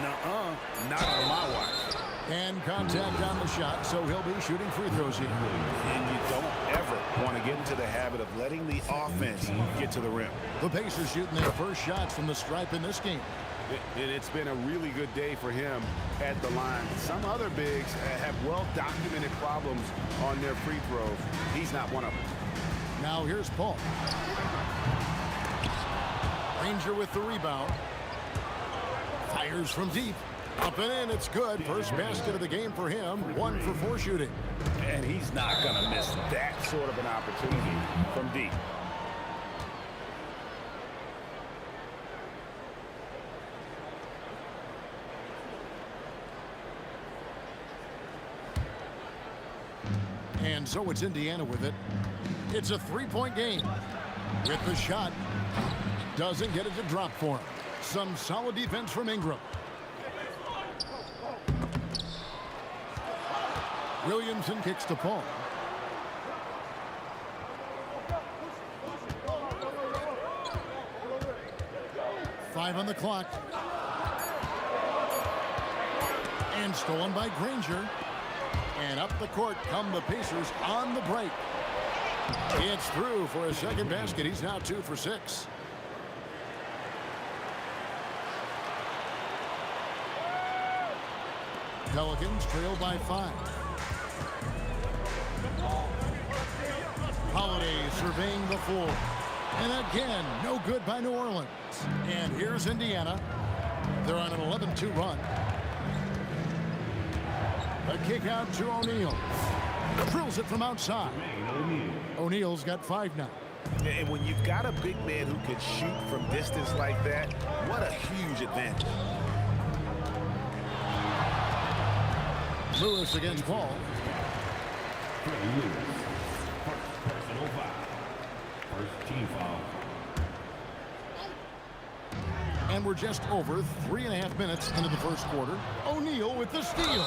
Nuh-uh, not on my watch. And contact on the shot, so he'll be shooting free throws here. And you don't ever want to get into the habit of letting the offense get to the rim. The Pacers shooting their first shots from the stripe in this game. It's been a really good day for him at the line. Some other bigs have well-documented problems on their free throws. He's not one of them. Now here's Paul. Granger with the rebound. Fires from deep. Up and in, it's good. First basket of the game for him. 1 for 4 shooting. And he's not going to miss that sort of an opportunity from deep. And so it's Indiana with it. It's a 3-point game. With the shot. Doesn't get it to drop for him. Some solid defense from Ingram. Williamson kicks to Paul. Five on the clock. And stolen by Granger. And up the court come the Pacers on the break. It's through for a second basket. He's now 2 for 6. Pelicans trail by 5. Holiday surveying the floor. And again, no good by New Orleans. And here's Indiana. They're on an 11-2 run. A kick out to O'Neal. Drills it from outside. O'Neal's got 5 now. And when you've got a big man who can shoot from distance like that, what a huge advantage. Lewis against Paul. Personal foul. First team foul. And we're just over 3.5 minutes into the first quarter. O'Neal with the steal.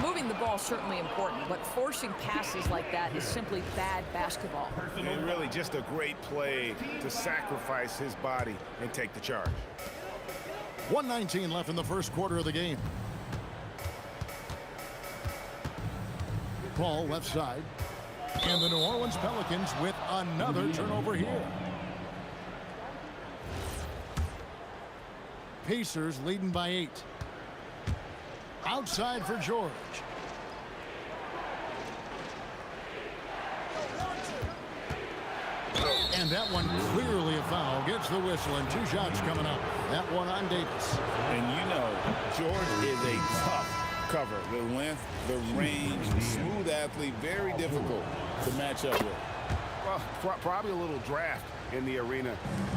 Moving the ball is certainly important, but forcing passes like that is simply bad basketball. And really just a great play to sacrifice his body and take the charge. 1:19 left in the first quarter of the game. Paul left side. And the New Orleans Pelicans with another turnover here. Pacers leading by 8. Outside for George. And that one clearly a foul. Gets the whistle and 2 shots coming up. That one on Davis. And you know, George is a tough cover. The length, the range, smooth athlete, very difficult to match up with. Well, probably a little draft in the arena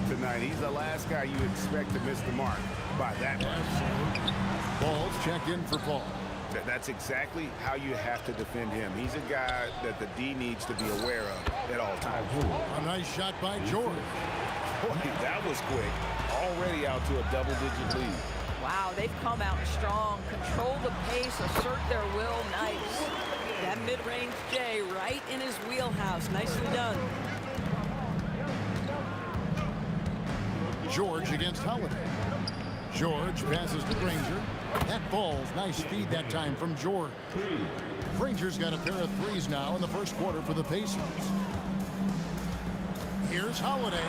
tonight. He's the last guy you expect to miss the mark by that much. Ball's checked in for Paul. That's exactly how you have to defend him. He's a guy that the D needs to be aware of at all times. A nice shot by George. Boy, that was quick. Already out to a double-digit lead. Wow, they've come out strong, control the pace, assert their will. Nice. That mid-range J right in his wheelhouse. Nicely done. George against Holiday. George passes to Granger. That ball's nice speed that time from George. Granger's got a pair of 3s now in the first quarter for the Pacers. Here's Holiday.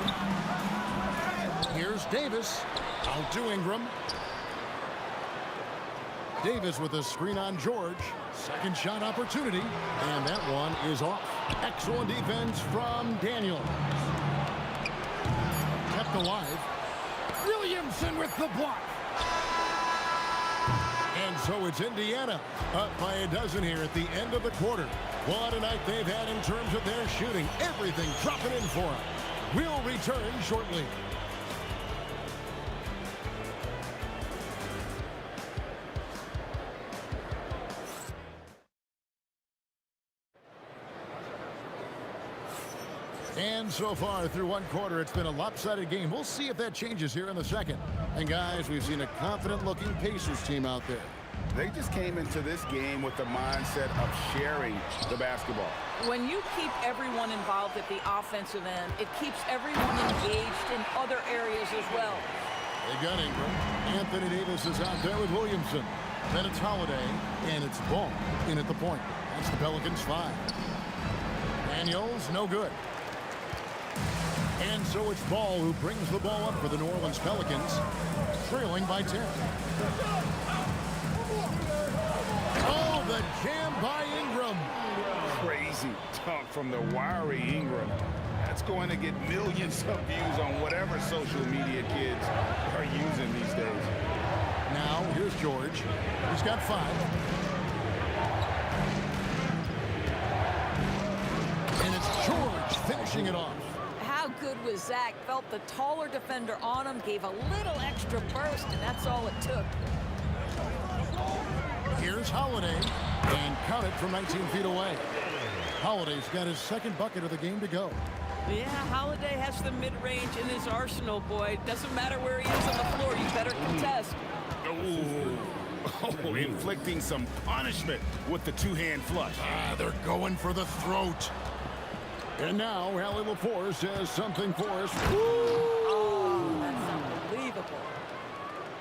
Here's Davis. Out to Ingram. Davis with a screen on George. Second shot opportunity. And that one is off. Excellent defense from Daniel. Kept alive. Williamson with the block. And so it's Indiana up by a dozen here at the end of the quarter. What a night they've had in terms of their shooting. Everything dropping in for them. We'll return shortly. And so far through one quarter, it's been a lopsided game. We'll see if that changes here in the second. And guys, we've seen a confident-looking Pacers team out there. They just came into this game with the mindset of sharing the basketball. When you keep everyone involved at the offensive end, it keeps everyone engaged in other areas as well. They got Ingram. Anthony Davis is out there with Williamson. Then it's Holiday, and it's Ball in at the point. That's the Pelicans 5. Daniels, no good. And so it's Ball who brings the ball up for the New Orleans Pelicans, trailing by 10. Oh, the jam by Ingram. Crazy dunk from the wiry Ingram. That's going to get millions of views on whatever social media kids are using these days. Now, here's George. He's got 5. And it's George finishing it off. How good was Zach? Felt the taller defender on him, gave a little extra burst, and that's all it took. Here's Holiday, and count it from 19 feet away. Holiday's got his second bucket of the game to go. Yeah, Holiday has the mid-range in his arsenal, boy. Doesn't matter where he is on the floor, you better contest. Oh, inflicting some punishment with the two-hand flush. They're going for the throat. And now, Allie LaForce says something for us. Oh, that's unbelievable.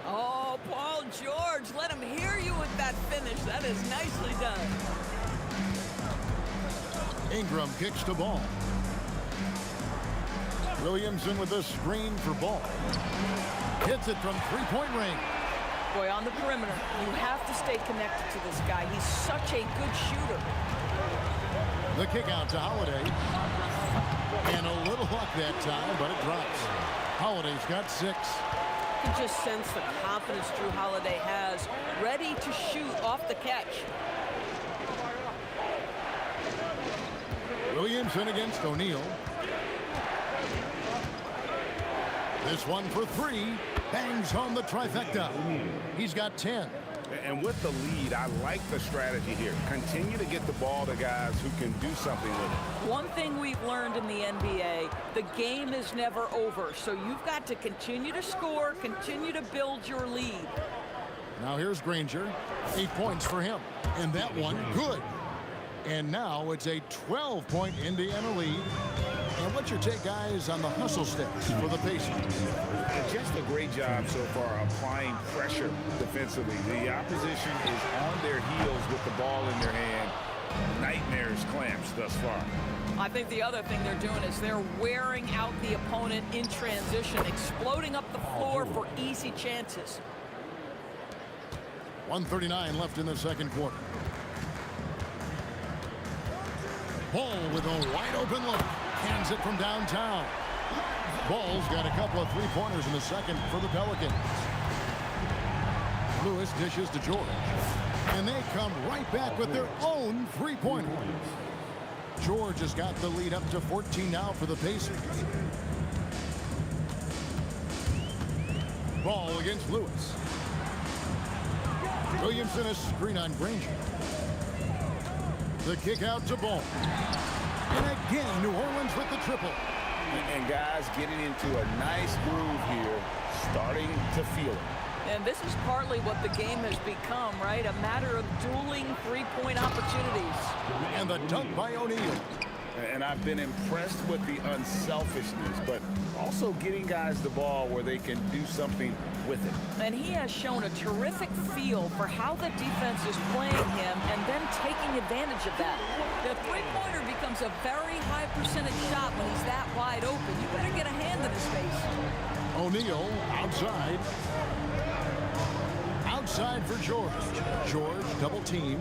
Oh, Paul George, let him hear you with that finish. That is nicely done. Ingram kicks the ball. Williamson with a screen for Ball. Hits it from three-point range. Boy, on the perimeter, you have to stay connected to this guy. He's such a good shooter. The kick out to Holiday. And a little luck that time, but it drops. Holiday's got 6. You can just sense the confidence Drew Holiday has, ready to shoot off the catch. Williamson against O'Neal. This one for 3. Bangs home the trifecta. He's got 10. And with the lead, I like the strategy here. Continue to get the ball to guys who can do something with it. One thing we've learned in the NBA, the game is never over. So you've got to continue to score, continue to build your lead. Now here's Granger. 8 points for him. And that one, good. And now it's a 12-point Indiana lead. And what's your take, guys, on the hustle sticks for the Pacers? Just a great job so far applying pressure defensively. The opposition is on their heels with the ball in their hand. Nightmares clamps thus far. I think the other thing they're doing is they're wearing out the opponent in transition, exploding up the floor for easy chances. 1:39 left in the second quarter. Ball with a wide open look. Hands it from downtown. Ball's got a couple of three-pointers in the second for the Pelicans. Lewis dishes to George. And they come right back with their own three-pointer. George has got the lead up to 14 now for the Pacers. Ball against Lewis. Williamson a screen on Granger. The kick out to Ball. And again, New Orleans with the triple. And guys getting into a nice groove here, starting to feel it. And this is partly what the game has become, right? A matter of dueling three-point opportunities. And the dunk by O'Neal. And I've been impressed with the unselfishness, but also getting guys the ball where they can do something with it. And he has shown a terrific feel for how the defense is playing him and then taking advantage of that. The three-pointer becomes a very high percentage shot when he's that wide open. You better get a hand in his face. O'Neal outside. Outside for George. George double team.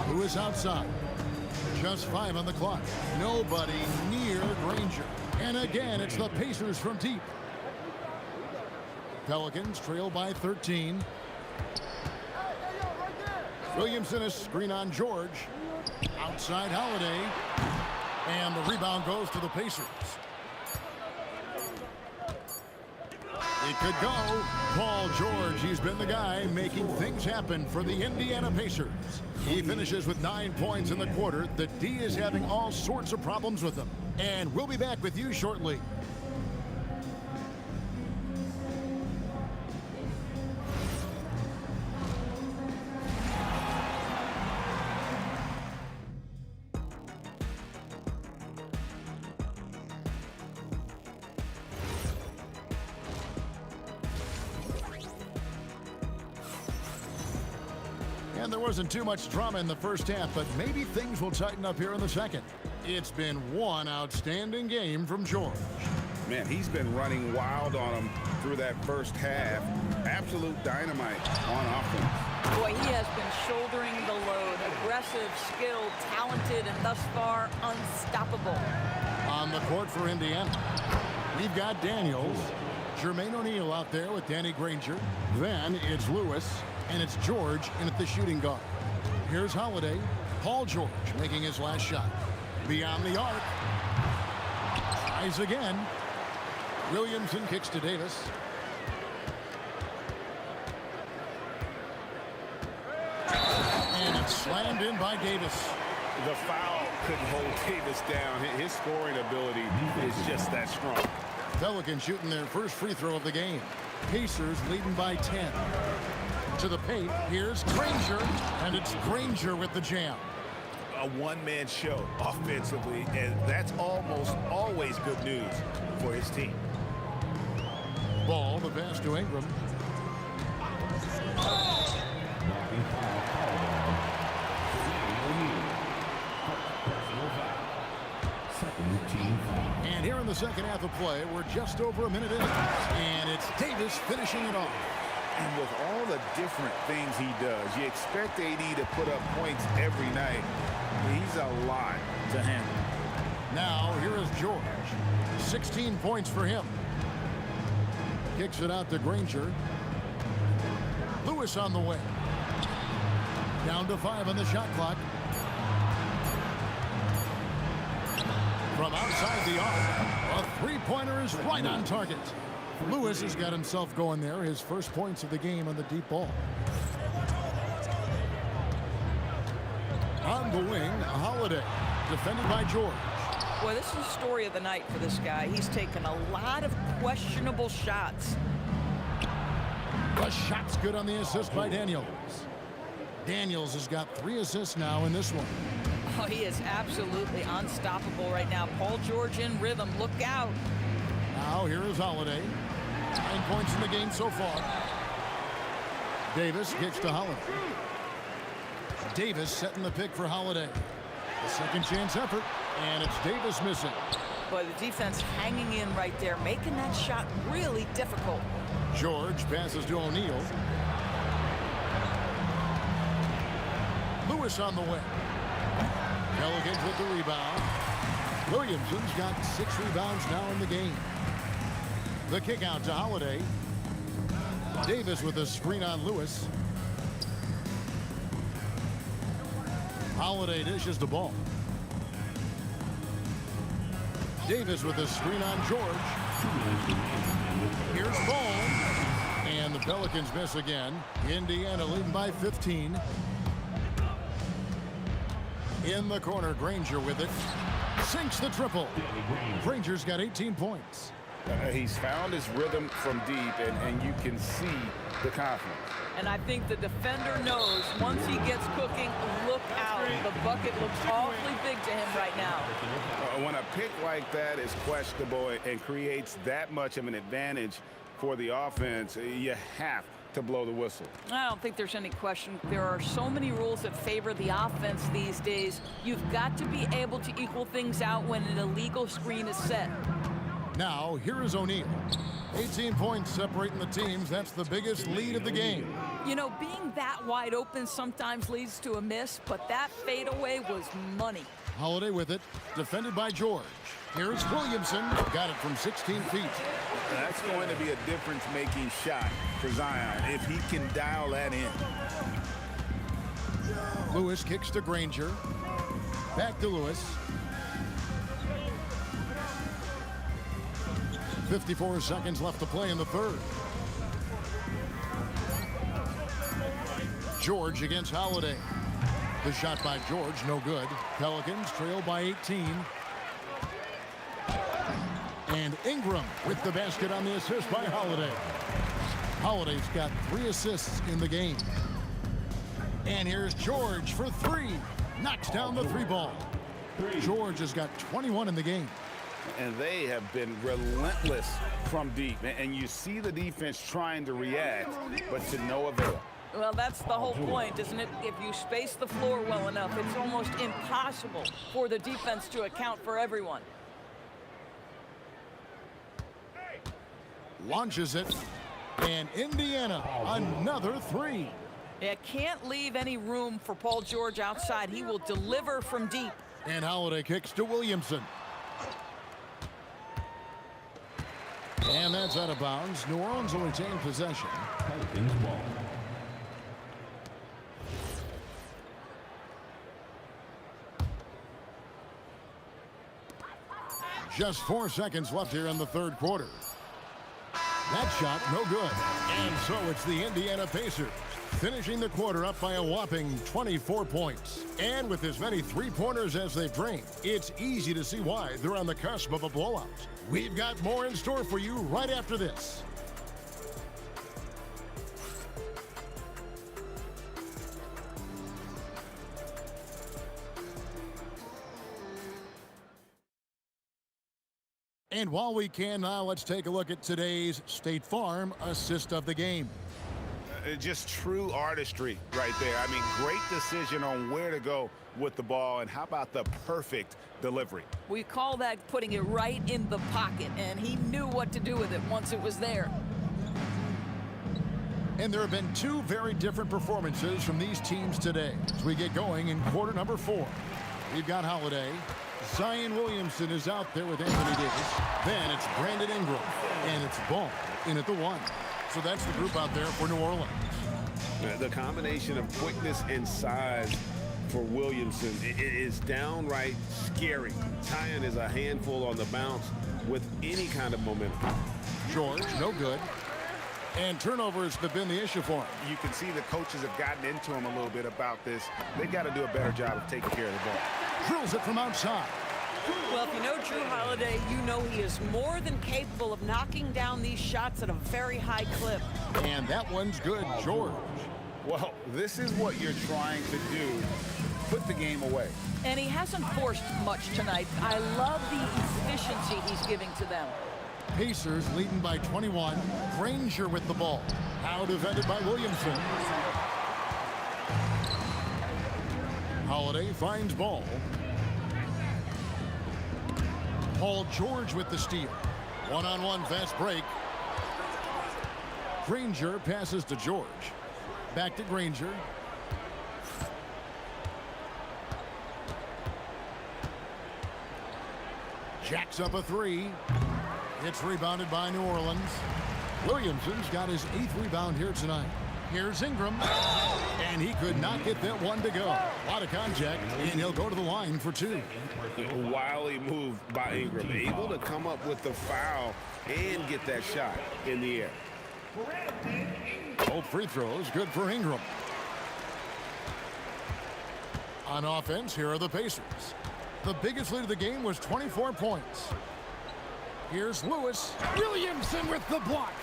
Lewis outside. Just 5 on the clock. Nobody near Granger. And again, it's the Pacers from deep. Pelicans trail by 13. Williamson a screen on George. Outside Holiday. And the rebound goes to the Pacers. It could go. Paul George, he's been the guy making things happen for the Indiana Pacers. He finishes with 9 points in the quarter. The D is having all sorts of problems with them. And we'll be back with you shortly. And there wasn't too much drama in the first half, but maybe things will tighten up here in the second. It's been one outstanding game from George. Man, he's been running wild on him through that first half. Absolute dynamite on offense. Boy, he has been shouldering the load. Aggressive, skilled, talented, and thus far unstoppable. On the court for Indiana, we've got Daniels, Jermaine O'Neal out there with Danny Granger. Then it's Lewis, and it's George in at the shooting guard. Here's Holiday. Paul George making his last shot. Beyond the arc. Tries again. Williamson kicks to Davis. And it's slammed in by Davis. The foul couldn't hold Davis down. His scoring ability is just that strong. Pelicans shooting their first free throw of the game. Pacers leading by 10. To the paint, here's Granger, and it's Granger with the jam. A one-man show offensively, and that's almost always good news for his team. Ball, the pass to Ingram. And here in the the second half of play. We're just over a minute in. And it's Davis finishing it off. And with all the different things he does, you expect AD to put up points every night. He's a lot to handle. Now, here is George. 16 points for him. Kicks it out to Granger. Lewis on the way. Down to 5 on the shot clock. From outside the arc, a three-pointer is right on target. Lewis has got himself going there. His first points of the game on the deep ball. On the wing, Holiday. Defended by George. Boy, this is the story of the night for this guy. He's taken a lot of questionable shots. The shot's good on the assist by Daniels. Daniels has got 3 assists now in this one. Oh, he is absolutely unstoppable right now. Paul George in rhythm. Look out. Now here is Holiday. 9 points in the game so far. Davis kicks to Holiday. Davis setting the pick for Holiday. A second chance effort, and it's Davis missing. Boy, the defense hanging in right there, making that shot really difficult. George passes to O'Neal. Lewis on the way. Pelicans with the rebound. Williamson's got 6 rebounds now in the game. The kick out to Holiday. Davis with a screen on Lewis. Holiday dishes the ball. Davis with a screen on George. Here's Ball. And the Pelicans miss again. Indiana leading by 15. In the corner, Granger with it. Sinks the triple. Granger's got 18 points. He's found his rhythm from deep, and you can see the confidence. And I think the defender knows once he gets cooking, look out. The bucket looks awfully big to him right now. When a pick like that is questionable and creates that much of an advantage for the offense, you have to blow the whistle. I don't think there's any question. There are so many rules that favor the offense these days. You've got to be able to equal things out when an illegal screen is set. Now, here is O'Neal. 18 points separating the teams. That's the biggest lead of the game. You know, being that wide open sometimes leads to a miss, but that fadeaway was money. Holiday with it. Defended by George. Here's Williamson. Got it from 16 feet. That's going to be a difference-making shot for Zion if he can dial that in. Lewis kicks to Granger. Back to Lewis. 54 seconds left to play in the third. George against Holiday. The shot by George, no good. Pelicans trail by 18. And Ingram with the basket on the assist by Holiday. Holiday's got 3 assists in the game. And here's George for 3. Knocks down the 3 ball. George has got 21 in the game. And they have been relentless from deep. And you see the defense trying to react, but to no avail. Well, that's the whole point, isn't it? If you space the floor well enough, it's almost impossible for the defense to account for everyone. Launches it. And Indiana, another 3. You can't leave any room for Paul George outside. He will deliver from deep. And Holiday kicks to Williamson. And that's out of bounds. New Orleans will retain possession. Just 4 seconds left here in the third quarter. That shot, no good. And so it's the Indiana Pacers, finishing the quarter up by a whopping 24 points. And with as many three-pointers as they've drained, it's easy to see why they're on the cusp of a blowout. We've got more in store for you right after this. And while we can now, let's take a look at today's State Farm assist of the game. Just true artistry right there. I mean, great decision on where to go with the ball, and how about the perfect delivery? We call that putting it right in the pocket, and he knew what to do with it once it was there. And there have been two very different performances from these teams today as we get going in quarter number 4. We've got Holiday. Zion Williamson is out there with Anthony Davis. Then it's Brandon Ingram. And it's Ball in at the 1. So that's the group out there for New Orleans. The combination of quickness and size for Williamson is downright scary. Zion is a handful on the bounce with any kind of momentum. George, no good. And turnovers have been the issue for him. You can see the coaches have gotten into him a little bit about this. They've got to do a better job of taking care of the ball. Drills it from outside. Well, if you know Drew Holiday, you know he is more than capable of knocking down these shots at a very high clip. And that one's good, George. Well, this is what you're trying to do. Put the game away. And he hasn't forced much tonight. I love the efficiency he's giving to them. Pacers leading by 21. Granger with the ball. Now defended by Williamson. Holiday finds Ball. Paul George with the steal. One-on-one fast break. Granger passes to George. Back to Granger. Jacks up a 3. It's rebounded by New Orleans. Williamson's got his 8th rebound here tonight. Here's Ingram. And he could not get that one to go. A lot of contact, and he'll go to the line for 2. Wily move by Ingram. Able to come up with the foul and get that shot in the air. Both free throws good for Ingram. On offense, here are the Pacers. The biggest lead of the game was 24 points. Here's Lewis. Williamson with the block.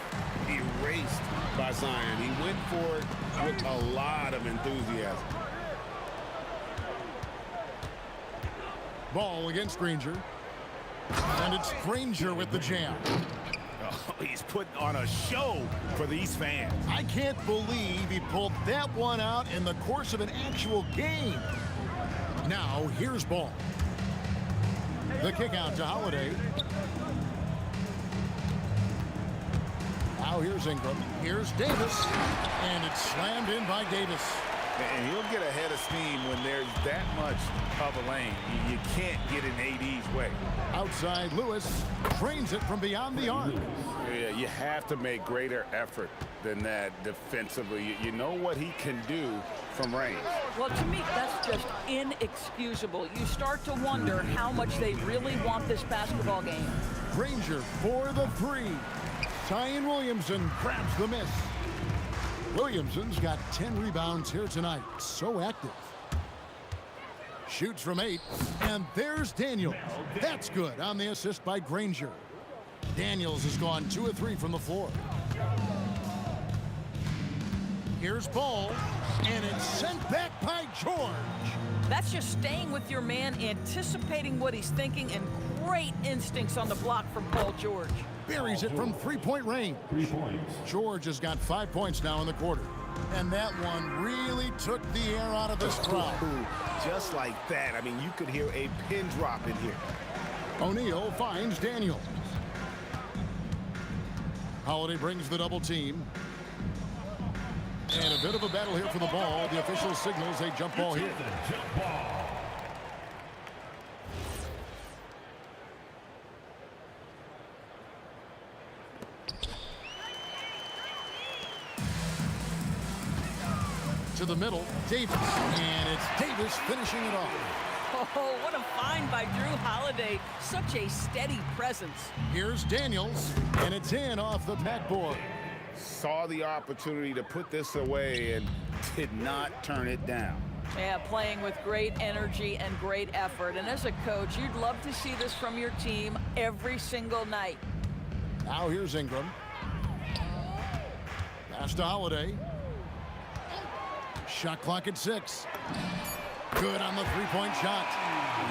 Erased by Zion. He went for it with a lot of enthusiasm. Ball against Granger. And it's Granger with the jam. Oh, he's putting on a show for these fans. I can't believe he pulled that one out in the course of an actual game. Now, here's Ball. The kick out to Holiday. Now here's Ingram. Here's Davis. And it's slammed in by Davis. And he'll get ahead of steam when there's that much of a lane. You can't get in AD's way. Outside, Lewis trains it from beyond the arc. Yeah, you have to make greater effort than that defensively. You know what he can do from range. Well, to me, that's just inexcusable. You start to wonder how much they really want this basketball game. Granger for the 3. Zion Williamson grabs the miss. Williamson's got 10 rebounds here tonight. So active. Shoots from 8. And there's Daniels. That's good on the assist by Granger. Daniels has gone 2 of 3 from the floor. Here's Ball. And it's sent back by George. That's just staying with your man, anticipating what he's thinking, and great instincts on the block from Paul George. Buries it from 3-point range. 3 points. George has got 5 points now in the quarter. And that one really took the air out of this crowd. Just like that. I mean, you could hear a pin drop in here. O'Neal finds Daniels. Holiday brings the double team. And a bit of a battle here for the ball. The official signals a jump ball here. Jump ball. To the middle, Davis. And it's Davis finishing it off. Oh, what a find by Drew Holiday. Such a steady presence. Here's Daniels. And it's in off the backboard. Saw the opportunity to put this away and did not turn it down. Yeah, playing with great energy and great effort. And as a coach, you'd love to see this from your team every single night. Now here's Ingram. Pass to Holiday. Shot clock at 6. Good on the three-point shot.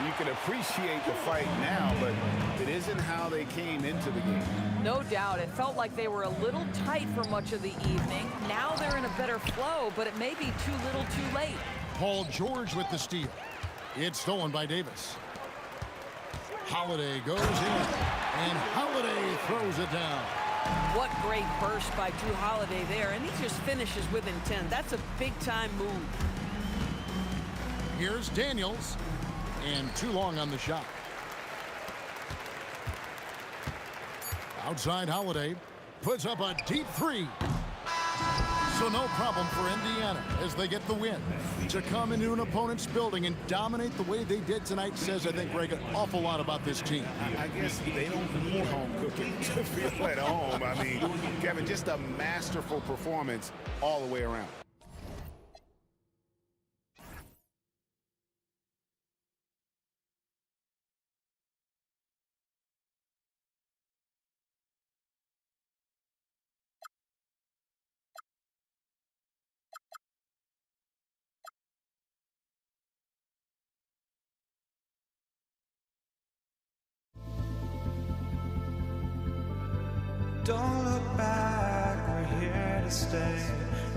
You can appreciate the fight now, but it isn't how they came into the game. No doubt. It felt like they were a little tight for much of the evening. Now they're in a better flow, but it may be too little too late. Paul George with the steal. It's stolen by Davis. Holiday goes in, and Holiday throws it down. What great burst by Drew Holiday there, and he just finishes with intent. That's a big-time move. Here's Daniels, and too long on the shot. Outside Holiday puts up a deep three. So no problem for Indiana as they get the win. To come into an opponent's building and dominate the way they did tonight says, I think, Greg, an awful lot about this team. I guess they don't need home cooking to feel at home. I mean, Kevin, just a masterful performance all the way around. Don't look back, we're here to stay.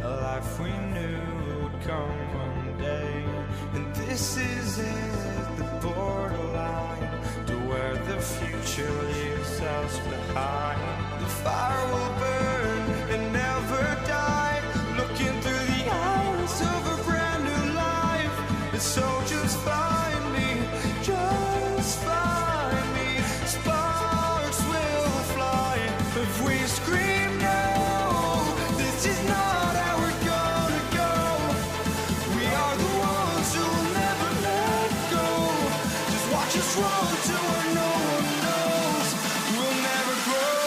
A life we knew would come one day. And this is it, the borderline to where the future leaves us behind. The fire will burn and never die. Looking through the eyes of a brand new life. And so just find me, just find me. Sparks will fly if we scream no. This is not how we're gonna go. We are the ones who will never let go. Just watch us run to where no one knows. We'll never grow.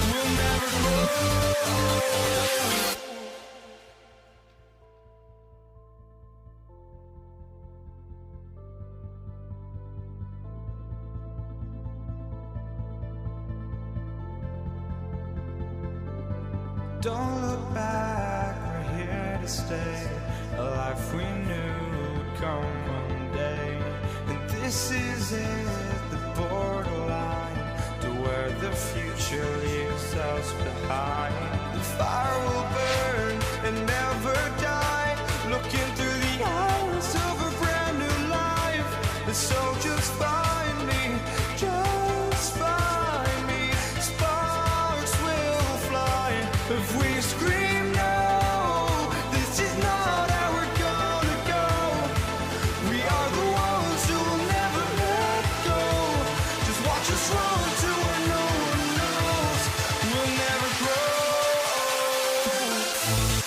We'll never grow. Don't look back, we're here to stay. A life we knew would come one day. And this is it, the borderline to where the future leaves us behind. The fire will burn and never die. Looking through the eyes of a brand new life. And so just find me, just find me. Sparks will fly if we scream no. This is not how we're gonna go. We are the ones who will never let go. Just watch us run to where no one knows. We'll never grow.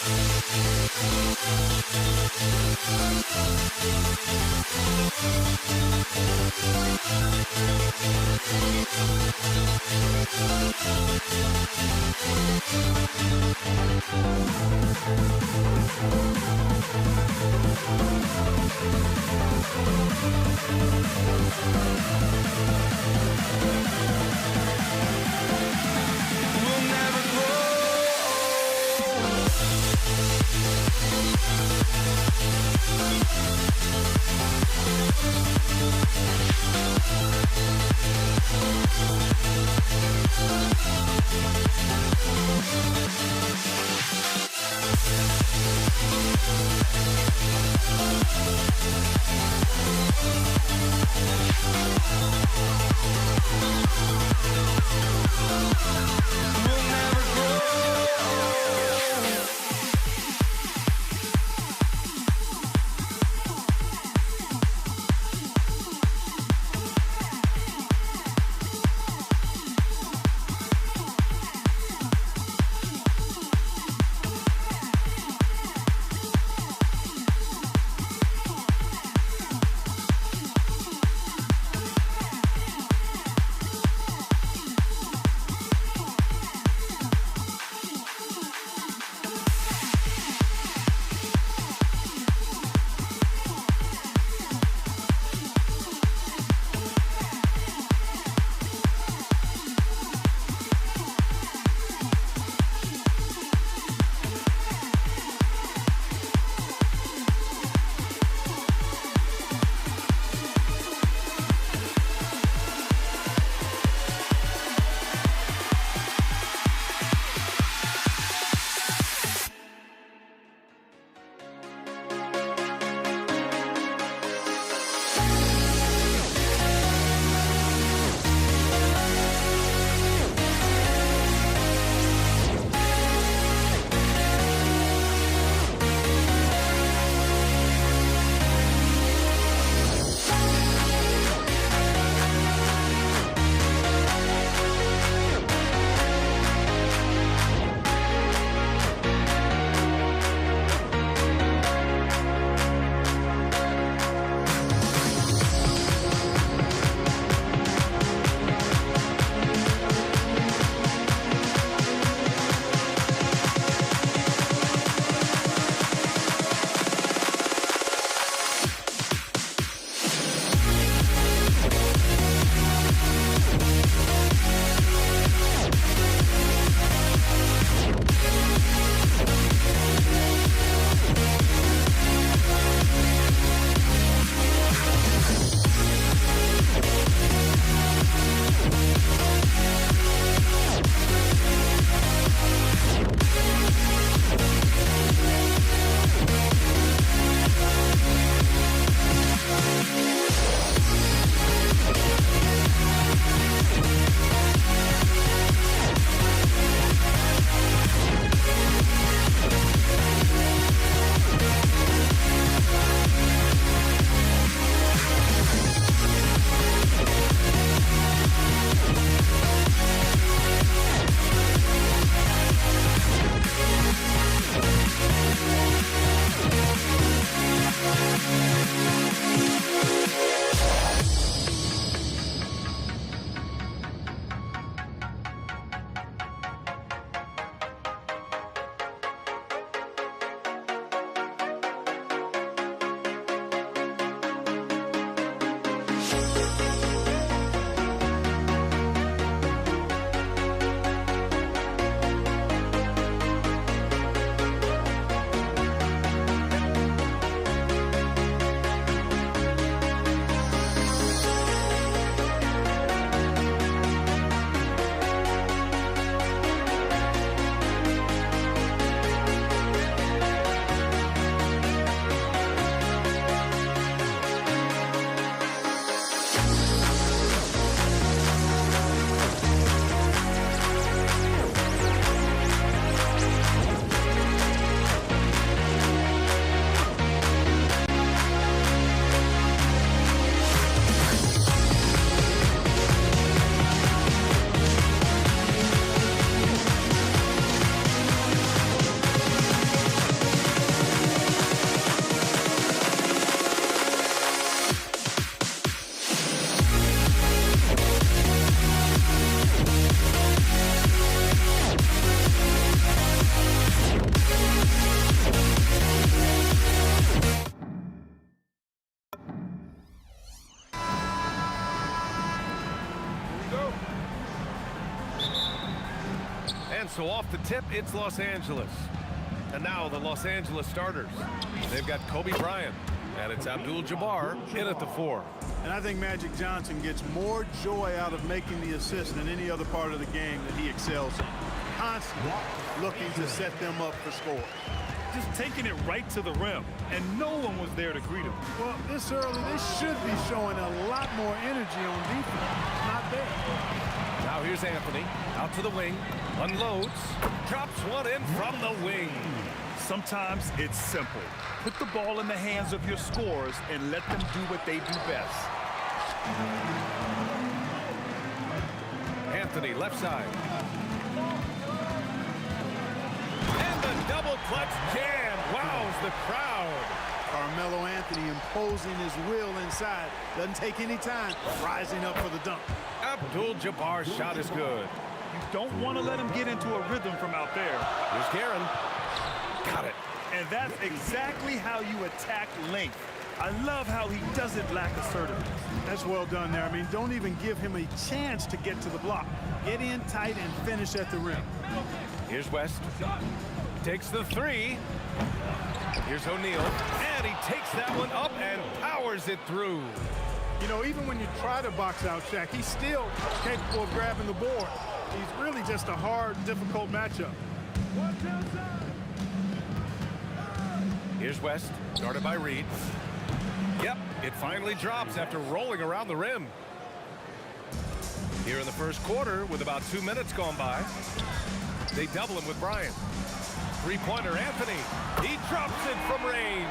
We'll never grow. We'll never grow. And so off the tip, it's Los Angeles. And now the Los Angeles starters. They've got Kobe Bryant, and it's Abdul-Jabbar in at the 4. And I think Magic Johnson gets more joy out of making the assist than any other part of the game that he excels in. Constantly looking to set them up for score. Just taking it right to the rim, and no one was there to greet him. Well, this early, they should be showing a lot more energy on defense. Not there. Now here's Anthony, out to the wing, unloads, drops one in from the wing. Sometimes it's simple. Put the ball in the hands of your scorers and let them do what they do best. Anthony, left side. And the double clutch jam wows the crowd. Carmelo Anthony imposing his will inside. Doesn't take any time, rising up for the dunk. Abdul-Jabbar's shot is good. You don't want to let him get into a rhythm from out there. Here's Guerin. Got it. And that's exactly how you attack length. I love how he doesn't lack assertiveness. That's well done there. I mean, don't even give him a chance to get to the block. Get in tight and finish at the rim. Here's West. Takes the 3. Here's O'Neal. And he takes that one up and powers it through. You know, even when you try to box out Shaq, he's still capable of grabbing the board. He's really just a hard, difficult matchup. Here's West, guarded by Reed. Yep, it finally drops after rolling around the rim. Here in the first quarter, with about 2 minutes gone by, they double him with Bryant. Three-pointer, Anthony. He drops it from range.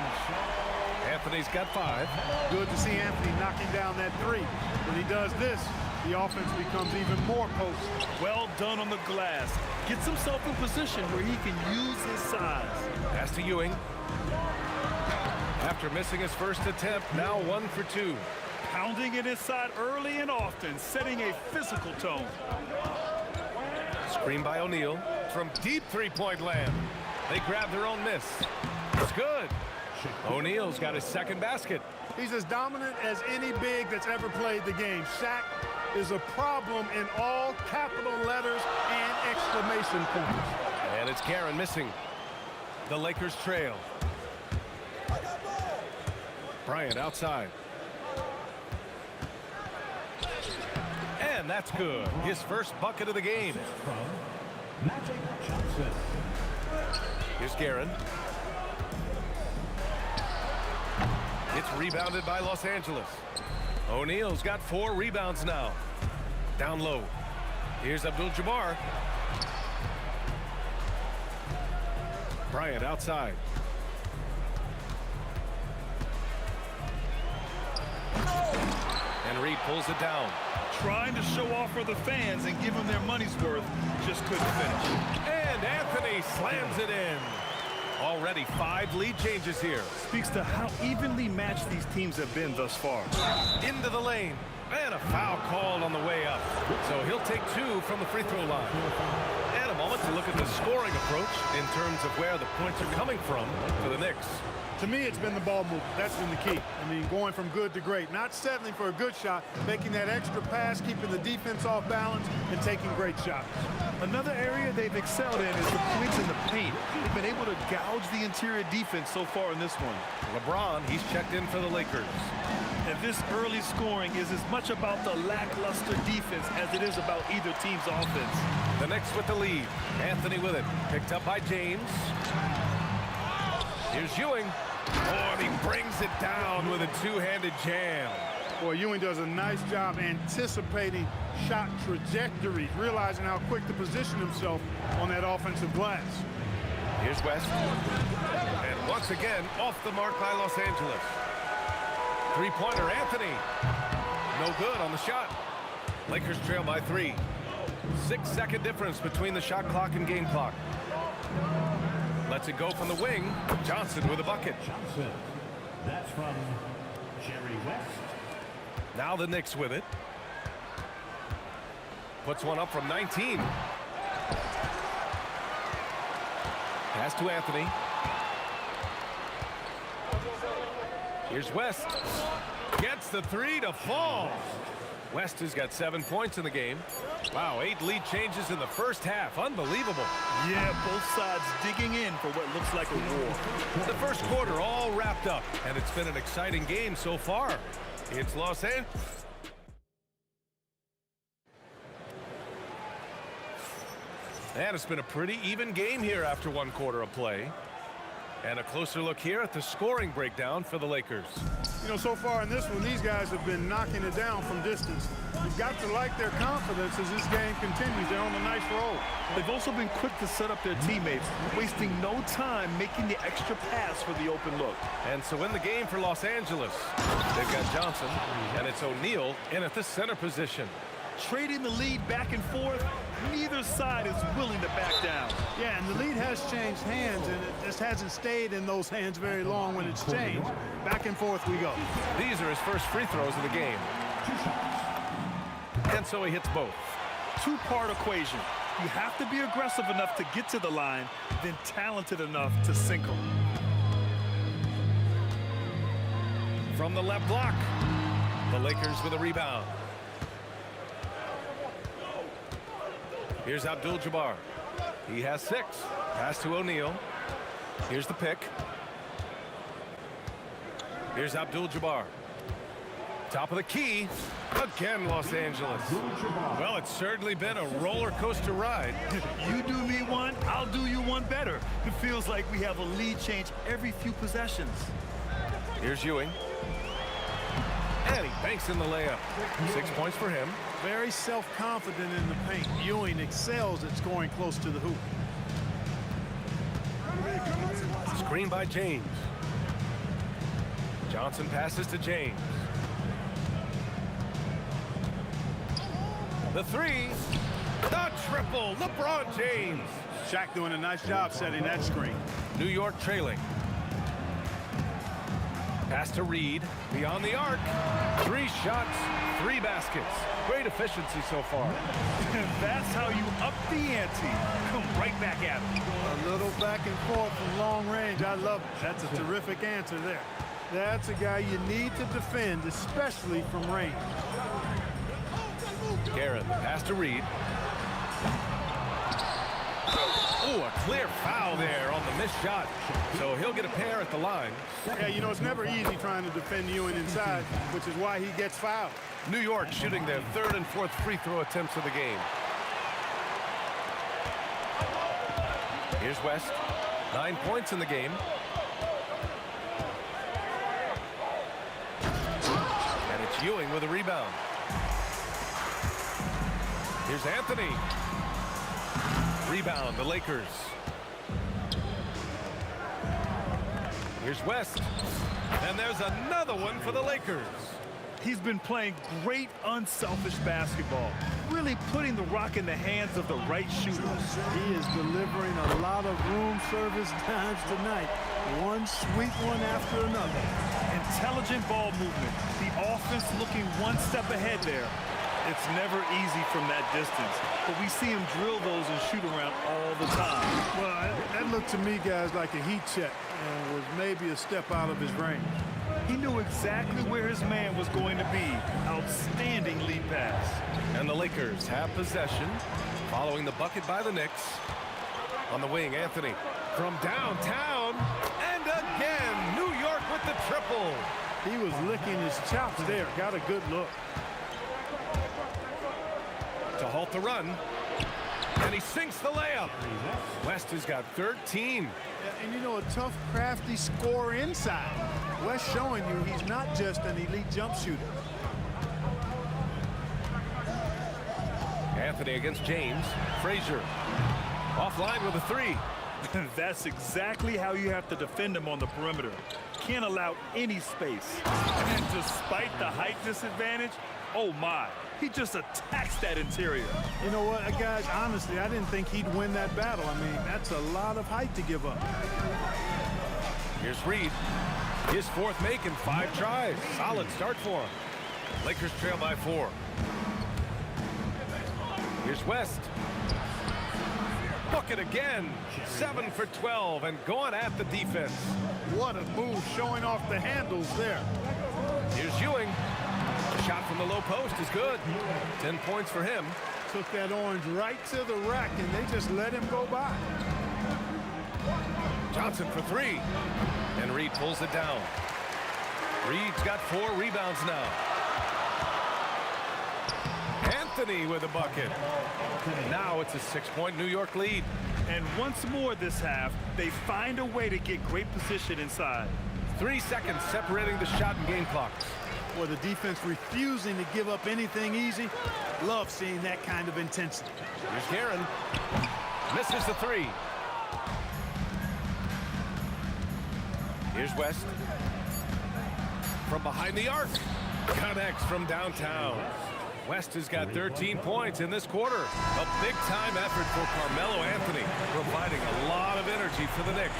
Anthony's got 5. Good to see Anthony knocking down that 3. When he does this, the offense becomes even more post. Well done on the glass. Gets himself in position where he can use his size. Pass to Ewing. After missing his first attempt, now 1 for 2. Pounding it inside early and often, setting a physical tone. Screen by O'Neal from deep three-point land. They grab their own miss. It's good. O'Neal's got his second basket. He's as dominant as any big that's ever played the game. Shaq is a problem in all capital letters and exclamation points. And it's Guerin missing. The Lakers trail. Bryant outside. And that's good. His first bucket of the game. Here's Guerin. It's rebounded by Los Angeles. O'Neal's got 4 rebounds now. Down low. Here's Abdul-Jabbar. Bryant outside. And Reed pulls it down. Trying to show off for the fans and give them their money's worth, just couldn't finish. And Anthony slams it in. Already 5 lead changes here. Speaks to how evenly matched these teams have been thus far. Into the lane. And a foul called on the way up. So he'll take 2 from the free throw line. And a moment to look at the scoring approach in terms of where the points are coming from for the Knicks. To me, it's been the ball movement. That's been the key. I mean, going from good to great. Not settling for a good shot, making that extra pass, keeping the defense off balance, and taking great shots. Another area they've excelled in is the points in the paint. They've been able to gouge the interior defense so far in this one. LeBron, he's checked in for the Lakers. And this early scoring is as much about the lackluster defense as it is about either team's offense. The Knicks with the lead. Anthony with it. Picked up by James. Here's Ewing. Oh, and he brings it down with a two-handed jam. Boy, Ewing does a nice job anticipating shot trajectories, realizing how quick to position himself on that offensive glass. Here's West. And once again, off the mark by Los Angeles. Three-pointer, Anthony. No good on the shot. Lakers trail by 3. 6-second difference between the shot clock and game clock. Lets it go from the wing. Johnson with a bucket. Johnson. That's from Jerry West. Now the Knicks with it. Puts one up from 19. Pass to Anthony. Here's West. Gets the 3 to fall. West has got 7 points in the game. Wow, 8 lead changes in the first half. Unbelievable. Yeah, both sides digging in for what looks like a war. The first quarter all wrapped up, and it's been an exciting game so far. It's Los Angeles. And it's been a pretty even game here after 1 quarter of play. And a closer look here at the scoring breakdown for the Lakers. You know, so far in this one, these guys have been knocking it down from distance. You've got to like their confidence as this game continues. They're on a nice roll. They've also been quick to set up their teammates, wasting no time making the extra pass for the open look. And so in the game for Los Angeles, they've got Johnson, and it's O'Neal in at the center position. Trading the lead back and forth, neither side is willing to back down. Yeah, and the lead has changed hands, and it just hasn't stayed in those hands very long when it's changed. Back and forth we go. These are his first free throws of the game. And so he hits both. Two-part equation. You have to be aggressive enough to get to the line, then talented enough to sink them. From the left block, the Lakers with a rebound. Here's Abdul-Jabbar. He has 6. Pass to O'Neal. Here's the pick. Here's Abdul-Jabbar. Top of the key. Again, Los Angeles. Well, it's certainly been a roller coaster ride. You do me one, I'll do you one better. It feels like we have a lead change every few possessions. Here's Ewing. And he banks in the layup. 6 points for him. Very self-confident in the paint. Ewing excels at scoring close to the hoop. Screen by James. Johnson passes to James. The 3. The triple. LeBron James. Shaq doing a nice job setting that screen. New York trailing. Pass to Reed. Beyond the arc. 3 shots, 3 baskets. Great efficiency so far. That's how you up the ante. Come right back at him. A little back and forth from long range. I love it. That's a terrific answer there. That's a guy you need to defend, especially from range. Garrett, pass to Reed. Oh, a clear foul there on the missed shot. So he'll get a pair at the line. Yeah, you know, it's never easy trying to defend Ewing inside, which is why he gets fouled. New York shooting their 3rd and 4th free throw attempts of the game. Here's West. 9 points in the game. And it's Ewing with a rebound. Here's Anthony. Rebound, the Lakers. Here's West. And there's another one for the Lakers. He's been playing great, unselfish basketball, really putting the rock in the hands of the right shooters. He is delivering a lot of room service times tonight. One sweet one after another. Intelligent ball movement. The offense looking one step ahead there. It's never easy from that distance, but we see him drill those and shoot around all the time. Well, that looked to me, guys, like a heat check and was maybe a step out of his range. He knew exactly where his man was going to be. Outstanding lead pass. And the Lakers have possession following the bucket by the Knicks. On the wing, Anthony from downtown. And again, New York with the triple. He was licking his chops there. Got a good look. To halt the run. And he sinks the layup. West has got 13. Yeah, and you know, a tough, crafty scorer inside. West showing you he's not just an elite jump shooter. Anthony against James. Frazier offline with a three. That's exactly how you have to defend him on the perimeter. Can't allow any space. And despite the height disadvantage, oh my, he just attacks that interior. You know what, guys, honestly, I didn't think he'd win that battle. I mean, that's a lot of height to give up. Here's Reed. His fourth make in 5 tries. Solid start for him. Lakers trail by 4. Here's West. Bucket again. 7 for 12 and going at the defense. What a move, showing off the handles there. Here's Ewing. Shot from the low post is good. 10 points for him. Took that orange right to the rack, and they just let him go by. Johnson for 3. And Reed pulls it down. Reed's got 4 rebounds now. Anthony with a bucket. Now it's a 6-point New York lead. And once more this half, they find a way to get great position inside. 3 seconds separating the shot and game clocks. Boy, the defense refusing to give up anything easy. Love seeing that kind of intensity. Here's Guerin. Misses the 3. Here's West. From behind the arc. Connects from downtown. West has got 13 points in this quarter. A big-time effort for Carmelo Anthony, providing a lot of energy for the Knicks.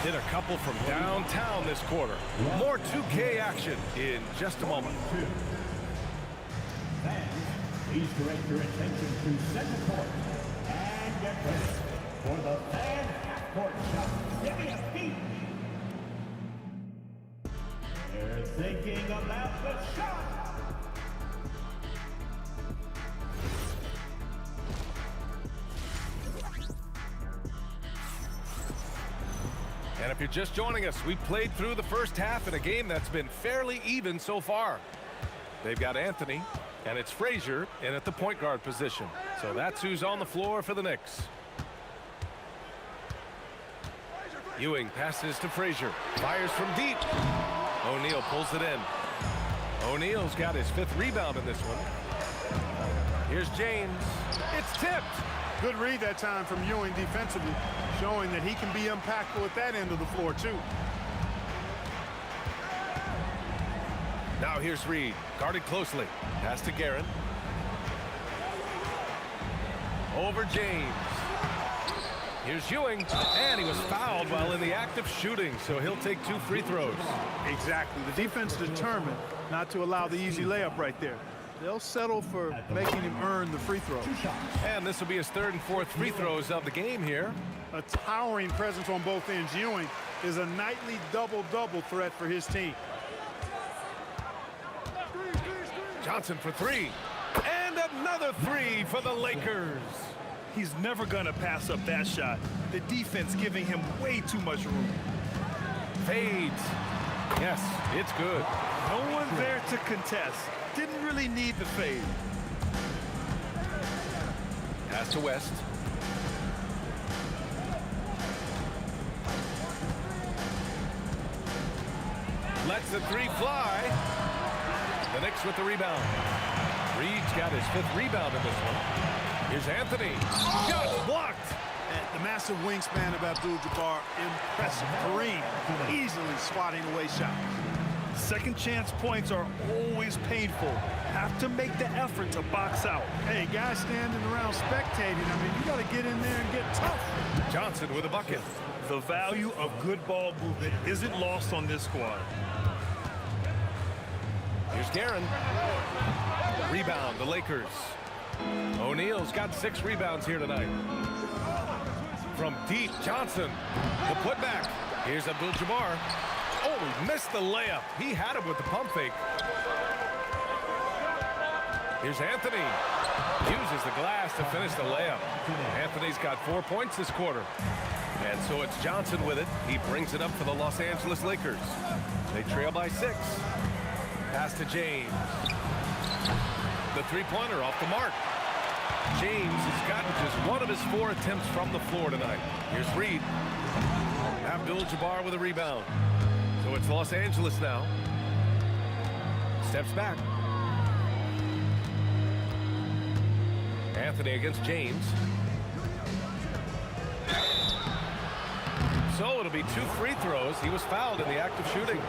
Hit a couple from downtown this quarter. More 2K action in just a moment. Fans, please direct your attention to center court and get ready for the fan half-court shot. Give me a beat. They're thinking about the shot. And if you're just joining us, we played through the first half in a game that's been fairly even so far. They've got Anthony, and it's Frazier in at the point guard position. So that's who's on the floor for the Knicks. Ewing passes to Frazier. Fires from deep. O'Neal pulls it in. O'Neal's got his 5th rebound in this one. Here's James. It's tipped. Good read that time from Ewing defensively, showing that he can be impactful at that end of the floor, too. Now here's Reed, guarded closely. Pass to Guerin. Over James. Here's Ewing, and he was fouled while in the act of shooting, so he'll take 2 free throws. Exactly. The defense determined not to allow the easy layup right there. They'll settle for making him earn the free throw. And this will be his 3rd and 4th free throws of the game here. A towering presence on both ends. Ewing is a nightly double-double threat for his team. Johnson for 3. And another 3 for the Lakers. He's never going to pass up that shot. The defense giving him way too much room. Fades. Yes, it's good. No one there to contest. Didn't really need the fade. Pass to West. Lets the 3 fly. The Knicks with the rebound. Reed's got his 5th rebound in this one. Here's Anthony. Shot blocked. The massive wingspan of Abdul-Jabbar, impressive. Kareem easily swatting away shots. Second chance points are always painful. Have to make the effort to box out. Hey, guys standing around spectating, I mean, you got to get in there and get tough. Johnson with a bucket. The value of good ball movement isn't lost on this squad. Here's Guerin. Rebound, the Lakers. O'Neal's got 6 rebounds here tonight. From deep, Johnson. The putback. Here's Abdul-Jabbar. Oh, he missed the layup. He had him with the pump fake. Here's Anthony. Uses the glass to finish the layup. Anthony's got 4 points this quarter. And so it's Johnson with it. He brings it up for the Los Angeles Lakers. They trail by 6. Pass to James. The three-pointer off the mark. James has gotten just 1 of his 4 attempts from the floor tonight. Here's Reed. Abdul-Jabbar with a rebound. So it's Los Angeles now. Steps back. Anthony against James. So it'll be 2 free throws. He was fouled in the act of shooting.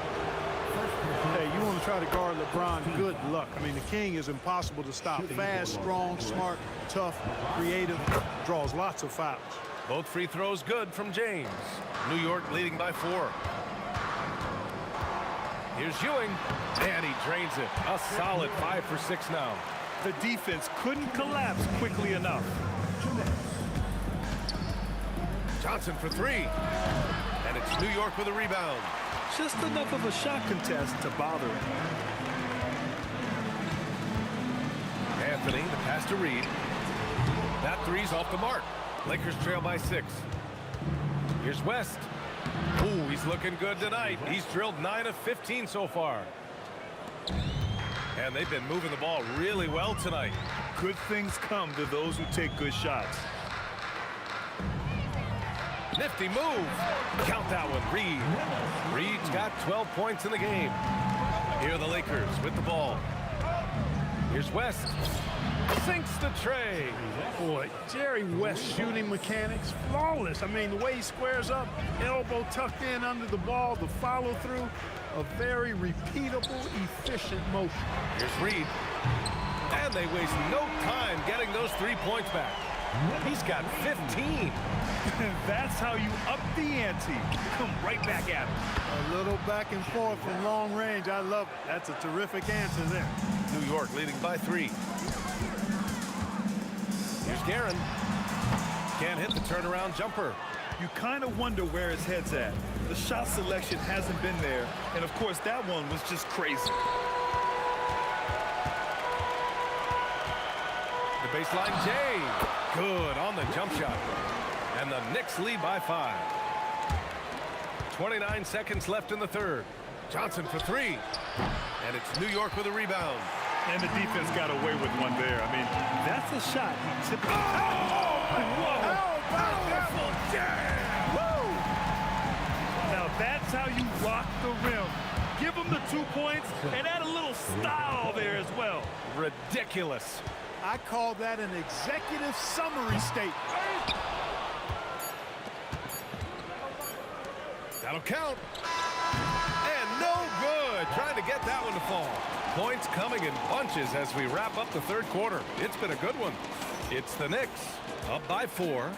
Hey, you want to try to guard LeBron, good luck. I mean, the king is impossible to stop. Fast, strong, smart, tough, creative, draws lots of fouls. Both free throws good from James. New York leading by 4. Here's Ewing, and he drains it. A solid 5 for 6 now. The defense couldn't collapse quickly enough. Johnson for 3. And it's New York with a rebound. Just enough of a shot contest to bother him. Anthony, the pass to Reed. That 3's off the mark. Lakers trail by 6. Here's West. Ooh, he's looking good tonight. He's drilled 9 of 15 so far. And they've been moving the ball really well tonight. Good things come to those who take good shots. Nifty move. Count that one, Reed. Reed's got 12 points in the game. Here are the Lakers with the ball. Here's West. Sinks the tray. Boy, Jerry West shooting mechanics, flawless. I mean, the way he squares up, elbow tucked in under the ball, the follow through, a very repeatable, efficient motion. Here's Reed. And they waste no time getting those 3 points back. He's got 15. That's how you up the ante. Come right back at him. A little back and forth from long range. I love it. That's a terrific answer there. New York leading by 3. Here's Guerin. Can't hit the turnaround jumper. You kind of wonder where his head's at. The shot selection hasn't been there. And, of course, that one was just crazy. The baseline, Jay. Good on the jump shot. And the Knicks lead by 5. 29 seconds left in the third. Johnson for 3. And it's New York with a rebound. And the defense got away with one there. I mean, that's a shot he typically... How powerful jam! Woo! Now that's how you rock the rim. Give him the 2 points and add a little style there as well. Ridiculous. I call that an executive summary statement. That'll count. And no good. Trying to get that one to fall. Points coming in bunches as we wrap up the third quarter. It's been a good one. It's the Knicks up by 4.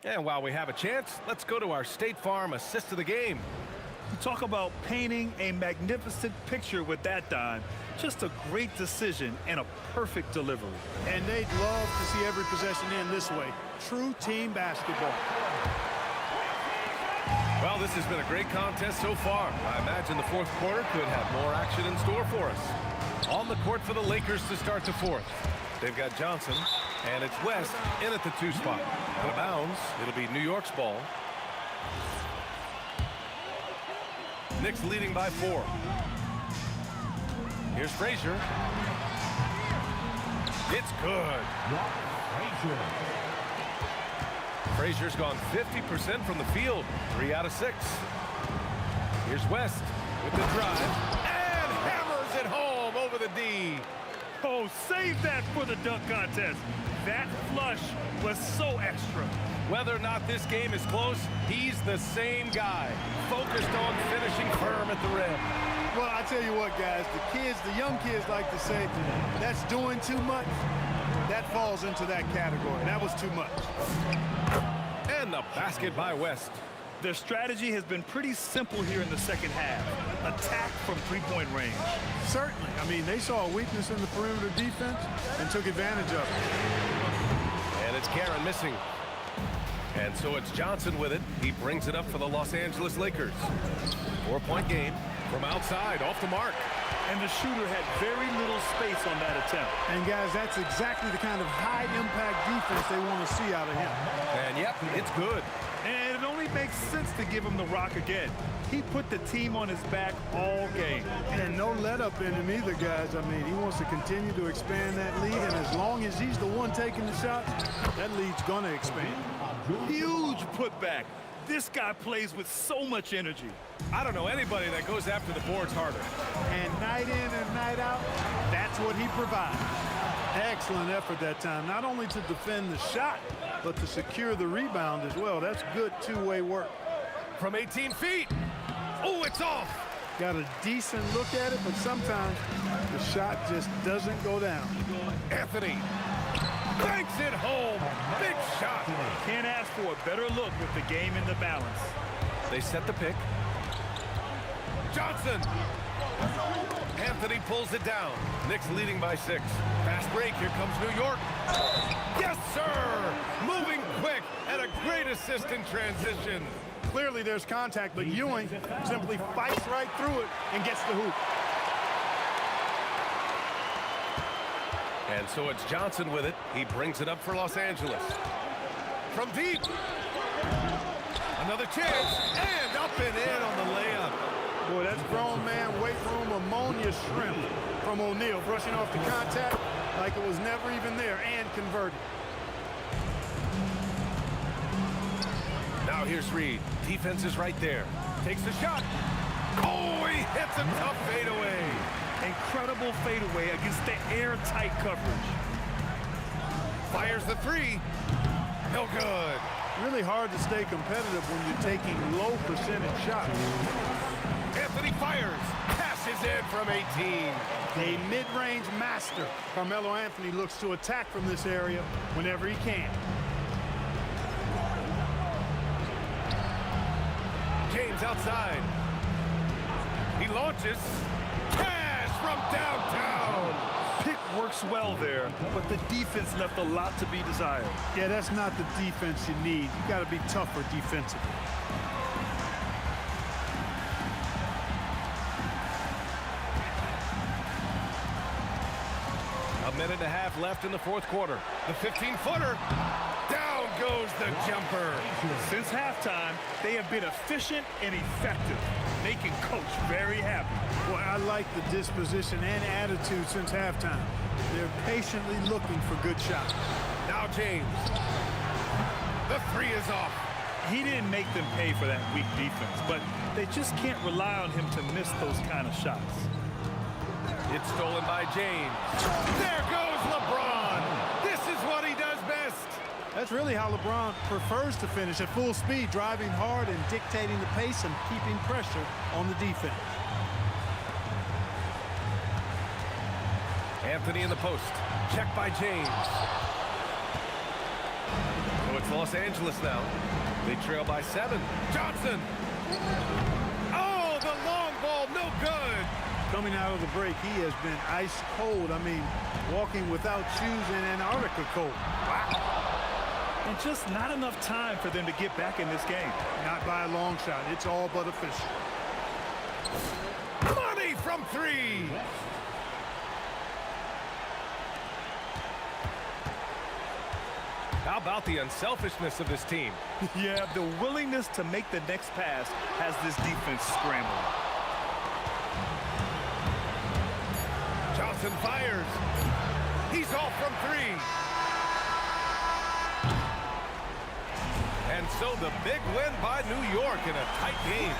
And while we have a chance, let's go to our State Farm assist of the game. You talk about painting a magnificent picture with that dime. Just a great decision and a perfect delivery. And they'd love to see every possession end this way. True team basketball. Well, this has been a great contest so far. I imagine the fourth quarter could have more action in store for us. On the court for the Lakers to start the fourth. They've got Johnson, and it's West in at the 2 spot. Out of bounds, it'll be New York's ball. Knicks leading by 4. Here's Frazier. It's good. Frazier's gone 50% from the field. 3 out of 6. Here's West with the drive. And hammers it home over the D. Oh, save that for the dunk contest. That flush was so extra. Whether or not this game is close, he's the same guy. Focused on finishing firm at the rim. Well, I tell you what, guys, the young kids like to say, that's doing too much. That falls into that category. That was too much. And the basket by West. Their strategy has been pretty simple here in the second half. Attack from three-point range. Certainly. I mean, they saw a weakness in the perimeter defense and took advantage of it. And it's Karen missing. And so it's Johnson with it. He brings it up for the Los Angeles Lakers. 4-point game from outside, off the mark. And the shooter had very little space on that attempt. And, guys, that's exactly the kind of high-impact defense they want to see out of him. And, yep, it's good. And it only makes sense to give him the rock again. He put the team on his back all game. And no let-up in him either, guys. I mean, he wants to continue to expand that lead, and as long as he's the one taking the shots, that lead's going to expand. Huge putback. This guy plays with so much energy. I don't know anybody that goes after the boards harder. And night in and night out, that's what he provides. Excellent effort that time, not only to defend the shot, but to secure the rebound as well. That's good two-way work. From 18 feet. Oh, it's off. Got a decent look at it, but sometimes the shot just doesn't go down. Anthony banks it home. Big shot. Can't ask for a better look with the game in the balance. They set the pick. Johnson. Anthony pulls it down. Knicks leading by 6. Fast break. Here comes New York. Yes, sir. Moving quick and a great assist in transition. Clearly there's contact, but Ewing simply fights right through it and gets the hoop. And so it's Johnson with it. He brings it up for Los Angeles. From deep. Another chance. And up and in on the layup. Boy, that's grown man weight room ammonia shrimp from O'Neal, brushing off the contact like it was never even there and converted. Now here's Reed. Defense is right there. Takes the shot. Oh, he hits a tough fadeaway. Incredible fadeaway against the airtight coverage. Fires the three. No good. Really hard to stay competitive when you're taking low percentage shots. Anthony fires. Passes in from 18. A mid-range master. Carmelo Anthony looks to attack from this area whenever he can. James outside. He launches. Cash from downtown. Pick works well there, but the defense left a lot to be desired. Yeah, that's not the defense you need. You got to be tougher defensively. A minute and a half left in the fourth quarter. The 15-footer. Down goes the jumper. Since halftime, they have been efficient and effective, making Coach very happy. Well, I like the disposition and attitude since halftime. They're patiently looking for good shots. Now James. The three is off. He didn't make them pay for that weak defense, but they just can't rely on him to miss those kind of shots. It's stolen by James. There goes LeBron. This is what he does best. That's really how LeBron prefers to finish, at full speed, driving hard and dictating the pace and keeping pressure on the defense. Anthony in the post. Check by James. So it's Los Angeles now. They trail by 7. Johnson. Oh, the long ball, no good. Coming out of the break, he has been ice cold. I mean, walking without shoes in Antarctica cold. Wow. And just not enough time for them to get back in this game. Not by a long shot. It's all but official. Money from 3. How about the unselfishness of this team? Yeah, the willingness to make the next pass has this defense scrambling. Johnson fires. He's off from 3. And so the big win by New York in a tight game.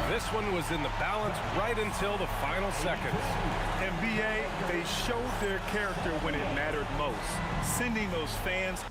This one was in the balance right until the final seconds. NBA, they showed their character when it mattered most, sending those fans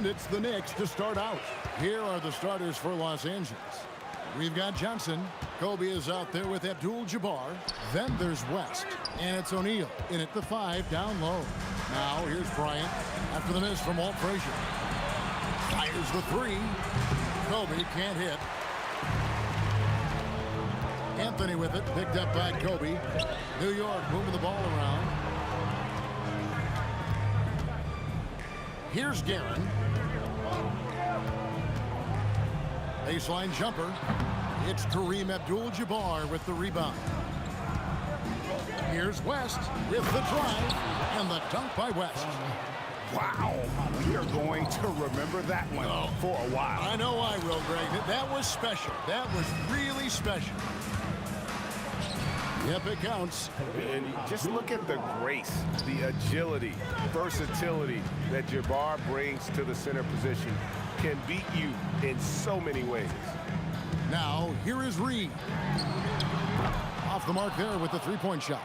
And it's the Knicks to start out. Here are the starters for Los Angeles. We've got Johnson. Kobe is out there with Abdul-Jabbar. Then there's West. And it's O'Neal in at the 5 down low. Now here's Bryant after the miss from Walt Frazier. Fires the 3. Kobe can't hit. Anthony with it, picked up by Kobe. New York moving the ball around. Here's Guerin. Baseline jumper. It's Kareem Abdul-Jabbar with the rebound. Here's West with the drive and the dunk by West. Wow, we are going to remember that one for a while. I know I will, Greg. That was special. That was really special. Yep, it counts. And just look at the grace, the agility, versatility that Jabbar brings to the center position. Can beat you in so many ways. Now, here is Reed. Off the mark there with the three-point shot.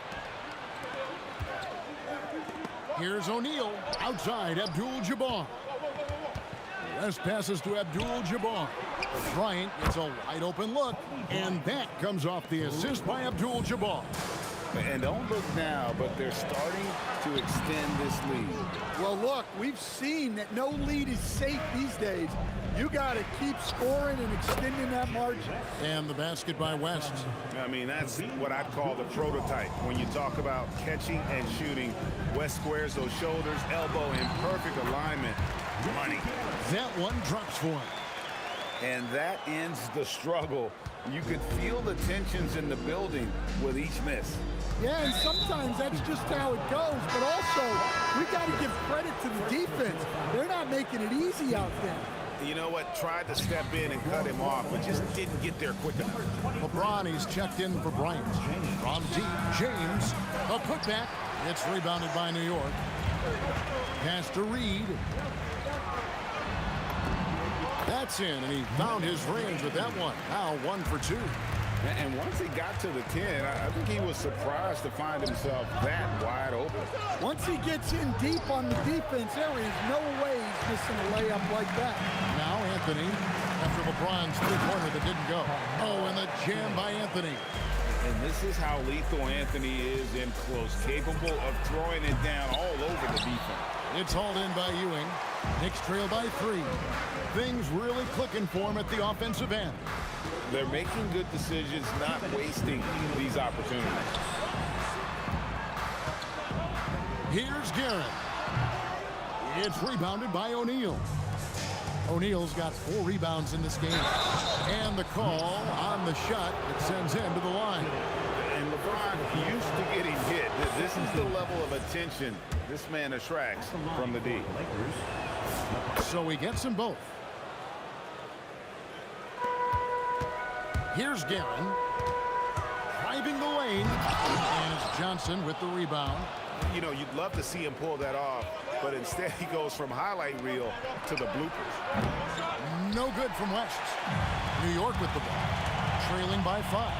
Here's O'Neal outside Abdul-Jabbar. West passes to Abdul-Jabbar. Bryant gets a wide open look, and that comes off the assist by Abdul-Jabbar. And don't look now, but they're starting to extend this lead. Well, look, we've seen that no lead is safe these days. You got to keep scoring and extending that margin. And the basket by West. I mean, that's what I'd call the prototype. When you talk about catching and shooting, West squares those shoulders, elbow in perfect alignment. Money. That one drops for him. And that ends the struggle. You could feel the tensions in the building with each miss. Yeah, and sometimes that's just how it goes. But also, we got to give credit to the defense. They're not making it easy out there. You know what? Tried to step in and cut him off, but just didn't get there quick enough. LeBron, he's checked in for Bryant. From deep, James. A putback. It's rebounded by New York. Pass to Reed. That's in, and he found his range with that one. Now 1 for 2. And once he got to the 10, I think he was surprised to find himself that wide open. Once he gets in deep on the defense, there is no way he's missing a layup like that. Now Anthony, after LeBron's three-pointer that didn't go. Oh, and the jam by Anthony. And this is how lethal Anthony is in close, capable of throwing it down all over the defense. It's hauled in by Ewing. Knicks trail by 3. Things really clicking for him at the offensive end. They're making good decisions, not wasting these opportunities. Here's Guerin. It's rebounded by O'Neal. O'Neal's got 4 rebounds in this game. And the call on the shot that sends him to the line. And LeBron used to getting hit. This is the level of attention this man attracts from the D. So he gets them both. Here's Guerin. Driving the lane. And it's Johnson with the rebound. You know, you'd love to see him pull that off, but instead he goes from highlight reel to the bloopers. No good from West. New York with the ball. Trailing by 5.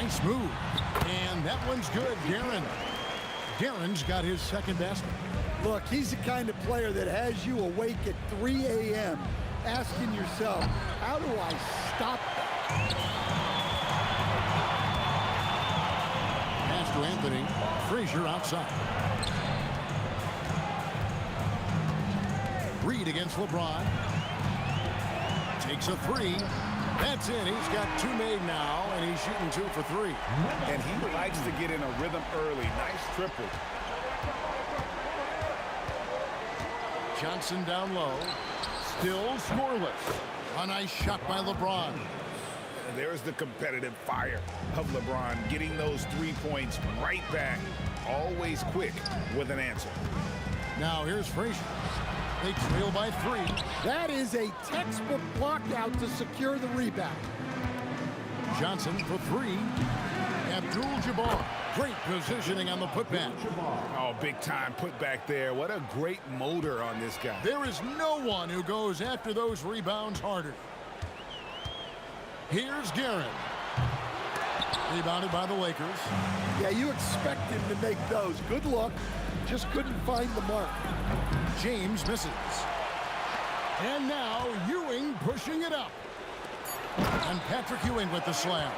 Nice move. And that one's good. Guerin. Guerin's got his second basket. Look, he's the kind of player that has you awake at 3 a.m. asking yourself, how do I stop that? Pass to Anthony. Frazier outside. Reed against LeBron. Takes a 3. That's in. He's got 2 made now, and he's shooting 2 for 3. And he likes to get in a rhythm early. Nice triple. Johnson down low. Still scoreless. A nice shot by LeBron. There's the competitive fire of LeBron, getting those 3 points right back. Always quick with an answer. Now here's Frazier. They trail by 3. That is a textbook block out to secure the rebound. Johnson for 3. Abdul-Jabbar. Great positioning on the putback. Oh, big time putback there. What a great motor on this guy. There is no one who goes after those rebounds harder. Here's Guerin. Rebounded by the Lakers. Yeah, you expect him to make those. Good look. just couldn't find the mark. James misses. And now Ewing pushing it up. And Patrick Ewing with the slam.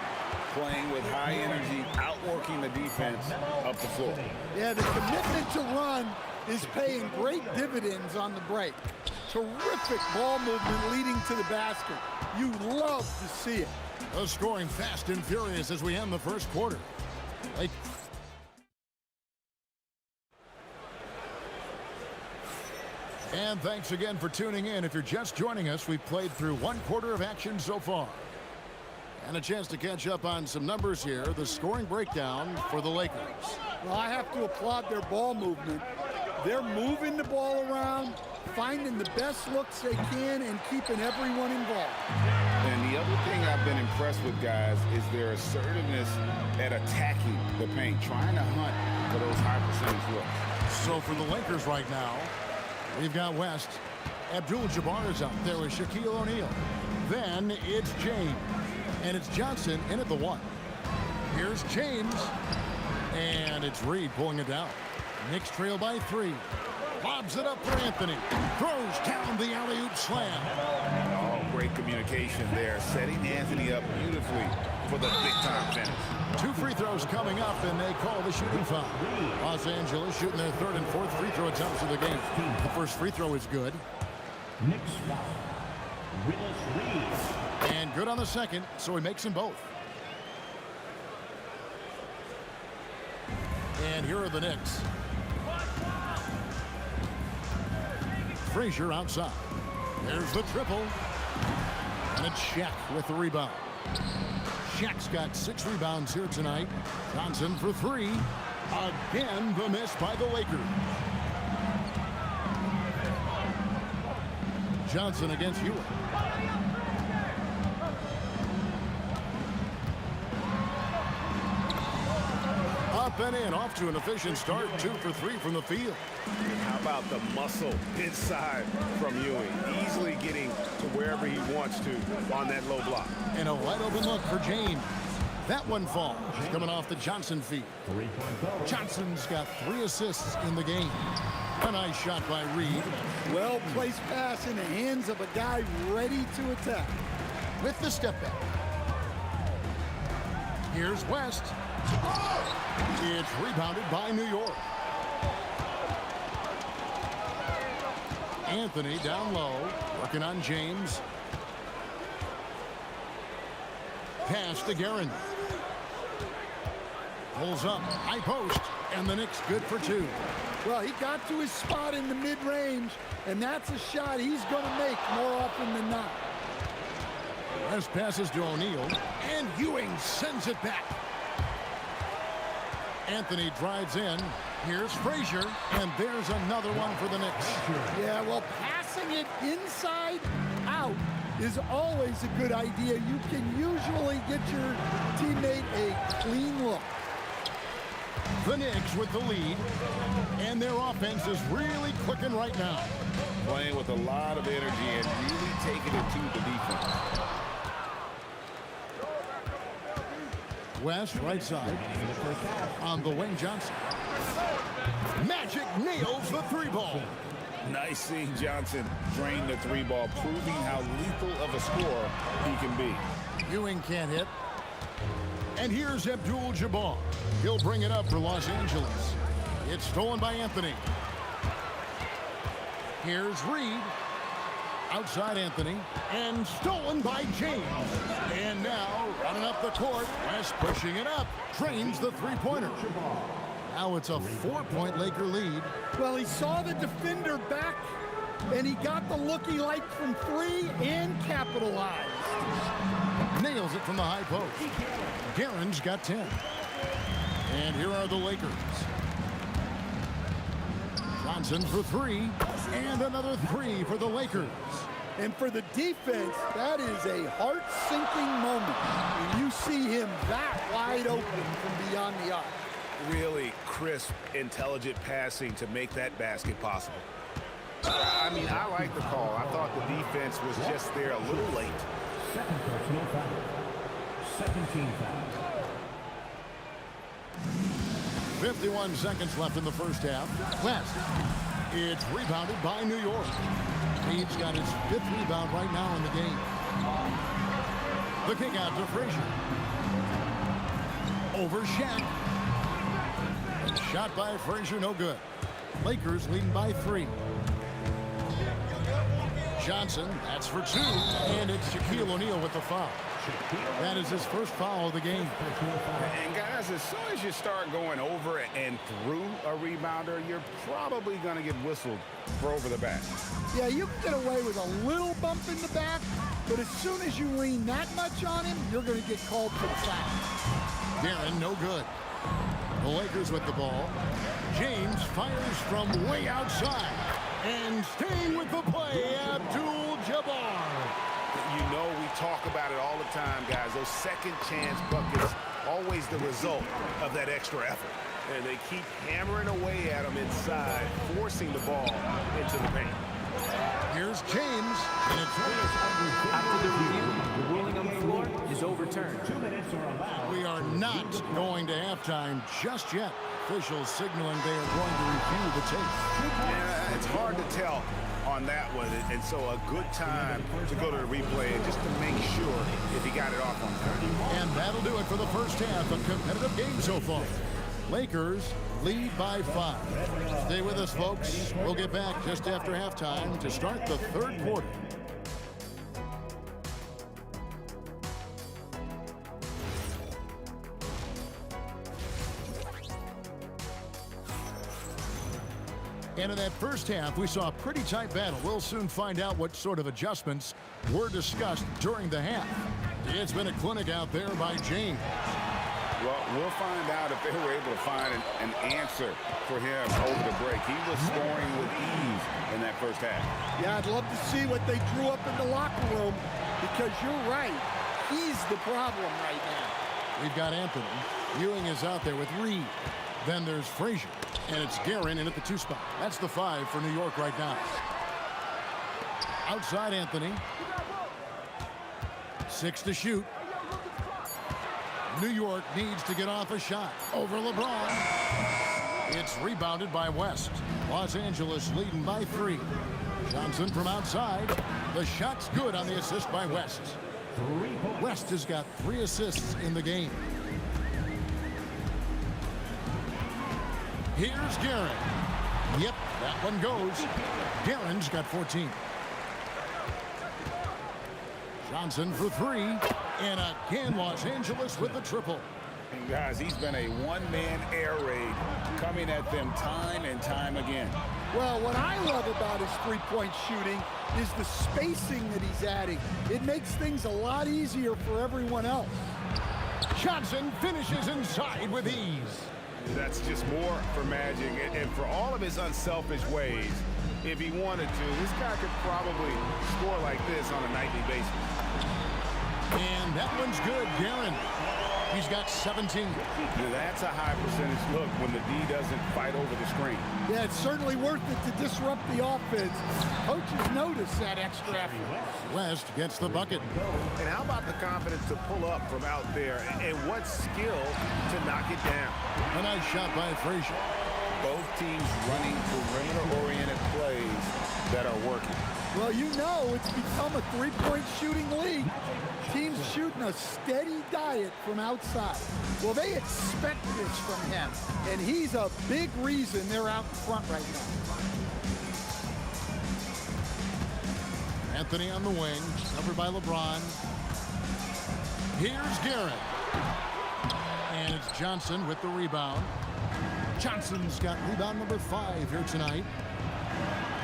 Playing with high energy, outworking the defense up the floor. Yeah, the commitment to run is paying great dividends on the break. Terrific ball movement leading to the basket. You love to see it. Scoring fast and furious as we end the first quarter. And thanks again for tuning in. If you're just joining us, we've played through one quarter of action so far. And a chance to catch up on some numbers here. The scoring breakdown for the Lakers. Well, I have to applaud their ball movement. They're moving the ball around, finding the best looks they can, and keeping everyone involved. And the other thing I've been impressed with, guys, is their assertiveness at attacking the paint, trying to hunt for those high percentage looks. So for the Lakers right now, we've got West. Abdul-Jabbar is out there with Shaquille O'Neal. Then it's James. And it's Johnson in at the 1. Here's James. And it's Reed pulling it down. Knicks trail by 3. Lobs it up for Anthony. Throws down the alley-oop slam. Oh, great communication there. Setting Anthony up beautifully for the big-time finish. 2 free throws coming up, and they call the shooting foul. Los Angeles shooting their 3rd and 4th free throw attempts of the game. The first free throw is good. Knicks foul. Willis Reed. And good on the second, so he makes them both. And here are the Knicks. Frazier outside. There's the triple. And it's Shaq with the rebound. Shaq's got 6 rebounds here tonight. Johnson for 3. Again, the miss by the Lakers. Johnson against Ewing. Up and in, off to an efficient start. 2 for 3 from the field. How about the muscle inside from Ewing? Easily getting to wherever he wants to on that low block. And a wide open look for James. That one falls, coming off the Johnson feed. Johnson's got 3 assists in the game. A nice shot by Reed. Well-placed pass in the hands of a guy ready to attack. With the step back. Here's West. It's rebounded by New York. Anthony down low, working on James. Pass to Guerin. Pulls up, high post, and the Knicks good for 2. Well, he got to his spot in the mid-range, and that's a shot he's going to make more often than not. West passes to O'Neal, and Ewing sends it back. Anthony drives in. Here's Frazier, and there's another one for the Knicks. Yeah, well, passing it inside out is always a good idea. You can usually get your teammate a clean look. The Knicks with the lead, and their offense is really clicking right now. Playing with a lot of energy and really taking it to the defense. West, right side, on the wing, Johnson. Magic nails the 3-ball. Nice seeing Johnson drain the 3-ball, proving how lethal of a scorer he can be. Ewing can't hit. And here's Abdul-Jabbar. He'll bring it up for Los Angeles. It's stolen by Anthony. Here's Reed. Outside Anthony. And stolen by James. And now, running up the court, West pushing it up. Drains the 3-pointer. Now it's a 4-point Laker lead. Well, he saw the defender back, and he got the look he liked from 3 and capitalized. Nails it from the high post. Guerin's got 10. And here are the Lakers. Johnson for 3. And another 3 for the Lakers. And for the defense, that is a heart-sinking moment when you see him that wide open from beyond the arc. Really crisp, intelligent passing to make that basket possible. I mean, I like the call. I thought the defense was just there a little late. Second personal foul. 17 foul. 51 seconds left in the first half. West. It's rebounded by New York. He's got his 5th rebound right now in the game. The kick out to Frazier. Over Shaq. A shot by Frazier, no good. Lakers leading by 3. Johnson, that's for 2. And it's Shaquille O'Neal with the foul. That is his first foul of the game. And guys, as soon as you start going over and through a rebounder, you're probably going to get whistled for over the back. Yeah, you can get away with a little bump in the back, but as soon as you lean that much on him, you're going to get called for the foul. Darren, no good. The Lakers with the ball. James fires from way outside. And staying with the play, Abdul-Jabbar. You know, we talk about it all the time, guys. Those second chance buckets, always the result of that extra effort. And they keep hammering away at them inside, forcing the ball into the paint. Here's James. And it's After the review, the ruling on the floor is overturned. We are not going to halftime just yet. Officials signaling they are going to review the tape. Yeah, it's hard to tell on that one, and so a good time to go to the replay and just to make sure if he got it off on time. And that'll do it for the first half. A competitive game so far. Lakers lead by 5. Stay with us, folks. We'll get back just after halftime to start the 3rd quarter. And in that first half, we saw a pretty tight battle. We'll soon find out what sort of adjustments were discussed during the half. It's been a clinic out there by James. Well, we'll find out if they were able to find an answer for him over the break. He was scoring with ease in that first half. Yeah, I'd love to see what they drew up in the locker room, because you're right. He's the problem right now. We've got Anthony. Ewing is out there with Reed. Then there's Frazier. And it's Guerin in at the 2 spot. That's the 5 for New York right now. Outside Anthony. 6 to shoot. New York needs to get off a shot. Over LeBron. It's rebounded by West. Los Angeles leading by 3. Johnson from outside. The shot's good on the assist by West. West has got 3 assists in the game. Here's Guerin. Yep, that one goes. Guerin's got 14. Johnson for 3. And again, Los Angeles with the triple. And guys, he's been a one-man air raid coming at them time and time again. Well, what I love about his three-point shooting is the spacing that he's adding. It makes things a lot easier for everyone else. Johnson finishes inside with ease. That's just more for Magic, and for all of his unselfish ways, if he wanted to, this guy could probably score like this on a nightly basis. And that one's good, Guerin. He's got 17. Now, that's a high percentage look when the D doesn't fight over the screen. Yeah, it's certainly worth it to disrupt the offense. Coaches notice that extra effort. West gets the bucket. And how about the confidence to pull up from out there, and what skill to knock it down. A nice shot by Frazier. Both teams running perimeter-oriented plays that are working. Well, you know it's become a three-point shooting league. Teams shooting a steady diet from outside. Well, they expect this from him, and he's a big reason they're out in front right now. Anthony on the wing, covered by LeBron. Here's Guerin. And it's Johnson with the rebound. Johnson's got rebound number 5 here tonight.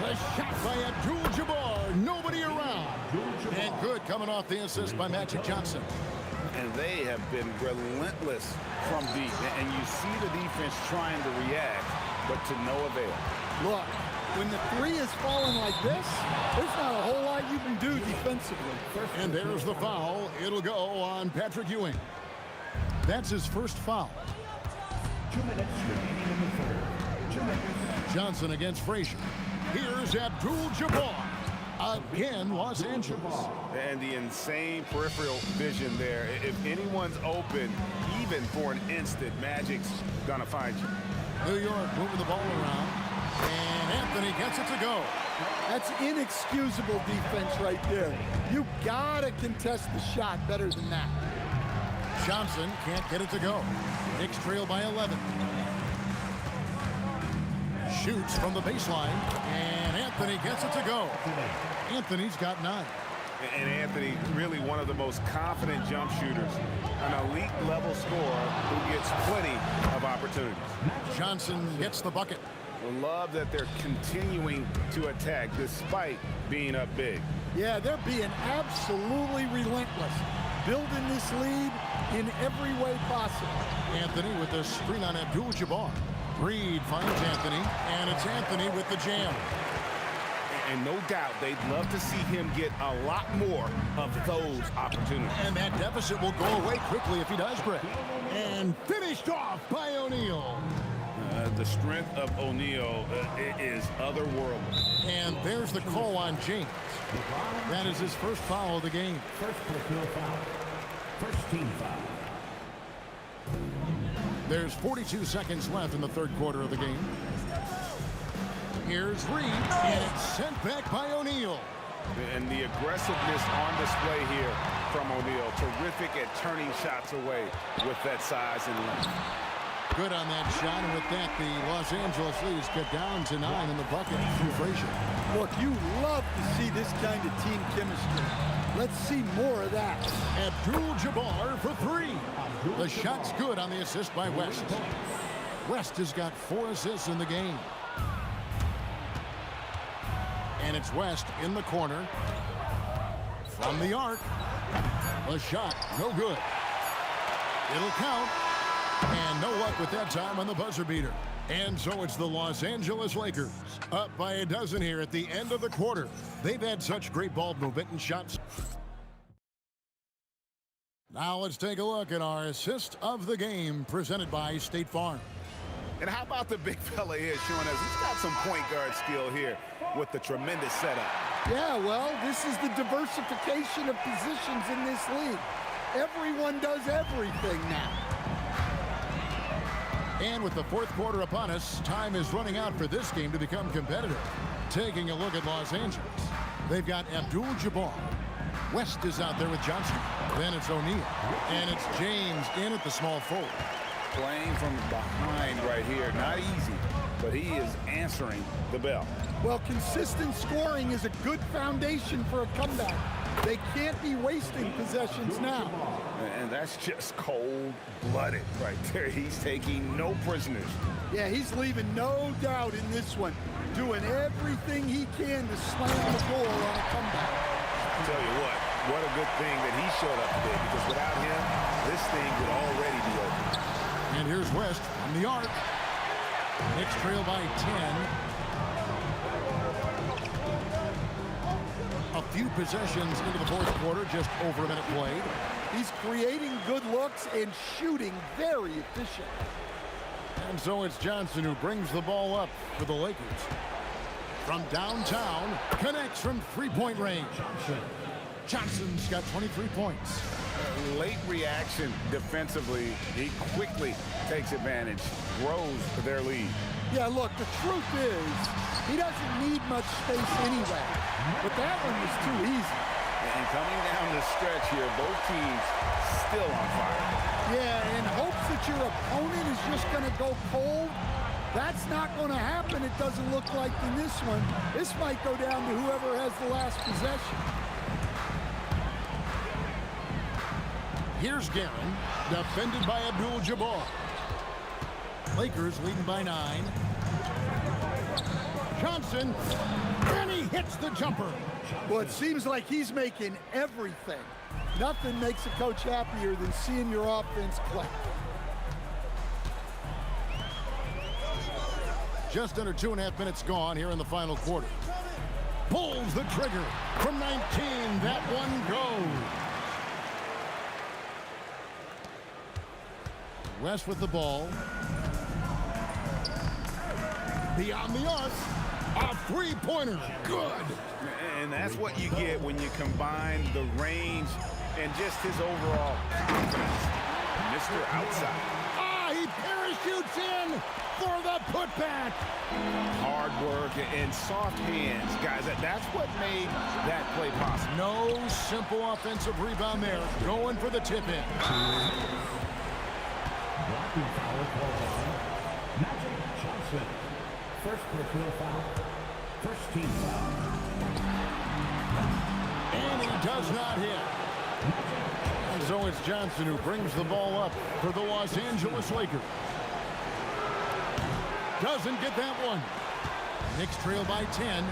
The shot by Abdul-Jabbar. Nobody around. And good coming off the assist by Magic Johnson. And they have been relentless from deep. And you see the defense trying to react, but to no avail. Look, when the 3 is falling like this, there's not a whole lot you can do defensively. And there's the foul. It'll go on Patrick Ewing. That's his first foul. 2 minutes remaining in the third. 2 minutes. Johnson against Frazier. Here's Abdul-Jabbar. Again, Los Angeles. And the insane peripheral vision there. If anyone's open, even even for an instant, Magic's gonna find you. New York moving the ball around, and Anthony gets it to go. That's inexcusable defense right there. You gotta contest the shot better than that. Johnson can't get it to go. Knicks trail by 11. Shoots from the baseline, and Anthony gets it to go. Anthony's got 9. And Anthony, really one of the most confident jump shooters, an elite level scorer who gets plenty of opportunities. Johnson gets the bucket. Love that they're continuing to attack despite being up big. Yeah, they're being absolutely relentless, building this lead in every way possible. Anthony with the screen on Abdul-Jabbar. Reed finds Anthony, and it's Anthony with the jam. And no doubt they'd love to see him get a lot more of those opportunities. And that deficit will go away quickly if he does, Brett. And finished off by O'Neal. The strength of O'Neal is otherworldly. And there's the call on James. That is his first foul of the game. First personal foul. First team foul. There's 42 seconds left in the third quarter of the game. Here's Reed, and it's sent back by O'Neal. And the aggressiveness on display here from O'Neal. Terrific at turning shots away with that size and length. Good on that shot, and with that, the Los Angeles Leafs get down to 9 in the bucket through Frazier. Look, you love to see this kind of team chemistry. Let's see more of that. Abdul-Jabbar for 3. The shot's good on the assist by West. West has got 4 assists in the game. And it's West in the corner. From the arc. The shot, no good. It'll count. And no luck with that time on the buzzer beater. And so it's the Los Angeles Lakers up by a dozen here at the end of the quarter. They've had such great ball movement and shots. Now let's take a look at our assist of the game presented by State Farm. And how about the big fella here showing us he's got some point guard skill here with the tremendous setup. Yeah, well, this is the diversification of positions in this league. Everyone does everything now. And with the fourth quarter upon us, time is running out for this game to become competitive. Taking a look at Los Angeles. They've got Abdul-Jabbar. West is out there with Johnson. Then it's O'Neal. And it's James in at the small forward. Playing from behind right here. Not easy, but he is answering the bell. Well, consistent scoring is a good foundation for a comeback. They can't be wasting possessions now. And that's just cold-blooded right there. He's taking no prisoners. Yeah, he's leaving no doubt in this one. Doing everything he can to slam the door on a comeback. I'll tell you what a good thing that he showed up today, because without him, this thing would already be over. And here's West from the arc. Knicks trail by 10. A few possessions into the fourth quarter, just over a minute played. He's creating good looks and shooting very efficient. And so it's Johnson who brings the ball up for the Lakers. From downtown, connects from three-point range. Johnson's got 23 points. Late reaction defensively. He quickly takes advantage, grows their lead. Yeah, look, the truth is, he doesn't need much space anyway. But that one was too easy. And coming down the stretch here, both teams still on fire. Yeah, in hopes that your opponent is just going to go cold. That's not going to happen, it doesn't look like in this one. This might go down to whoever has the last possession. Here's Guerin, defended by Abdul-Jabbar. Lakers leading by 9. Johnson, and he hits the jumper. Well, it seems like he's making everything. Nothing makes a coach happier than seeing your offense play. Just under 2.5 minutes gone here in the final quarter. Pulls the trigger from 19. That one goes. West with the ball. Beyond the arc. A three-pointer. Good. And that's what you get when you combine the range and just his overall confidence. And this Mr. Outside. Ah, he parachutes in for the putback. Hard work and soft hands, guys. That's what made that play possible. No simple offensive rebound there. Going for the tip-in. Blocking foul called on Magic Johnson. First personal foul. First team foul. And he does not hit. And so it's Johnson who brings the ball up for the Los Angeles Lakers. Doesn't get that one. Knicks trail by 10.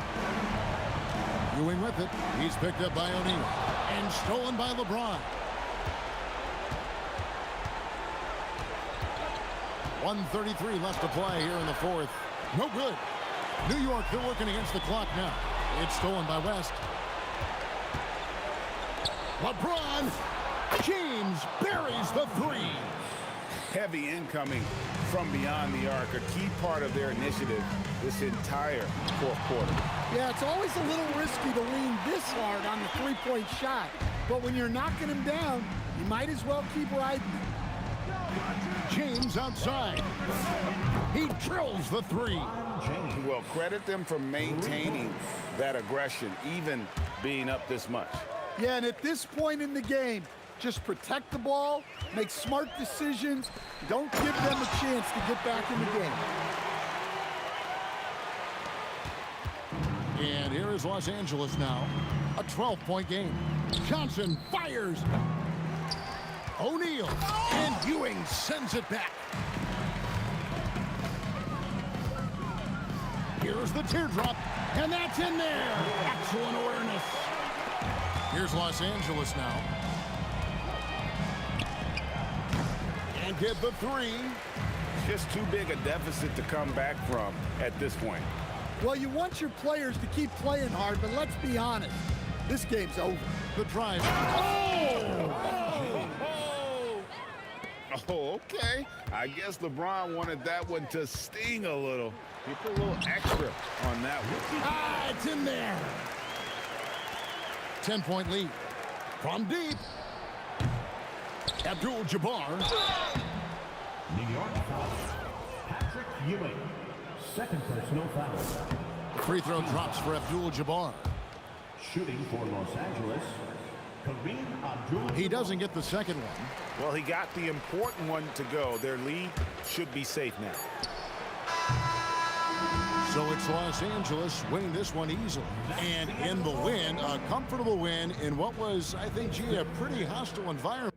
Ewing with it. He's picked up by O'Neal. And stolen by LeBron. 1:33 left to play here in the fourth. No good. New York, they're working against the clock now. It's stolen by West. LeBron James buries the three. Heavy incoming from beyond the arc, a key part of their initiative this entire fourth quarter. Yeah, it's always a little risky to lean this hard on the three-point shot. But when you're knocking him down, you might as well keep riding him. James outside. He drills the three. Well, credit them for maintaining that aggression, even being up this much. Yeah, and at this point in the game, just protect the ball, make smart decisions, don't give them a chance to get back in the game. And here is Los Angeles now. A 12-point game. Johnson fires. O'Neal. And Ewing sends it back. Here's the teardrop. And that's in there. Excellent awareness. Here's Los Angeles now. And get the three. Just too big a deficit to come back from at this point. Well, you want your players to keep playing hard, but let's be honest. This game's over. The drive. Oh, okay. I guess LeBron wanted that one to sting a little. He put a little extra on that one. Ah, it's in there. 10-point lead. From deep. Abdul-Jabbar. New York foul. Patrick Ewing. Second personal foul. Free throw drops for Abdul-Jabbar. Shooting for Los Angeles. Kareem Abdul-Jabbar. He doesn't get the second one. Well, he got the important one to go. Their lead should be safe now. So it's Los Angeles winning this one easily. And in the win, a comfortable win in what was, I think, gee, a pretty hostile environment.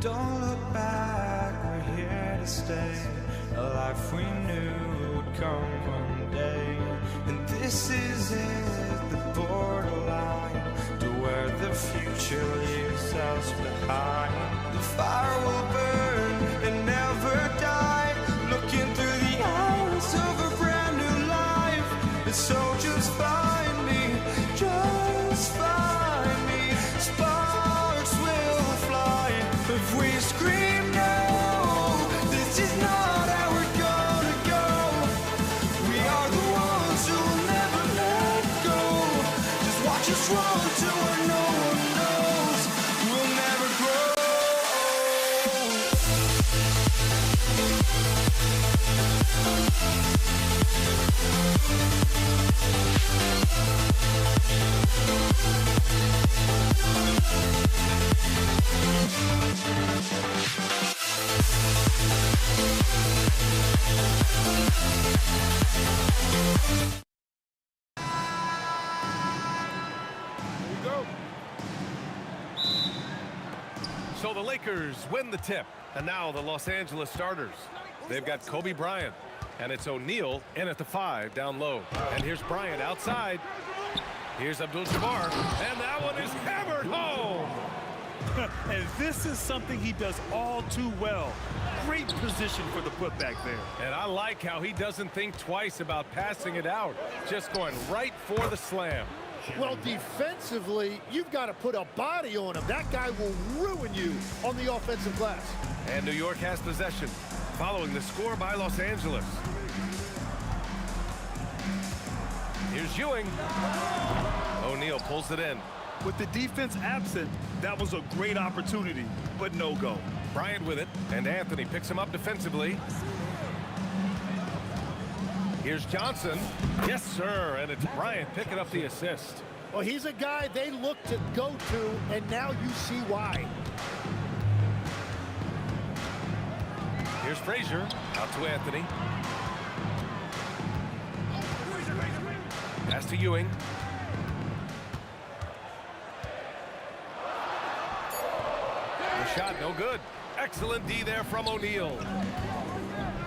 Don't look back, we're here to stay. A life we knew would come one day. And this is it, the borderline to where the future leaves us behind. The fire will burn and never die, looking through the eyes of a brand new life. And so just find me, just find me. Sparks will fly if we scream no. This is not how we're gonna go. We are the ones who will never let go. Just watch us run to where no one knows. We'll never grow. So the Lakers win the tip, and now the Los Angeles starters. They've got Kobe Bryant, and it's O'Neal in at the 5 down low. And here's Bryant outside. Here's Abdul-Jabbar, and that one is hammered home. And this is something he does all too well. Great position for the putback there. And I like how he doesn't think twice about passing it out, just going right for the slam. Well, defensively, you've got to put a body on him. That guy will ruin you on the offensive glass. And New York has possession, following the score by Los Angeles. Here's Ewing. O'Neal pulls it in. With the defense absent, that was a great opportunity, but no go. Bryant with it, and Anthony picks him up defensively. Here's Johnson. Yes, sir, and it's Bryant picking up the assist. Well, he's a guy they look to go to, and now you see why. Here's Frazier, out to Anthony. Pass to Ewing. The shot, no good. Excellent D there from O'Neal.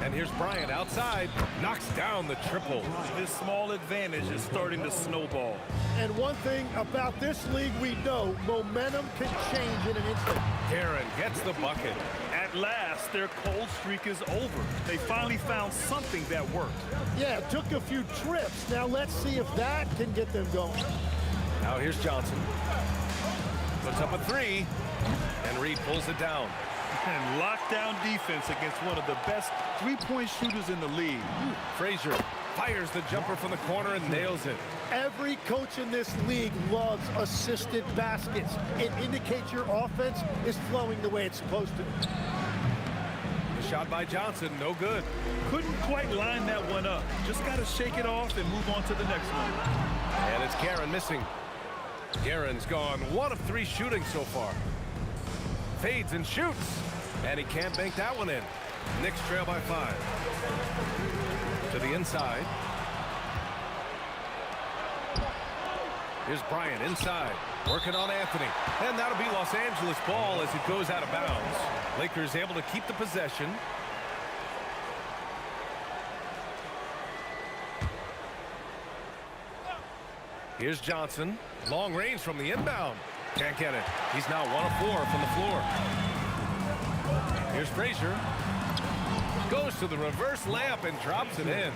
And here's Bryant outside, knocks down the triple. This small advantage is starting to snowball. And one thing about this league we know, momentum can change in an instant. Aaron gets the bucket. At last, their cold streak is over. They finally found something that worked. Yeah, it took a few trips. Now let's see if that can get them going. Now here's Johnson. Puts up a 3, and Reed pulls it down. And lockdown defense against one of the best three-point shooters in the league. Frazier fires the jumper from the corner and nails it. Every coach in this league loves assisted baskets. It indicates your offense is flowing the way it's supposed to. The shot by Johnson, no good. Couldn't quite line that one up. Just got to shake it off and move on to the next one. And it's Guerin missing. Guerin's gone 1 of 3 shooting so far. Fades and shoots. And he can't bank that one in. Knicks trail by 5. To the inside. Here's Bryant inside. Working on Anthony. And that'll be Los Angeles ball as it goes out of bounds. Lakers able to keep the possession. Here's Johnson. Long range from the inbound. Can't get it. He's now 1 of 4 from the floor. Here's Frazier. Goes to the reverse layup and drops it in.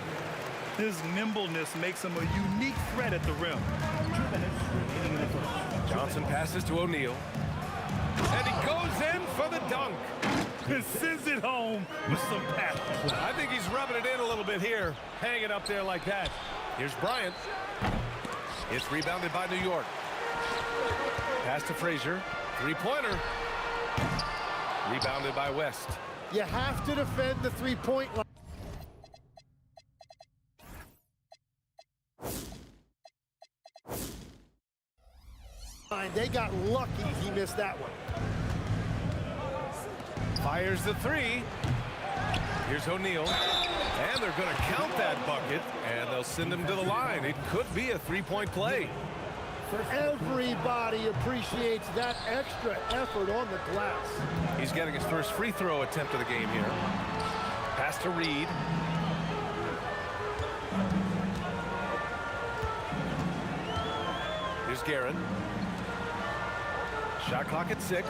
His nimbleness makes him a unique threat at the rim. Johnson passes to O'Neal. And he goes in for the dunk. And sends it home with some passion. I think he's rubbing it in a little bit here. Hanging up there like that. Here's Bryant. It's rebounded by New York. Pass to Frazier. 3-pointer. Rebounded by West. You have to defend the three-point line. They got lucky he missed that one. Fires the 3. Here's O'Neal. And they're going to count that bucket, and they'll send him to the line. It could be a 3-point play. Everybody appreciates that extra effort on the glass. He's getting his first free throw attempt of the game here. Pass to Reed. Here's Guerin. Shot clock at 6.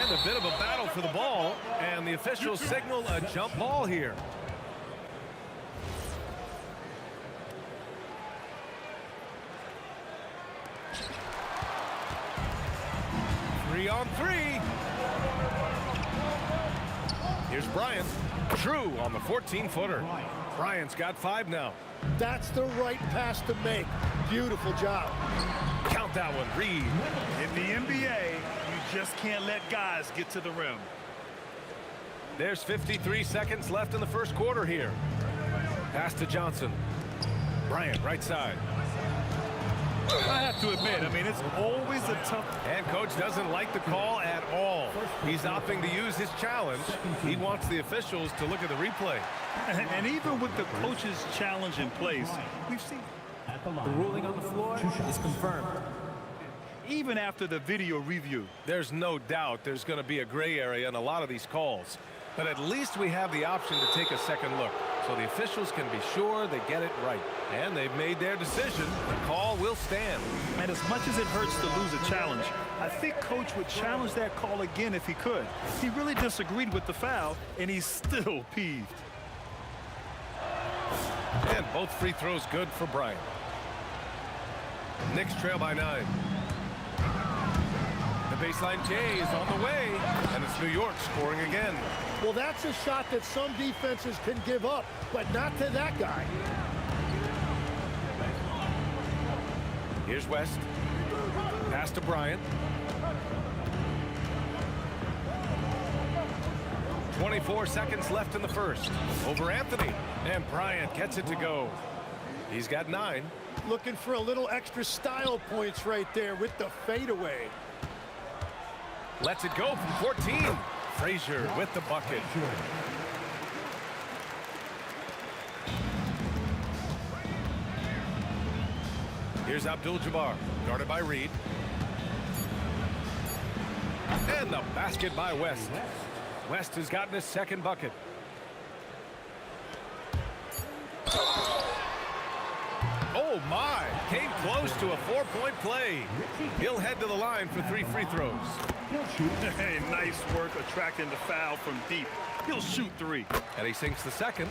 And a bit of a battle for the ball, and the officials signal a jump ball here. Three on three. Here's Bryant. True on the 14-footer. Bryant's got 5 now. That's the right pass to make. Beautiful job. Count that one, Reed. In the NBA, you just can't let guys get to the rim. There's 53 seconds left in the first quarter here. Pass to Johnson. Bryant, right side. I have to admit, it's always a tough... And coach doesn't like the call at all. He's opting to use his challenge. He wants the officials to look at the replay. And even with the coach's challenge in place, we've seen... The ruling on the floor is confirmed. Even after the video review. There's no doubt there's going to be a gray area in a lot of these calls. But at least we have the option to take a second look, so the officials can be sure they get it right. And they've made their decision. The call will stand. And as much as it hurts to lose a challenge, I think coach would challenge that call again if he could. He really disagreed with the foul, and he's still peeved. And both free throws good for Bryant. Knicks trail by 9. The baseline J is on the way, and it's New York scoring again. Well, that's a shot that some defenses can give up, but not to that guy. Here's West. Pass to Bryant. 24 seconds left in the first. Over Anthony, and Bryant gets it to go. He's got 9. Looking for a little extra style points right there with the fadeaway. Lets it go from 14. Frazier with the bucket. Here's Abdul-Jabbar, guarded by Reed. And the basket by West. West has gotten his second bucket. Oh my, came close to a 4-point play. He'll head to the line for 3 free throws. Hey, nice work attracting the foul from deep. He'll shoot 3. And he sinks the second.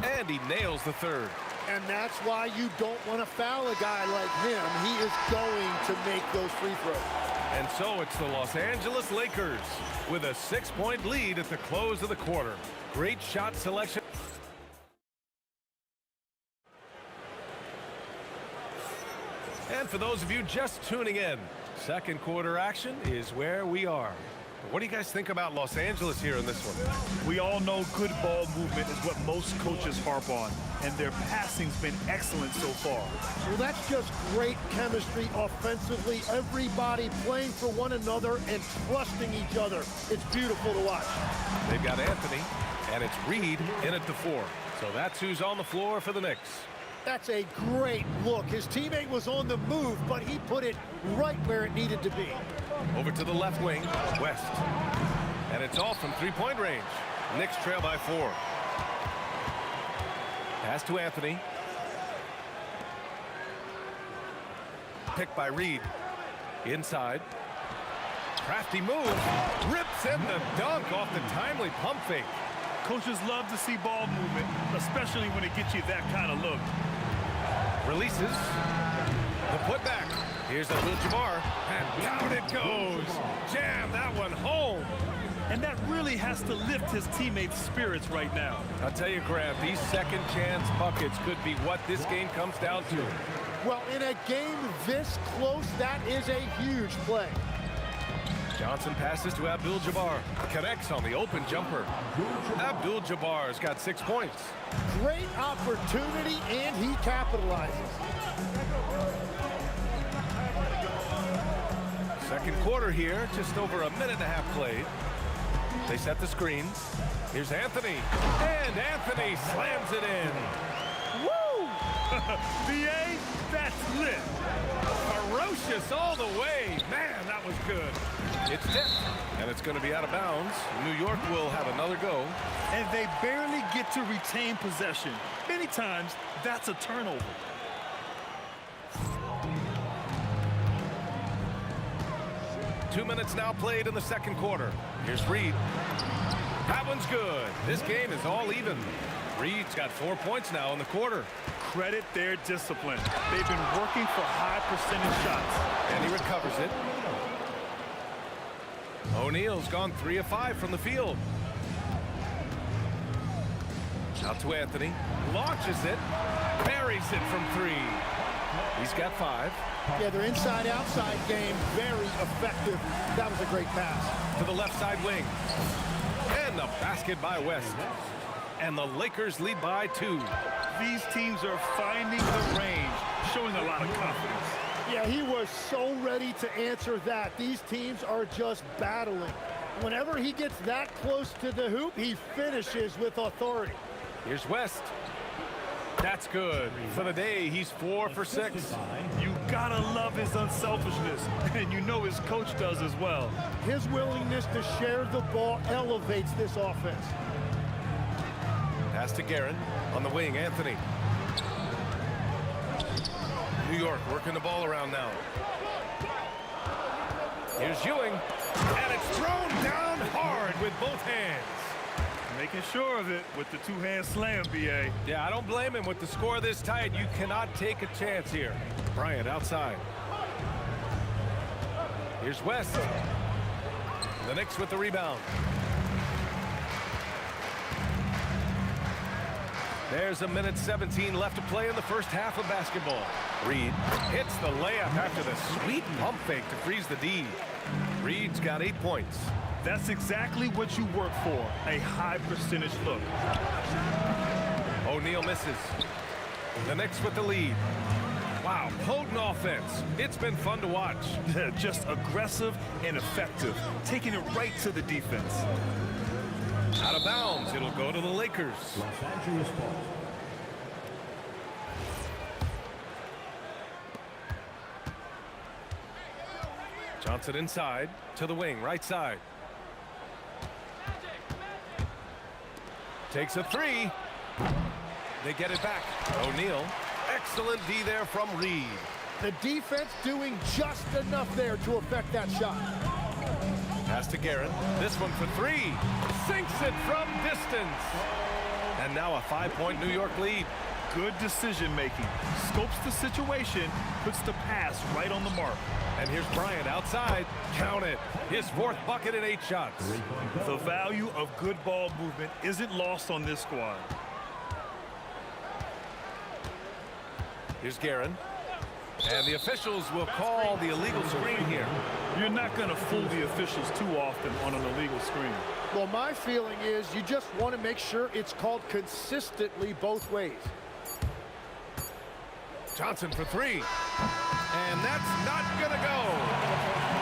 And he nails the third. And that's why you don't want to foul a guy like him. He is going to make those free throws. And so it's the Los Angeles Lakers with a 6-point lead at the close of the quarter. Great shot selection. And for those of you just tuning in, second quarter action is where we are. What do you guys think about Los Angeles here in this one? We all know good ball movement is what most coaches harp on, and their passing's been excellent so far. Well, that's just great chemistry offensively. Everybody playing for one another and trusting each other. It's beautiful to watch. They've got Anthony, and it's Reed in at the 4. So that's who's on the floor for the Knicks. That's a great look. His teammate was on the move, but he put it right where it needed to be. Over to the left wing, West. And it's all from 3-point range. Knicks trail by 4. Pass to Anthony. Picked by Reed. Inside. Crafty move. Rips in the dunk off the timely pump fake. Coaches love to see ball movement, especially when it gets you that kind of look. Releases. The putback. Here's Abdul-Jabbar, and down it goes. Jam that one home. And that really has to lift his teammates' spirits right now. I'll tell you, Graham, these second chance buckets could be what this game comes down to. Well, in a game this close, that is a huge play. Johnson passes to Abdul-Jabbar. Connects on the open jumper. Abdul-Jabbar's got 6 points. Great opportunity, and he capitalizes. Second quarter here, just over a minute and a half played. They set the screen. Here's Anthony. And Anthony slams it in. Woo! VA, that's lit. Ferocious all the way. Man, that was good. It's tipped, and it's going to be out of bounds. New York will have another go. And they barely get to retain possession. Many times, that's a turnover. Two minutes now played in the second quarter. Here's Reed. That one's good. This game is all even. Reed's got 4 points now in the quarter. Credit their discipline. They've been working for high percentage shots. And he recovers it. O'Neal's gone 3 of 5 from the field. Out to Anthony. Launches it. Buries it from 3. He's got 5. Yeah, their inside-outside game, very effective. That was a great pass. To the left side wing. And the basket by West. And the Lakers lead by 2. These teams are finding the range, showing a lot of confidence. Yeah, he was so ready to answer that. These teams are just battling. Whenever he gets that close to the hoop, he finishes with authority. Here's West. That's good. For the day, he's 4 for 6. You gotta love his unselfishness, and you know his coach does as well. His willingness to share the ball elevates this offense. Pass to Guerin. On the wing, Anthony. New York working the ball around now. Here's Ewing. And it's thrown down hard with both hands. Making sure of it with the two-hand slam, BA. Yeah, I don't blame him. With the score this tight, you cannot take a chance here. Bryant outside. Here's West. The Knicks with the rebound. There's 1:17 left to play in the first half of basketball. Reed hits the layup after the sweet pump fake to freeze the D. Reed's got 8 points. That's exactly what you work for, a high percentage look. O'Neal misses. The Knicks with the lead. Wow, potent offense. It's been fun to watch. Just aggressive and effective, taking it right to the defense. Out of bounds, it'll go to the Lakers. Los Angeles ball. Johnson inside to the wing, right side. Takes a 3. They get it back. O'Neal. Excellent D there from Reed. The defense doing just enough there to affect that shot. Pass to Guerin. This one for 3. Sinks it from distance. And now a 5-point New York lead. Good decision making. Scopes the situation, puts the pass right on the mark. And here's Bryant outside. Count it. His 4th bucket in 8 shots. The value of good ball movement isn't lost on this squad. Here's Guerin. And the officials will call the illegal screen here. You're not going to fool the officials too often on an illegal screen. Well, my feeling is you just want to make sure it's called consistently both ways. Johnson for 3. And that's not going to go.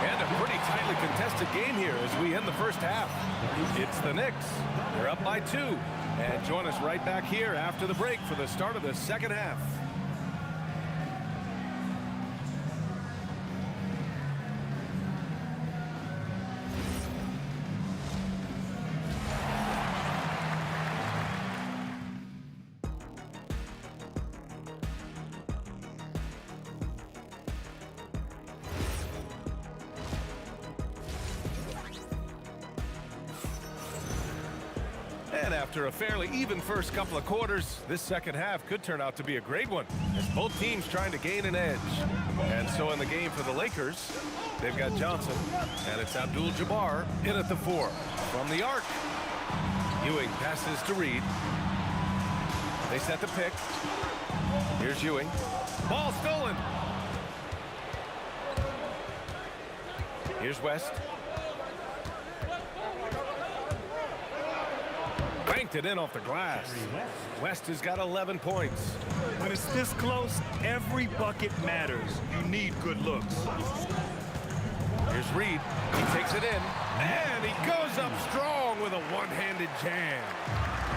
And a pretty tightly contested game here as we end the first half. It's the Knicks. They're up by 2. And join us right back here after the break for the start of the second half. And after a fairly even first couple of quarters, this second half could turn out to be a great one, as both teams trying to gain an edge. And so in the game for the Lakers, they've got Johnson, and it's Abdul-Jabbar in at the 4. From the arc, Ewing passes to Reed. They set the pick. Here's Ewing. Ball stolen. Here's West. Banked it in off the glass. West has got 11 points. When it's this close, every bucket matters. You need good looks. Here's Reed. He takes it in, and he goes up strong. with a one-handed jam.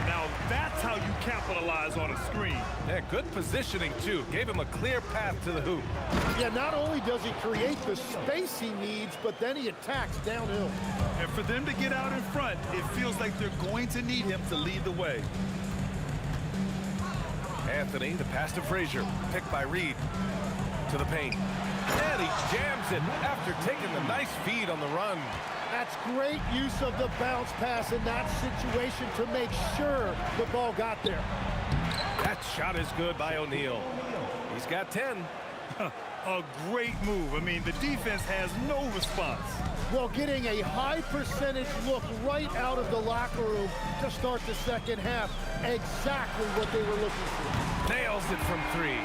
Now that's how you capitalize on a screen. Yeah, good positioning, too. Gave him a clear path to the hoop. Yeah, not only does he create the space he needs, but then he attacks downhill. And for them to get out in front, it feels like they're going to need him to lead the way. Anthony, the pass to Frazier. Picked by Reed. To the paint. And he jams it after taking the nice feed on the run. That's great use of the bounce pass in that situation to make sure the ball got there. That shot is good by O'Neal. He's got 10. A great move. I mean, the defense has no response. Well, getting a high percentage look right out of the locker room to start the second half. Exactly what they were looking for. Nails it from 3.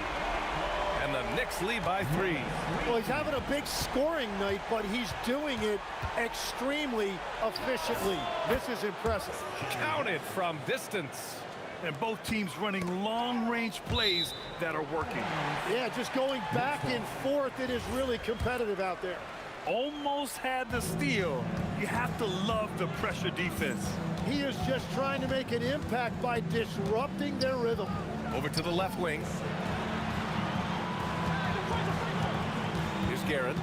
And the Knicks lead by 3. Well, he's having a big scoring night, but he's doing it extremely efficiently. This is impressive. Counted from distance. And both teams running long-range plays that are working. Yeah, just going back and forth. It is really competitive out there. Almost had the steal. You have to love the pressure defense. He is just trying to make an impact by disrupting their rhythm. Over to the left wing. Here's Guerin.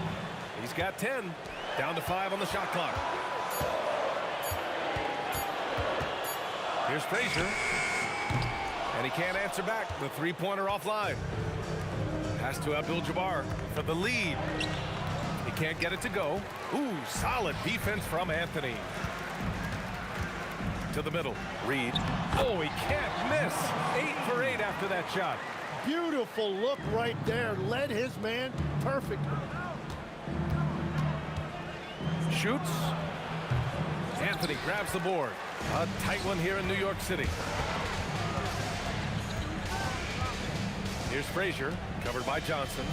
He's got 10. Down to 5 on the shot clock. Here's Frazier. And he can't answer back. The three-pointer offline. Pass to Abdul-Jabbar for the lead. He can't get it to go. Ooh, solid defense from Anthony. To the middle. Reed. Oh, he can't miss. 8 for 8 after that shot. Beautiful look right there. Led his man perfectly. Shoots. Anthony grabs the board. A tight one here in New York City. Here's Frazier, covered by Johnson.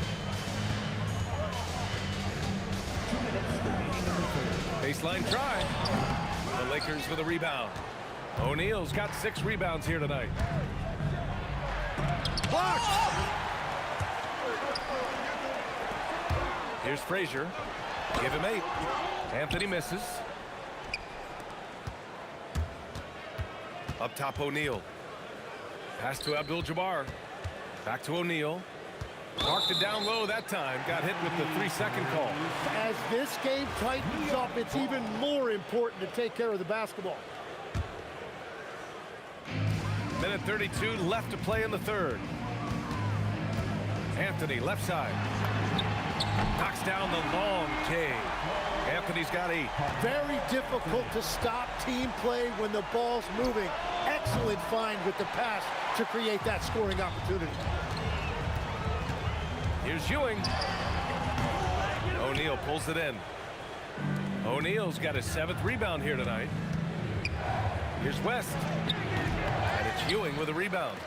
Baseline try. The Lakers with a rebound. O'Neal's got 6 rebounds here tonight. Blocked! Here's Frazier. Give him 8. Anthony misses. Up top, O'Neal. Pass to Abdul-Jabbar. Back to O'Neal. Marked it down low that time. Got hit with the 3-second call. As this game tightens up, it's even more important to take care of the basketball. Minute 32 left to play in the third. Anthony, left side. Knocks down the long K. Anthony's got 8. Very difficult to stop team play when the ball's moving. Excellent find with the pass to create that scoring opportunity. Here's Ewing. O'Neal pulls it in. O'Neal's got his 7th rebound here tonight. Here's West. And it's Ewing with a rebound.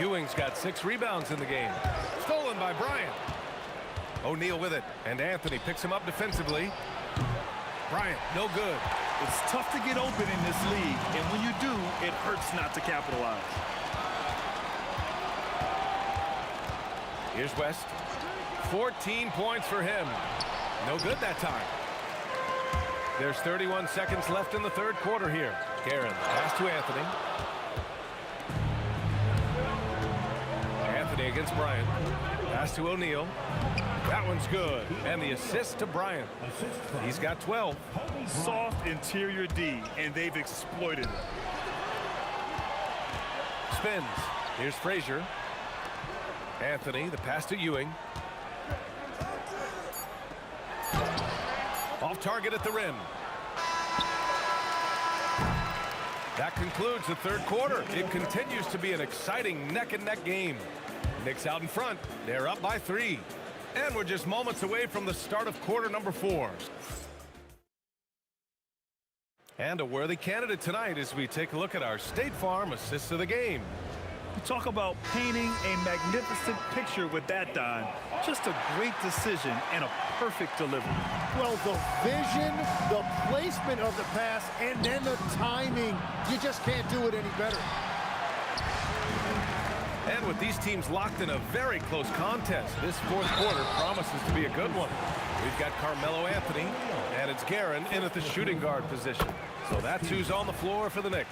Ewing's got 6 rebounds in the game. Stolen by Bryant. O'Neal with it. And Anthony picks him up defensively. Bryant, no good. It's tough to get open in this league, and when you do, it hurts not to capitalize. Here's West. 14 points for him. No good that time. There's 31 seconds left in the third quarter here. Guerin, pass to Anthony. Anthony against Bryant. Pass to O'Neal. That one's good. And the assist to Bryant. He's got 12. Soft interior D, and they've exploited it. Spins. Here's Frazier. Anthony, the pass to Ewing. Off target at the rim. That concludes the third quarter. It continues to be an exciting neck-and-neck game. Knicks out in front. They're up by 3. And we're just moments away from the start of quarter number 4. And a worthy candidate tonight as we take a look at our State Farm assists of the game. You talk about painting a magnificent picture with that, Don. Just a great decision and a perfect delivery. Well, the vision, the placement of the pass, and then the timing. You just can't do it any better. And with these teams locked in a very close contest, this fourth quarter promises to be a good one. We've got Carmelo Anthony, and it's Guerin in at the shooting guard position. So that's who's on the floor for the Knicks.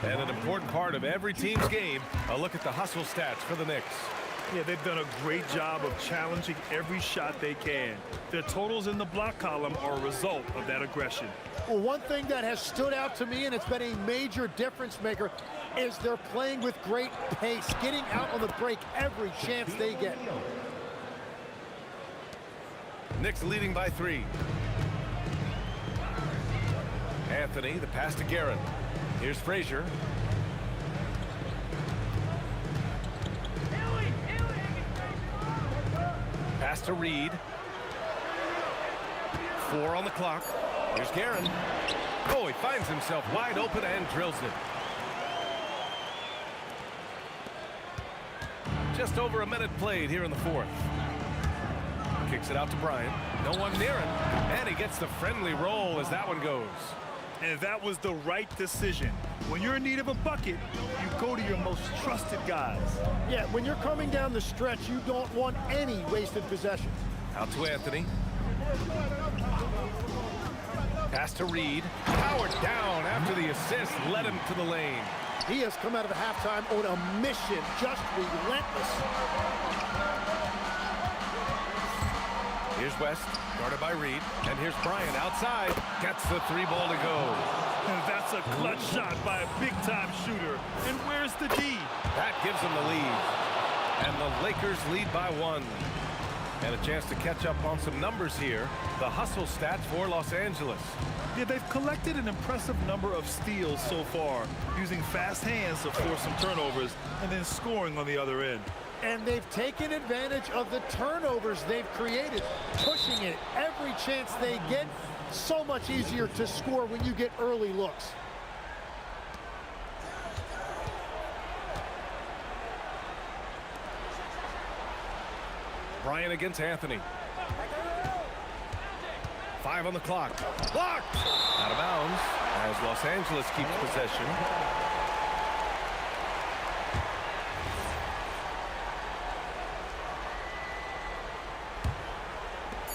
And an important part of every team's game, a look at the hustle stats for the Knicks. Yeah, they've done a great job of challenging every shot they can. Their totals in the block column are a result of that aggression. Well, one thing that has stood out to me, and it's been a major difference maker, is they're playing with great pace, getting out on the break every chance they get. Knicks leading by 3. Anthony, the pass to Guerin. Here's Frazier. Pass to Reed. 4 on the clock. Here's Guerin. Oh, he finds himself wide open and drills it. Just over a minute played here in the 4th. Kicks it out to Bryant. No one near him. And he gets the friendly roll as that one goes. And that was the right decision. When you're in need of a bucket, you go to your most trusted guys. Yeah, when you're coming down the stretch, you don't want any wasted possessions. Out to Anthony. Pass to Reed. Powered down after the assist led him to the lane. He has come out of halftime on a mission, just relentless. Here's West, guarded by Reed, and here's Bryant outside. Gets the 3 ball to go. And that's a clutch shot by a big-time shooter. And where's the D? That gives them the lead. And the Lakers lead by 1. And a chance to catch up on some numbers here. The hustle stats for Los Angeles. Yeah, they've collected an impressive number of steals so far, using fast hands to force some turnovers and then scoring on the other end. And they've taken advantage of the turnovers they've created, pushing it every chance they get. So much easier to score when you get early looks. Bryant against Anthony. 5 on the clock. Blocked! Out of bounds as Los Angeles keeps possession.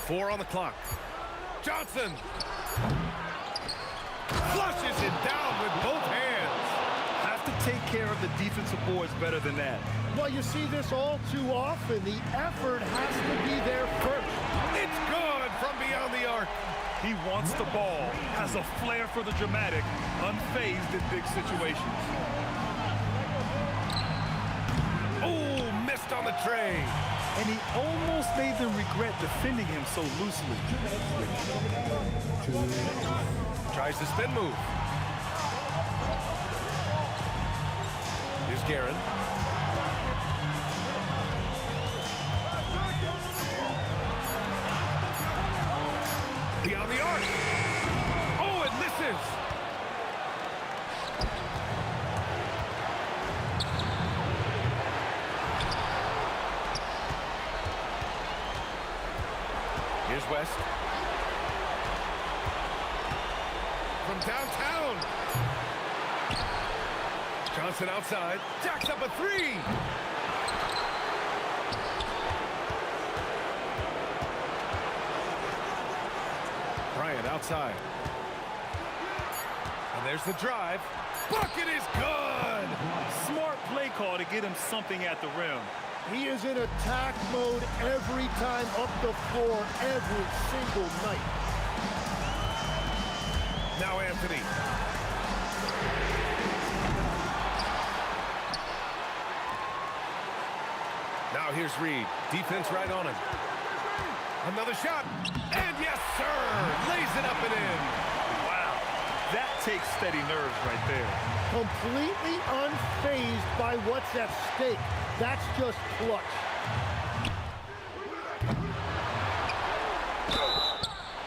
Four on the clock. Johnson flushes it down with both hands. Have to take care of the defensive boards better than that. Well, you see this all too often. The effort has to be there first. It's good from beyond the arc. He wants the ball, has a flair for the dramatic, unfazed in big situations. Oh, missed on the tray. And he almost made them regret defending him so loosely. Tries the spin move. Here's Guerin. Beyond the arc. Oh, it misses. Here's West. From downtown. Johnson outside. Jacks up a 3. Bryant outside. And there's the drive. Bucket is good. Smart play call to get him something at the rim. He is in attack mode every time up the floor, every single night. Now Anthony. Now here's Reed. Defense right on him. Another shot. And yes, sir. Lays it up and in. Wow. That takes steady nerves right there. Completely unfazed by what's at stake. That's just clutch.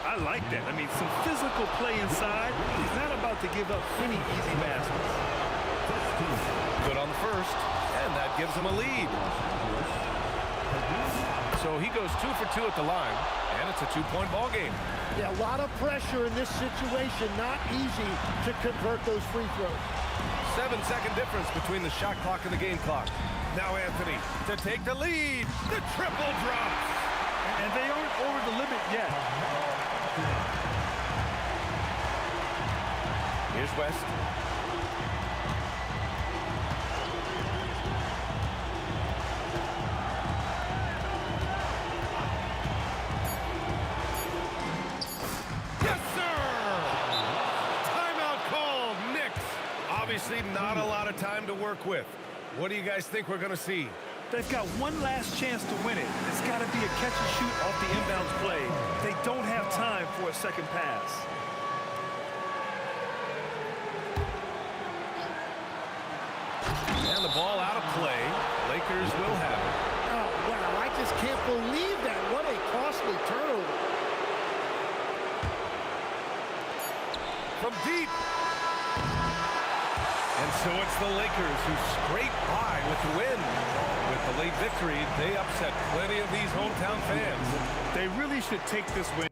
I like that. I mean, some physical play inside. He's not about to give up any easy baskets. Good on the first, and that gives him a lead. So he goes 2 for 2 at the line, and it's a 2-point ball game. Yeah, a lot of pressure in this situation. Not easy to convert those free throws. 7-second difference between the shot clock and the game clock. Now Anthony to take the lead. The triple drops. And they aren't over the limit yet. Here's West. Yes, sir! Timeout called. Knicks. Obviously not a lot of time to work with. What do you guys think we're going to see? They've got one last chance to win it. It's got to be a catch and shoot off the inbounds play. They don't have time for a second pass. And the ball out of play. Lakers will have it. Oh, wow, I just can't believe that. What a costly turnover. From deep. And so it's the Lakers who scrape by with the win. With the late victory, they upset plenty of these hometown fans. They really should take this win.